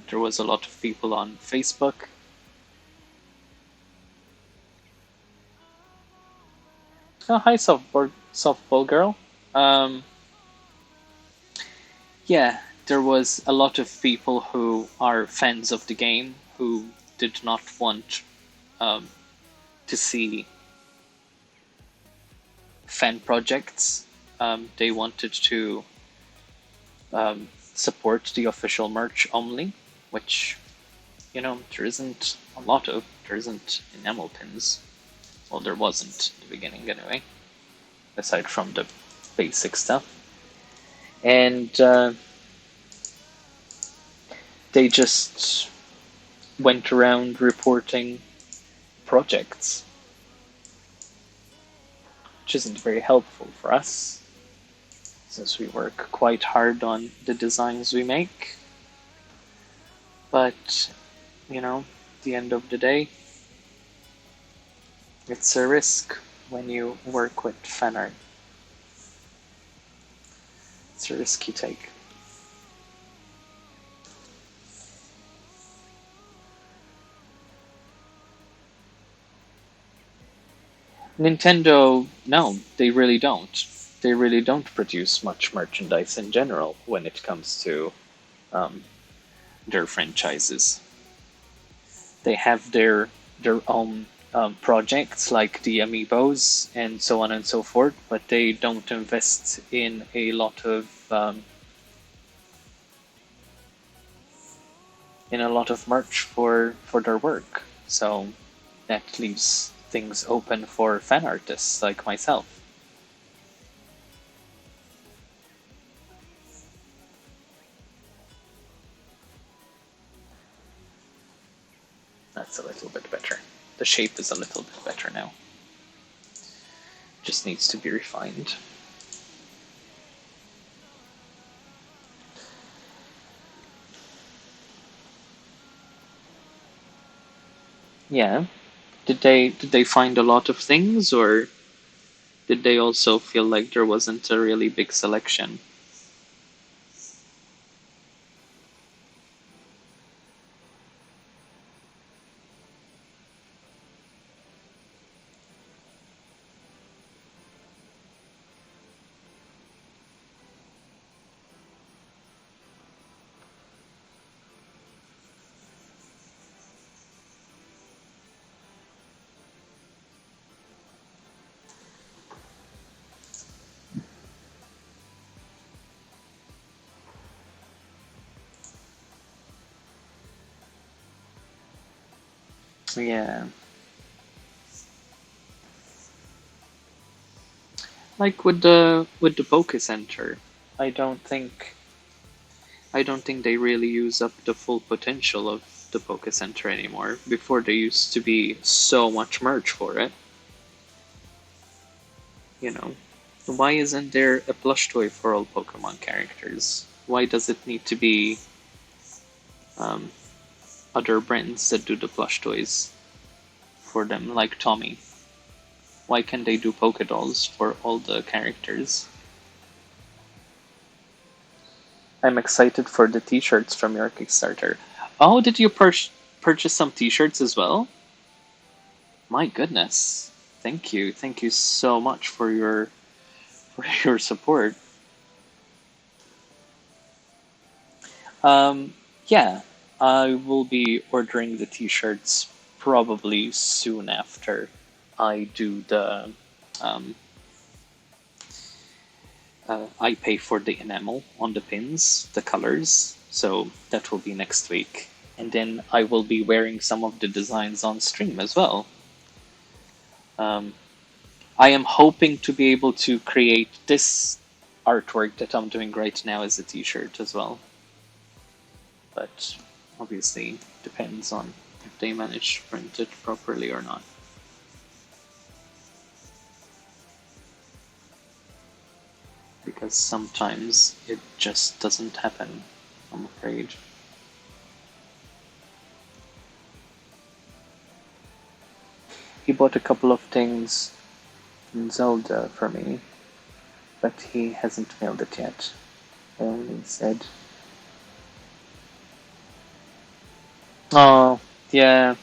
There was a lot of people on Facebook. Oh, hi, softball girl. Um, yeah, there was a lot of people who are fans of the game who did not want um, to see fan projects. They wanted to support the official merch only, which, there isn't a lot of. There isn't enamel pins. Well, there wasn't at the beginning anyway, aside from the basic stuff. And they just went around reporting projects, which isn't very helpful for us, since we work quite hard on the designs we make. But, at the end of the day, it's a risk when you work with fan art. It's a risk you take. Nintendo, no, they really don't. They really don't produce much merchandise in general when it comes to their franchises. They have their own projects like the amiibos and so on and so forth, but they don't invest in a lot of merch for their work. So that leaves things open for fan artists like myself. That's a little bit better. The shape is a little bit better now. Just needs to be refined. Yeah. Did they find a lot of things, or did they also feel like there wasn't a really big selection? Yeah. Like with the Poke Center, I don't think they really use up the full potential of the Poke Center anymore. Before there used to be so much merch for it. Why isn't there a plush toy for all Pokemon characters? Why does it need to be um, other brands that do the plush toys for them, like Tommy? Why can't they do Poké Dolls for all the characters? I'm excited for the t-shirts from your Kickstarter. Oh, did you purchase some t-shirts as well? My goodness. Thank you. Thank you so much for your support. Um, yeah, I will be ordering the t-shirts probably soon after I do the I pay for the enamel on the pins, the colors, so that will be next week. And then I will be wearing some of the designs on stream as well. Um, I am hoping to be able to create this artwork that I'm doing right now as a t-shirt as well. But obviously depends on if they manage to print it properly or not. Because sometimes it just doesn't happen, I'm afraid. He bought a couple of things in Zelda for me, but he hasn't mailed it yet. I only said, oh, yeah,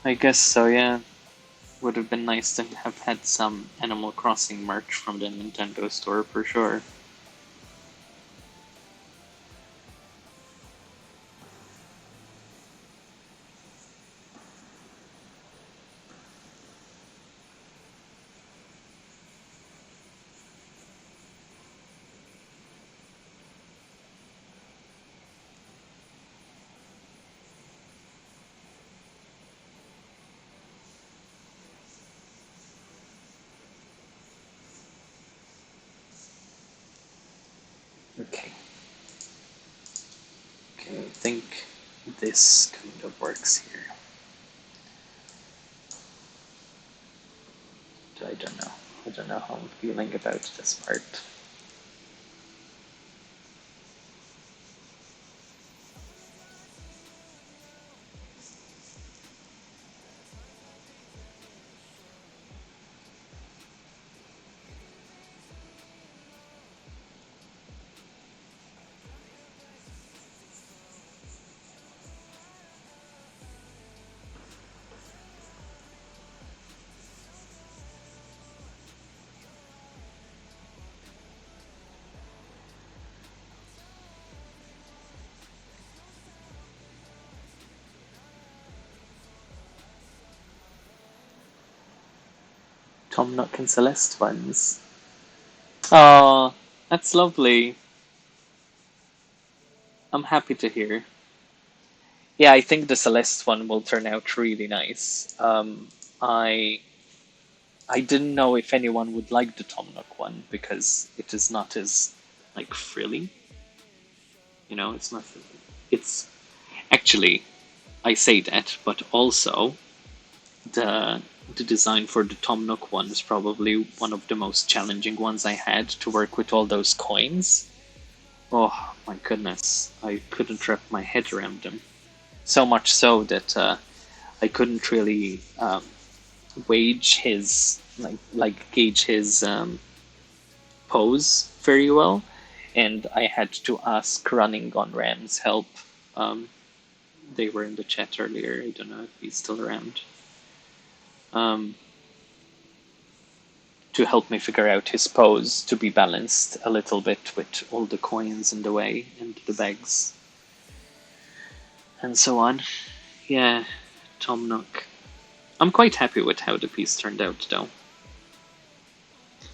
I guess so, yeah. Would have been nice to have had some Animal Crossing merch from the Nintendo store for sure. Okay. Okay, I think this kind of works here. I don't know. I don't know how I'm feeling about this part. Tom Nook and Celeste ones. Oh, that's lovely. I'm happy to hear. Yeah, I think the Celeste one will turn out really nice. I didn't know if anyone would like the Tom Nook one because it is not as like frilly. You know, it's not. It's actually I say that, but also the the design for the Tom Nook one is probably one of the most challenging ones I had to work with all those coins. Oh my goodness, I couldn't wrap my head around them. So much so that I couldn't really wage his gauge his pose very well, and I had to ask Running on Ram's help. Um, they were in the chat earlier. I don't know if he's still around. Um, to help me figure out his pose to be balanced a little bit with all the coins in the way and the bags and so on. Yeah, Tom Nook. I'm quite happy with how the piece turned out, though.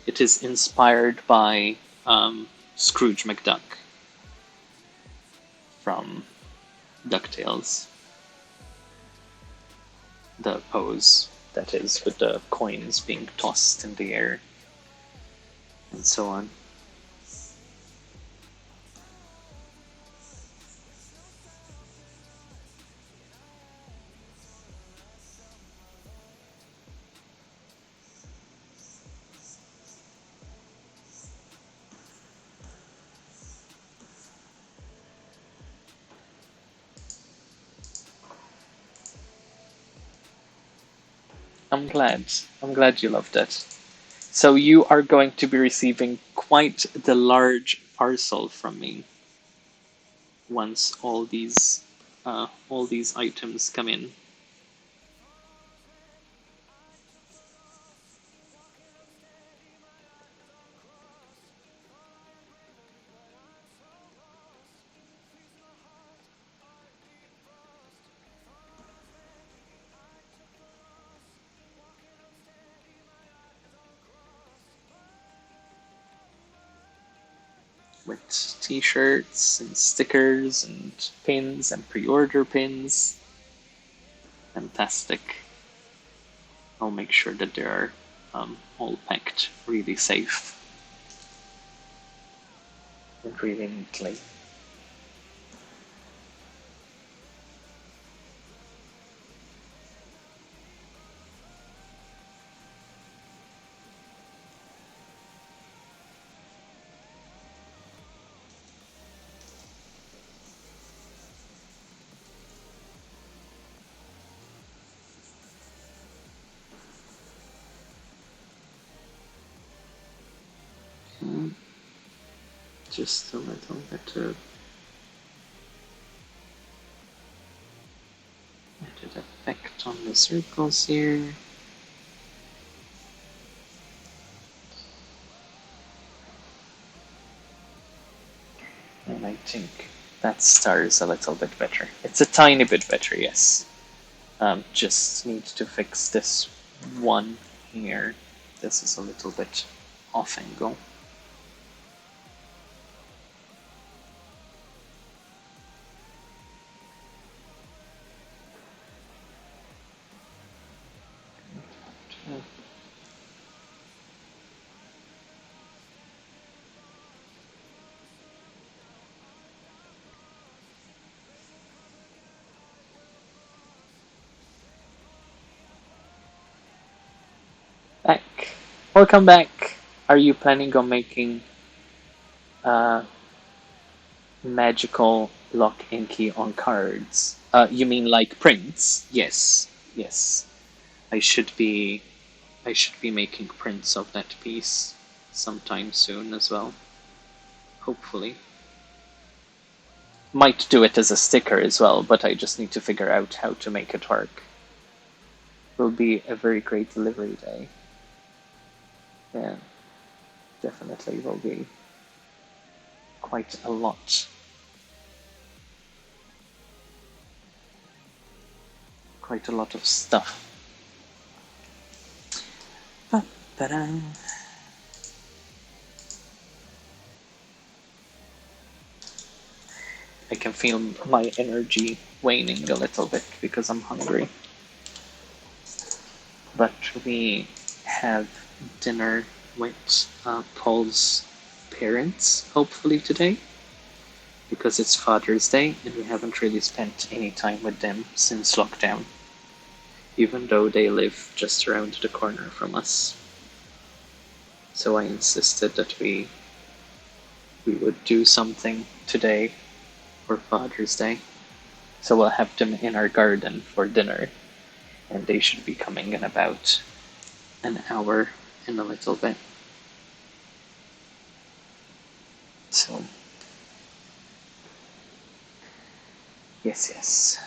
It is inspired by Scrooge McDuck from DuckTales. The pose, that is, with the coins being tossed in the air and so on. I'm glad. I'm glad you loved it. So you are going to be receiving quite the large parcel from me once all these items come in. With t-shirts and stickers and pins and pre-order pins. Fantastic. I'll make sure that they are all packed really safe and really neatly. Just a little bit of added effect on the circles here. And I think that star is a little bit better. It's a tiny bit better, yes. Just need to fix this one here. This is a little bit off angle. Back. Welcome back. Are you planning on making magical lock and key on cards? You mean like prints? Yes, yes. I should be I should be making prints of that piece sometime soon as well. Hopefully. Might do it as a sticker as well, but I just need to figure out how to make it work. Will be a very great delivery day. Yeah, definitely will be quite a lot. Quite a lot of stuff. Ba-ba-da. I can feel my energy waning a little bit because I'm hungry. But we have dinner with Paul's parents, hopefully today, because it's Father's Day and we haven't really spent any time with them since lockdown, even though they live just around the corner from us. So I insisted that we would do something today for Father's Day. So we'll have them in our garden for dinner, and they should be coming in about an hour and a little bit. So, yes.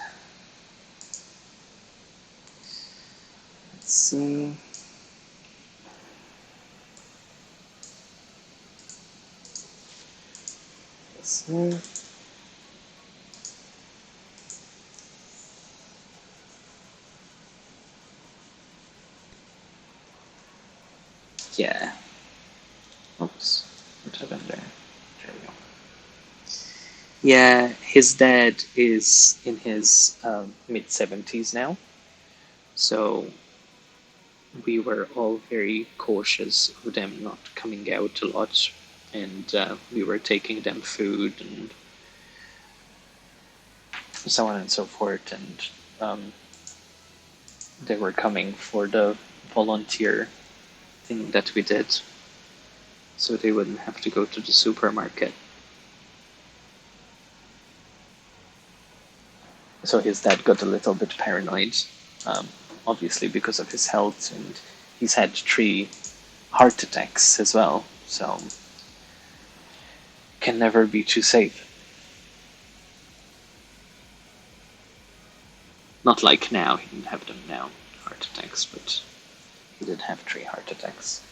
Let's see. This way. Yeah. Oops. What happened there? There we go. Yeah, his dad is in his mid-70s now. So we were all very cautious of them not coming out a lot. And we were taking them food and so on and so forth. And they were coming for the volunteer thing that we did. So they wouldn't have to go to the supermarket. So his dad got a little bit paranoid, obviously because of his health, and he's had 3 heart attacks as well. So can never be too safe. Not like now, he didn't have them now, heart attacks, but he did have 3 heart attacks.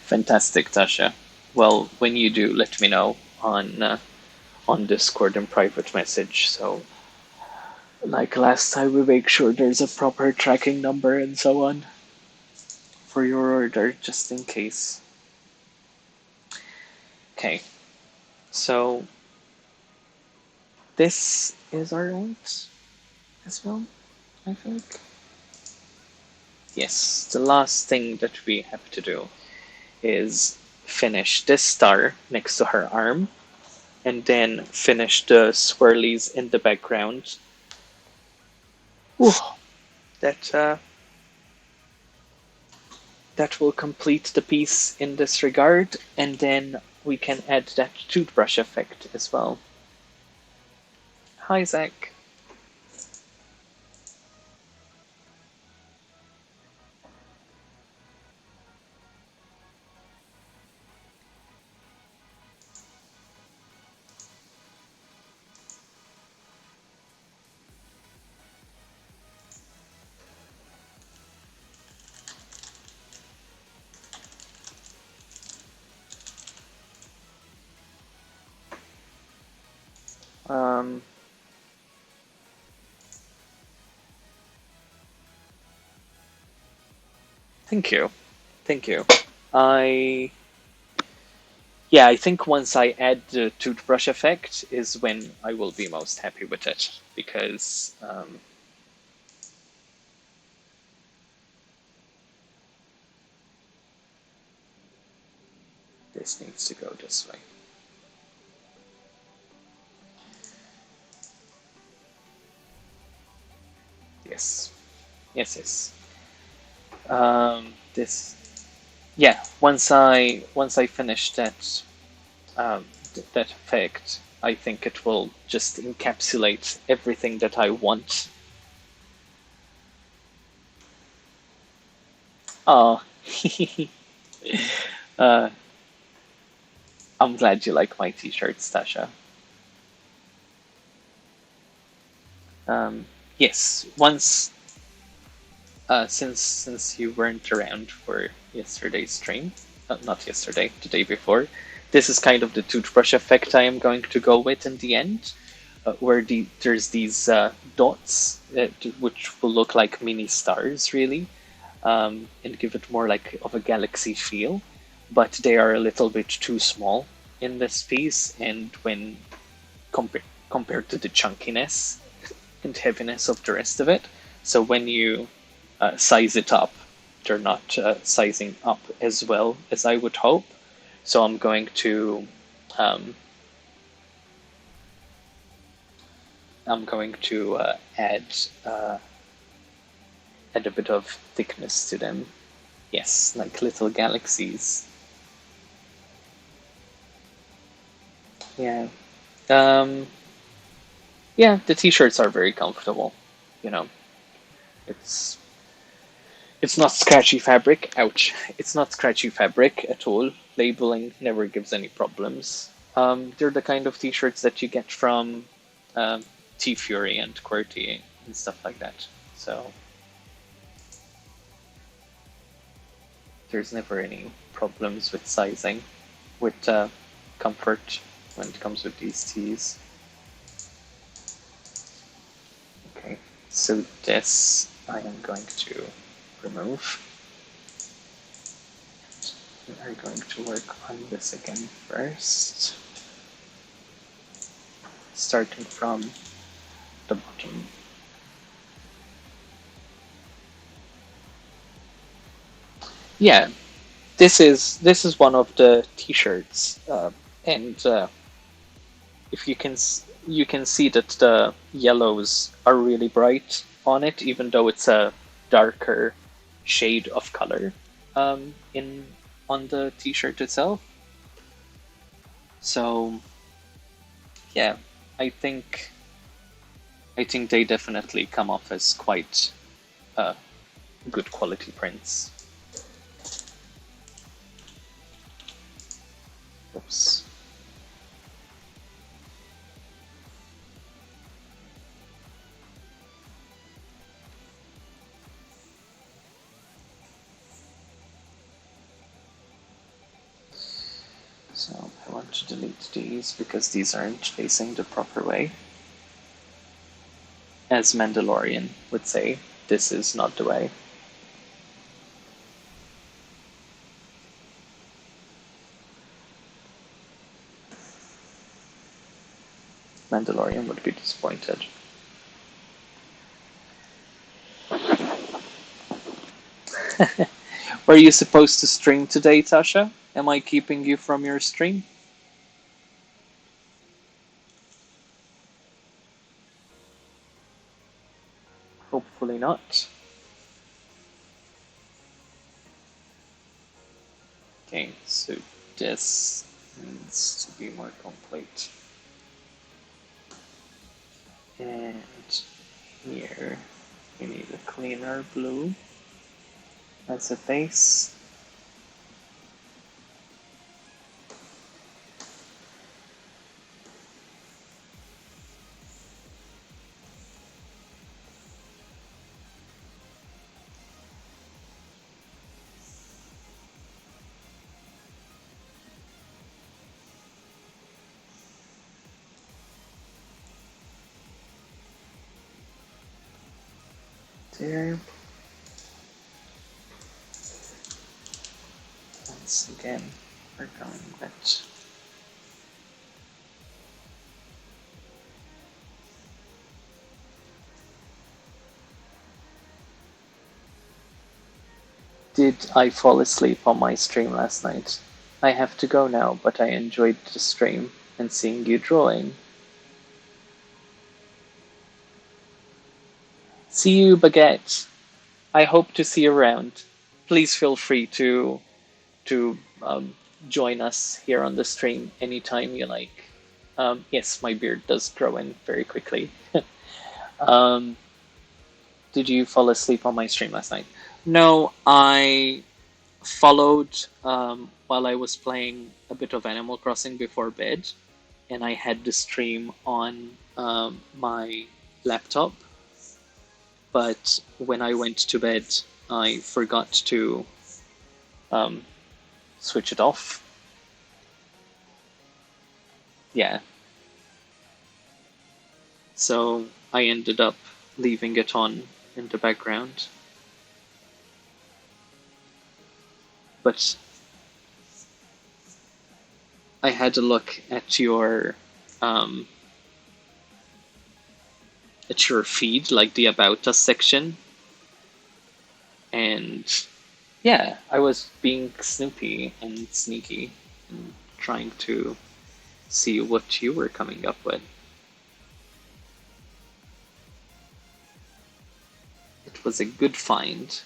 Fantastic, Tasha. Well, when you do, let me know on Discord and private message. So, like last time, we make sure there's a proper tracking number and so on for your order, just in case. Okay, so this is alright as well, I think. Yes, the last thing that we have to do is finish this star next to her arm, and then finish the swirlies in the background. Ooh, that that will complete the piece in this regard, and then we can add that toothbrush effect as well. Hi, Zach. Um, thank you, thank you. I Yeah, I think once I add the toothbrush effect is when I will be most happy with it, because this needs to go this way. Yes, yes, yes. This, yeah. Once I finish um, that effect, I think it will just encapsulate everything that I want. Oh, uh, I'm glad you like my t-shirts, Tasha. Um, yes, once since you weren't around for yesterday's stream, not yesterday, the day before, this is kind of the toothbrush effect I am going to go with in the end, where there's these dots which will look like mini stars, really, and give it more like of a galaxy feel, but they are a little bit too small in this piece, and when compared to the chunkiness and heaviness of the rest of it. So when you size it up, they're not sizing up as well as I would hope. So um, I'm going to uh, add a bit of thickness to them. Yes, like little galaxies. Yeah. Um, yeah, the t-shirts are very comfortable. You know, it's it's not scratchy fabric. Ouch. It's not scratchy fabric at all. Labeling never gives any problems. They're the kind of t-shirts that you get from um, T Fury and QWERTY and stuff like that. So there's never any problems with sizing, with comfort when it comes with these tees. Okay, so this I am going to remove. We are going to work on this again first, starting from the bottom. Yeah, this is one of the t-shirts, and if you can see that the yellows are really bright on it, even though it's a darker shade of color in on the t-shirt itself. So yeah, I think they definitely come off as quite uh, good quality prints. Oops. So I want to delete these because these aren't facing the proper way. As Mandalorian would say, this is not the way. Mandalorian would be disappointed. Were you supposed to stream today, Tasha? Am I keeping you from your stream? Hopefully not. Okay, so this needs to be more complete. And here we need a cleaner blue as a base. There. Once again, we're going with Did I fall asleep on my stream last night? I have to go now, but I enjoyed the stream and seeing you drawing. See you, Baguette. I hope to see you around. Please feel free to join us here on the stream anytime you like. Yes, my beard does grow in very quickly. um, did you fall asleep on my stream last night? No, I followed while I was playing a bit of Animal Crossing before bed, and I had the stream on my laptop. But when I went to bed, I forgot to um, switch it off. Yeah. So I ended up leaving it on in the background. But I had a look um, at your feed, like the About Us section, and yeah, I was being snoopy and sneaky and trying to see what you were coming up with. It was a good find.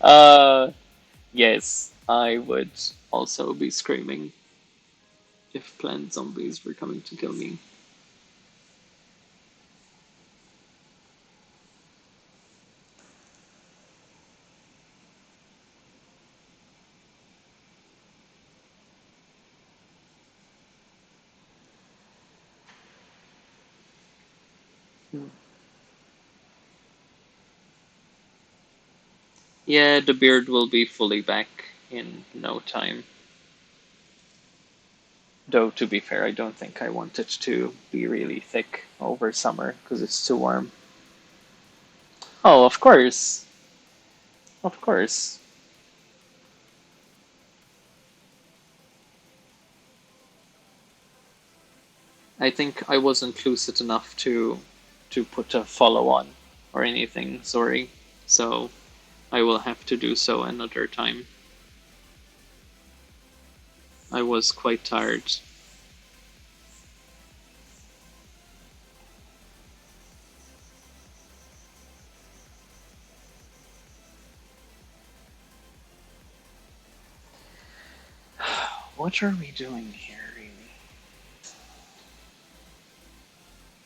uh, yes, I would also be screaming if planned zombies were coming to kill me. Yeah, the beard will be fully back in no time. Though, to be fair, I don't think I want it to be really thick over summer because it's too warm. Oh, of course. Of course. I think I wasn't lucid enough to put a follow on or anything, sorry. So I will have to do so another time. I was quite tired. what are we doing here, really?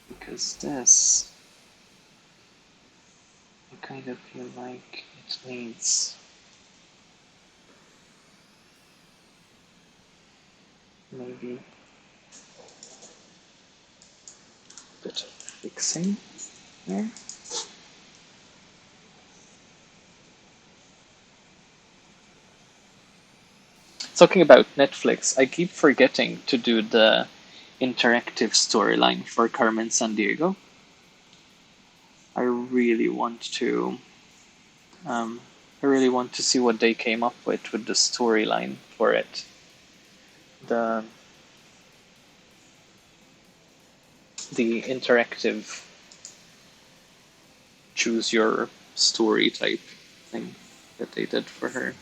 Because this, I kind of feel like it needs maybe a bit of fixing here. Talking about Netflix, I keep forgetting to do the interactive storyline for Carmen Sandiego. I really want to. Um, I really want to see what they came up with the storyline for it. The the interactive choose your story type thing that they did for her.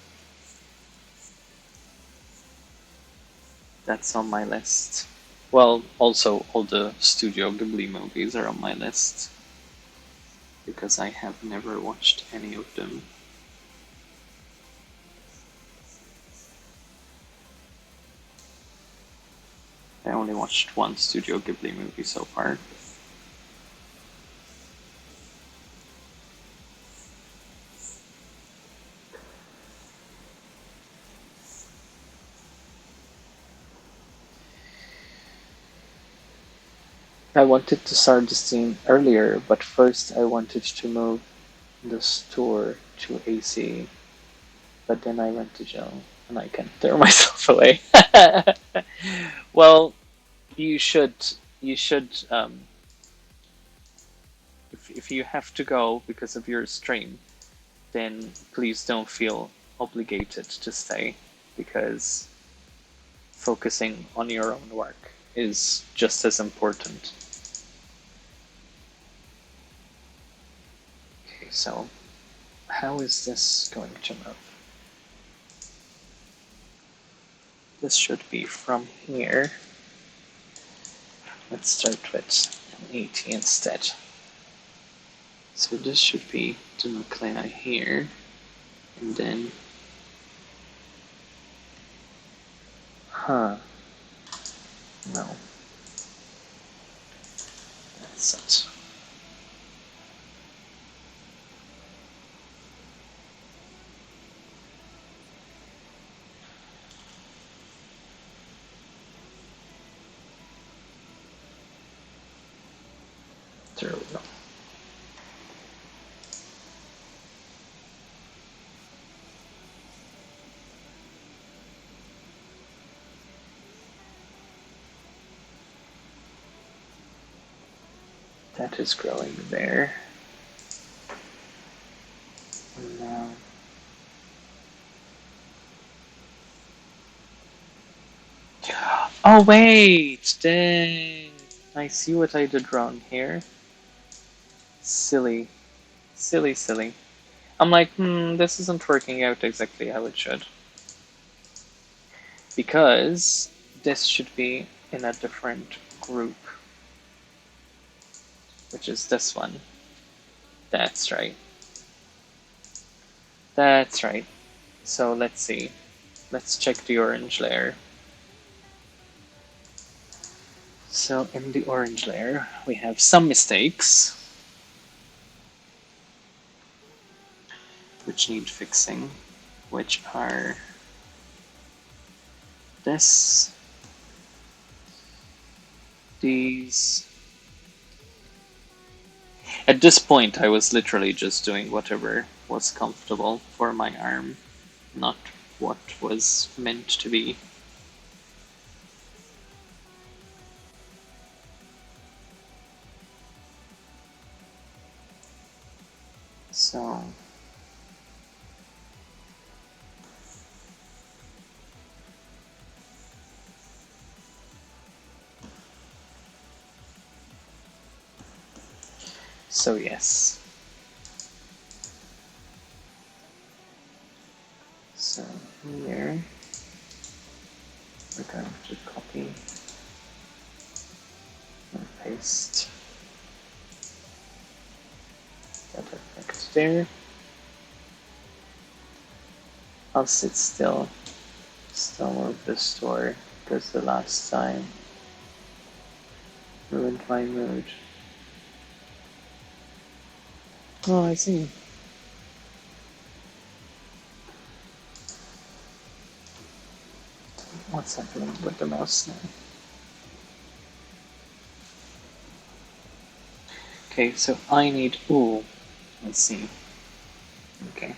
That's on my list. Well, also all the Studio Ghibli movies are on my list because I have never watched any of them. I only watched one Studio Ghibli movie so far. I wanted to start the scene earlier, but first I wanted to move the store to AC, but then I went to Jill and I can't tear myself away. Well, you should if you have to go because of your stream, then please don't feel obligated to stay because focusing on your own work is just as important. Okay, so how is this going to move? This should be from here. Let's start with an 80 instead. So this should be the nuclei here, and then, no, that's it. There we go. That is growing there. And now oh wait, dang. I see what I did wrong here. Silly. Silly, silly. I'm like, this isn't working out exactly how it should. Because this should be in a different group. Which is this one. That's right. That's right. So let's see. Let's check the orange layer. So in the orange layer, we have some mistakes which need fixing, which are this, these. At this point, I was literally just doing whatever was comfortable for my arm, not what was meant to be. So yes. So here we're going to copy and paste that effect there. I'll sit still Still move the store because the last time ruined my mood. Oh, I see. What's happening with the mouse now? Okay, so I need. Ooh, let's see. Okay,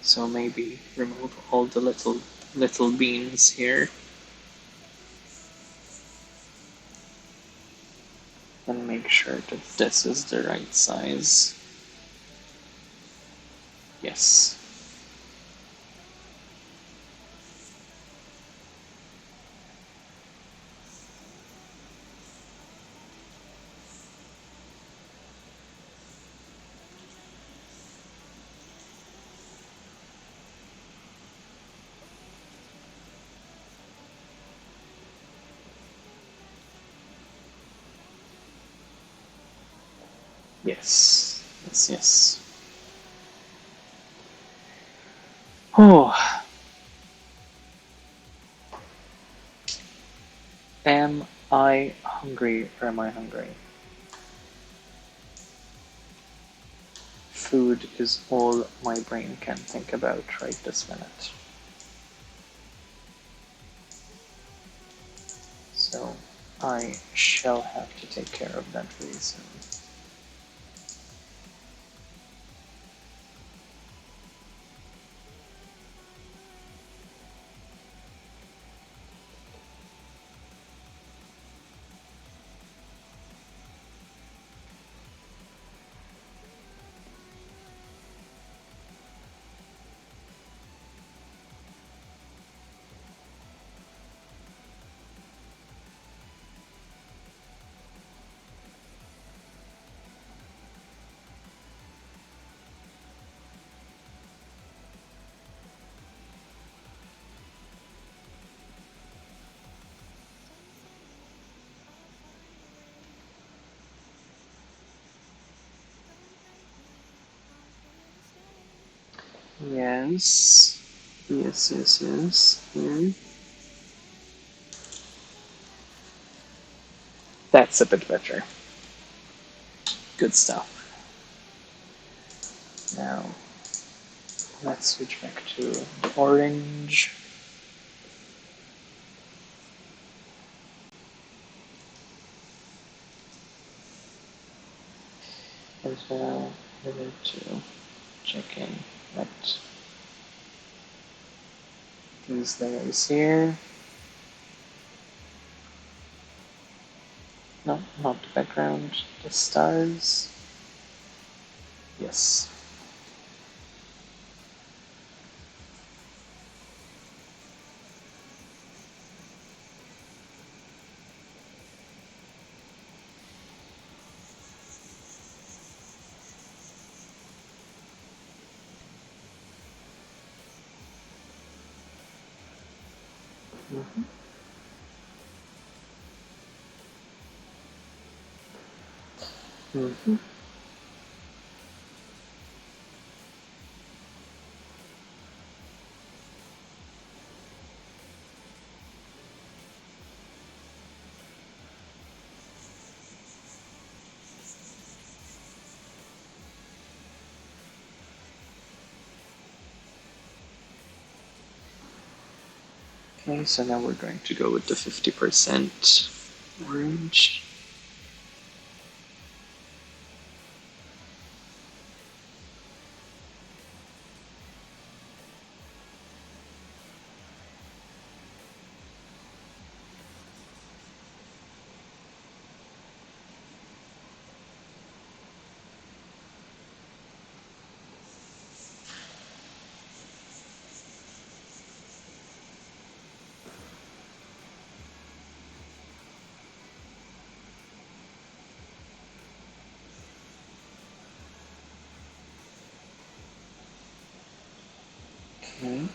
so maybe remove all the little beans here, and make sure that this is the right size. Yes. Yes. Yes, yes. Oh, am I hungry or am I hungry? Food is all my brain can think about right this minute. So I shall have to take care of that very soon. Yes. Yes, yes, yes. That's a bit better. Good stuff. Now, let's switch back to the orange. As well, we need to check in that these layers here. No, not the background, the stars. Yes. Mm-hmm. Mm-hmm. Okay, so now we're going to go with the 50% orange. Okay.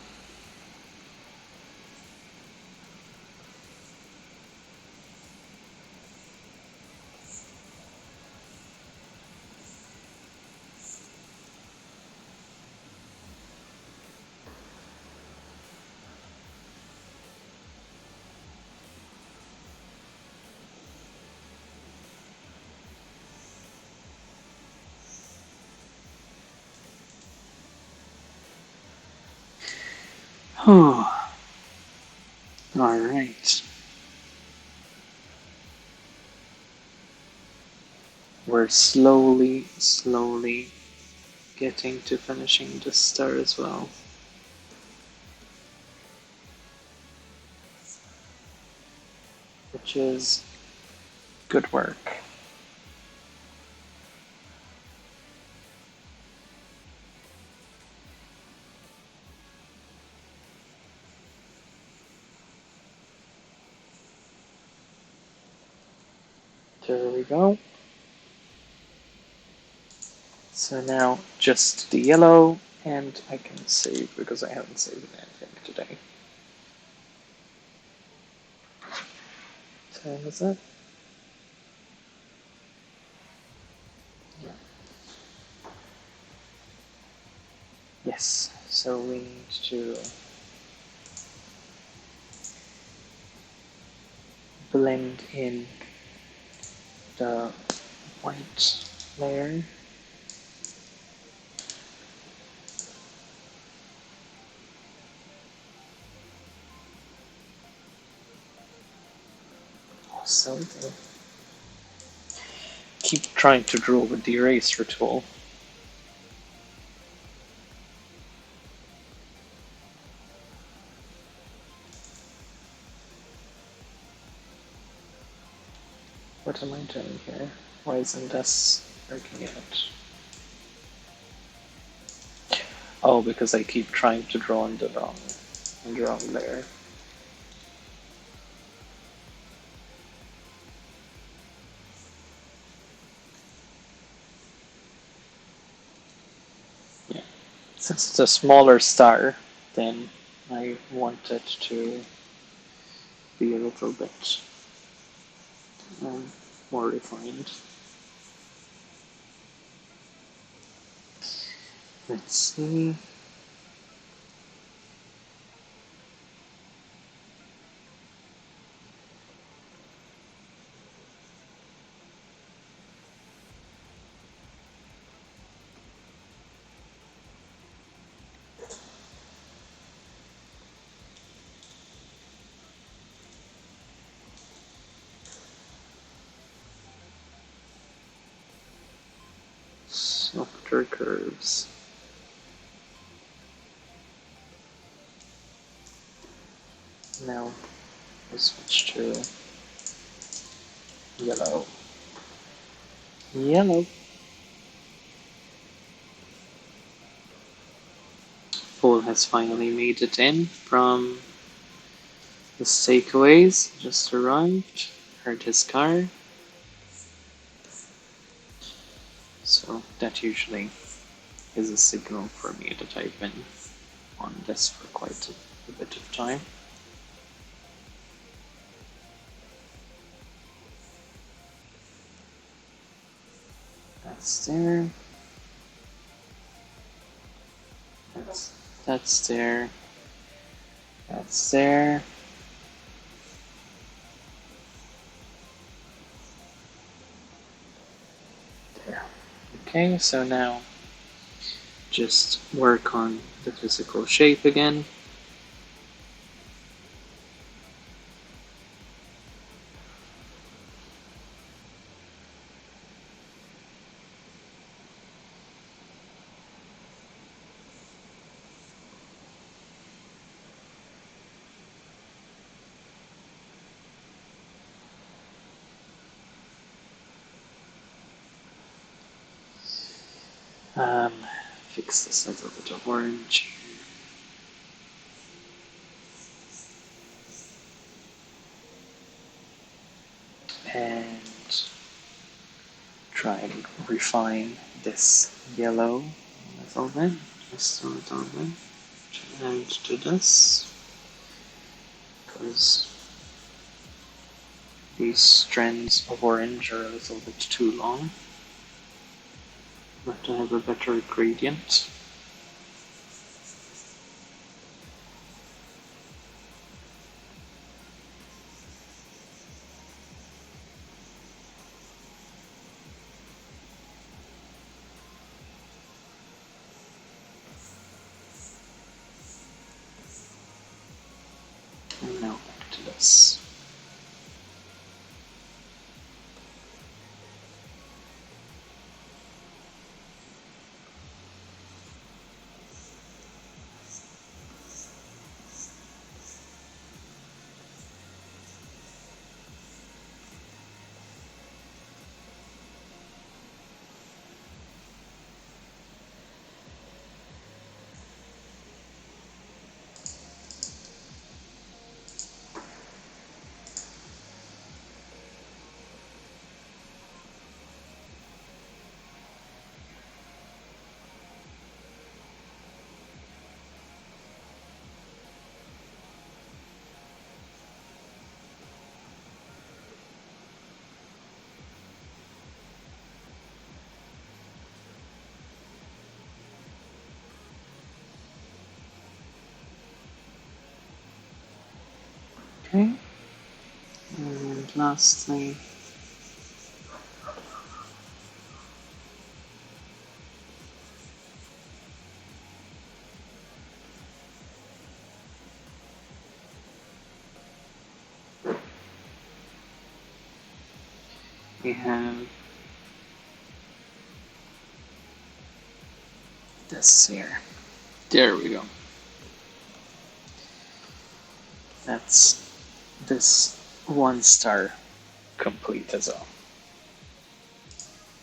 Oh, all right. We're slowly getting to finishing this star as well. Which is good work. There we go. So now just the yellow, and I can save because I haven't saved anything today. Time is up. Yeah. Yes, so we need to blend in the white layer. So keep trying to draw with the eraser tool. What am I doing here? Why isn't this working out? Oh, because I keep trying to draw on the wrong layer. Yeah. Since it's a smaller star, then I want it to be a little bit more refined. Let's see. Softer curves. Now we'll switch to yellow. Yellow. Paul has finally made it in from his takeaways. Just arrived. Heard his car. So that usually is a signal for me that I've been on this for quite a bit of time. That's there. That's there. That's there. There. Okay, so now just work on the physical shape again. Fix this a little bit of orange. And try and refine this yellow a little bit, just a little bit. And do this, because these strands of orange are a little bit too long. But to have a better gradient. dots. Okay. And lastly, we have this here. There we go. That's this 1 star complete as well.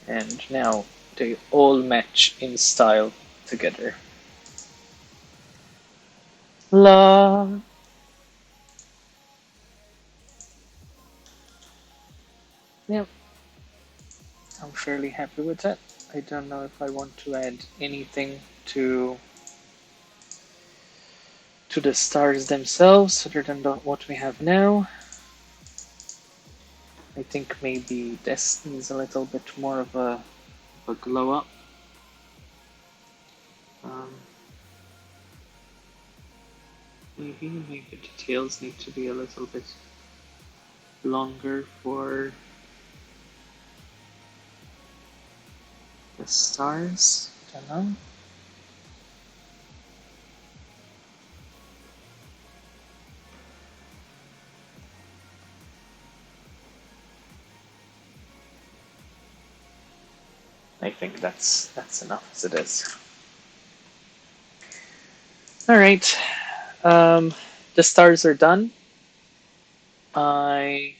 And now they all match in style together. La. Yep. I'm fairly happy with that. I don't know if I want to add anything to the stars themselves other than what we have now. I think maybe this needs a little bit more of a glow up. Maybe the details need to be a little bit longer for the stars. I don't know. I think that's enough as it is. All right, the stars are done. I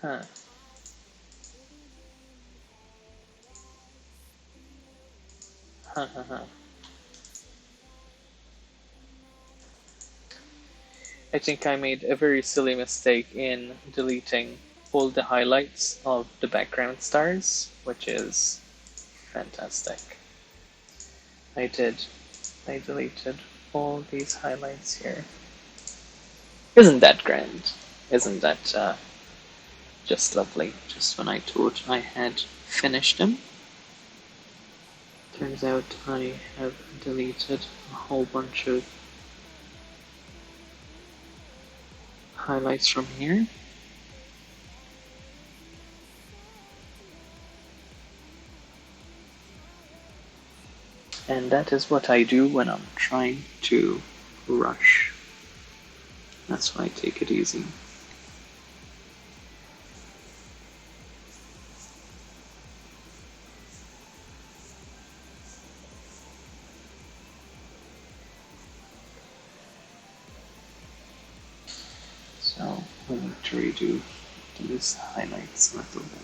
huh. I think I made a very silly mistake in deleting all the highlights of the background stars, which is fantastic. I did. I deleted all these highlights here. Isn't that grand? Isn't that just lovely? Just when I thought I had finished them. Turns out I have deleted a whole bunch of highlights from here. And that is what I do when I'm trying to rush. That's why I take it easy. So we need to redo these highlights a little bit.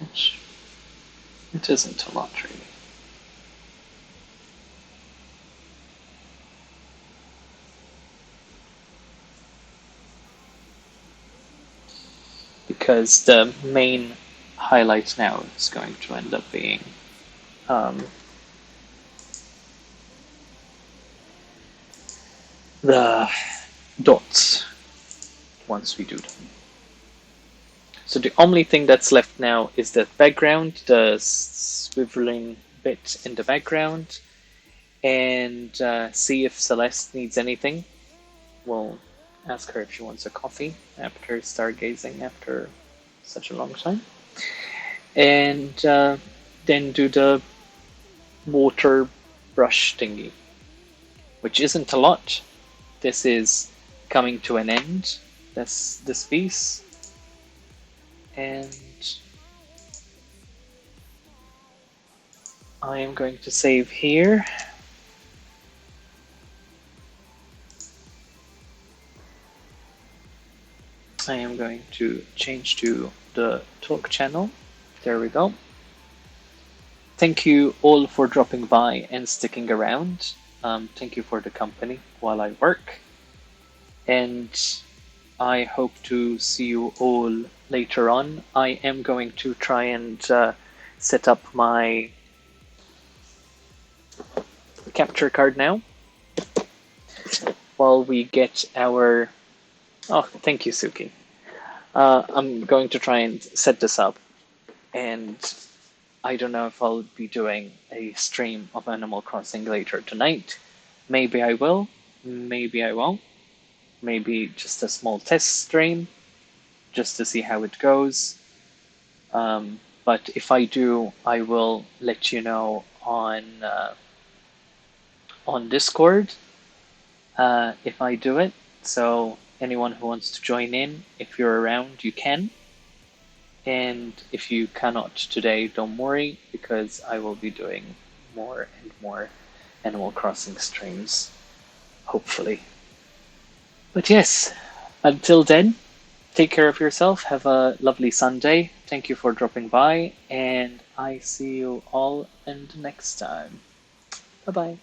Which it isn't a lot really. Because the main highlight now is going to end up being the dots once we do them. So the only thing that's left now is the background, the swiveling bit in the background, and see if Celeste needs anything. We'll ask her if she wants a coffee after stargazing after such a long time. And then do the water brush thingy, which isn't a lot. This is coming to an end, this piece. And I am going to save here. I am going to change to the talk channel. There we go. Thank you all for dropping by and sticking around. Thank you for the company while I work. And I hope to see you all later on. I am going to try and set up my capture card now while we get our... Oh, thank you, Suki. I'm going to try and set this up, and I don't know if I'll be doing a stream of Animal Crossing later tonight. Maybe I will, maybe I won't. Maybe just a small test stream, just to see how it goes. But if I do, I will let you know on Discord if I do it. So anyone who wants to join in, if you're around, you can. And if you cannot today, don't worry, because I will be doing more and more Animal Crossing streams, hopefully. But yes, until then, take care of yourself. Have a lovely Sunday. Thank you for dropping by, and I see you all in the next time. Bye bye.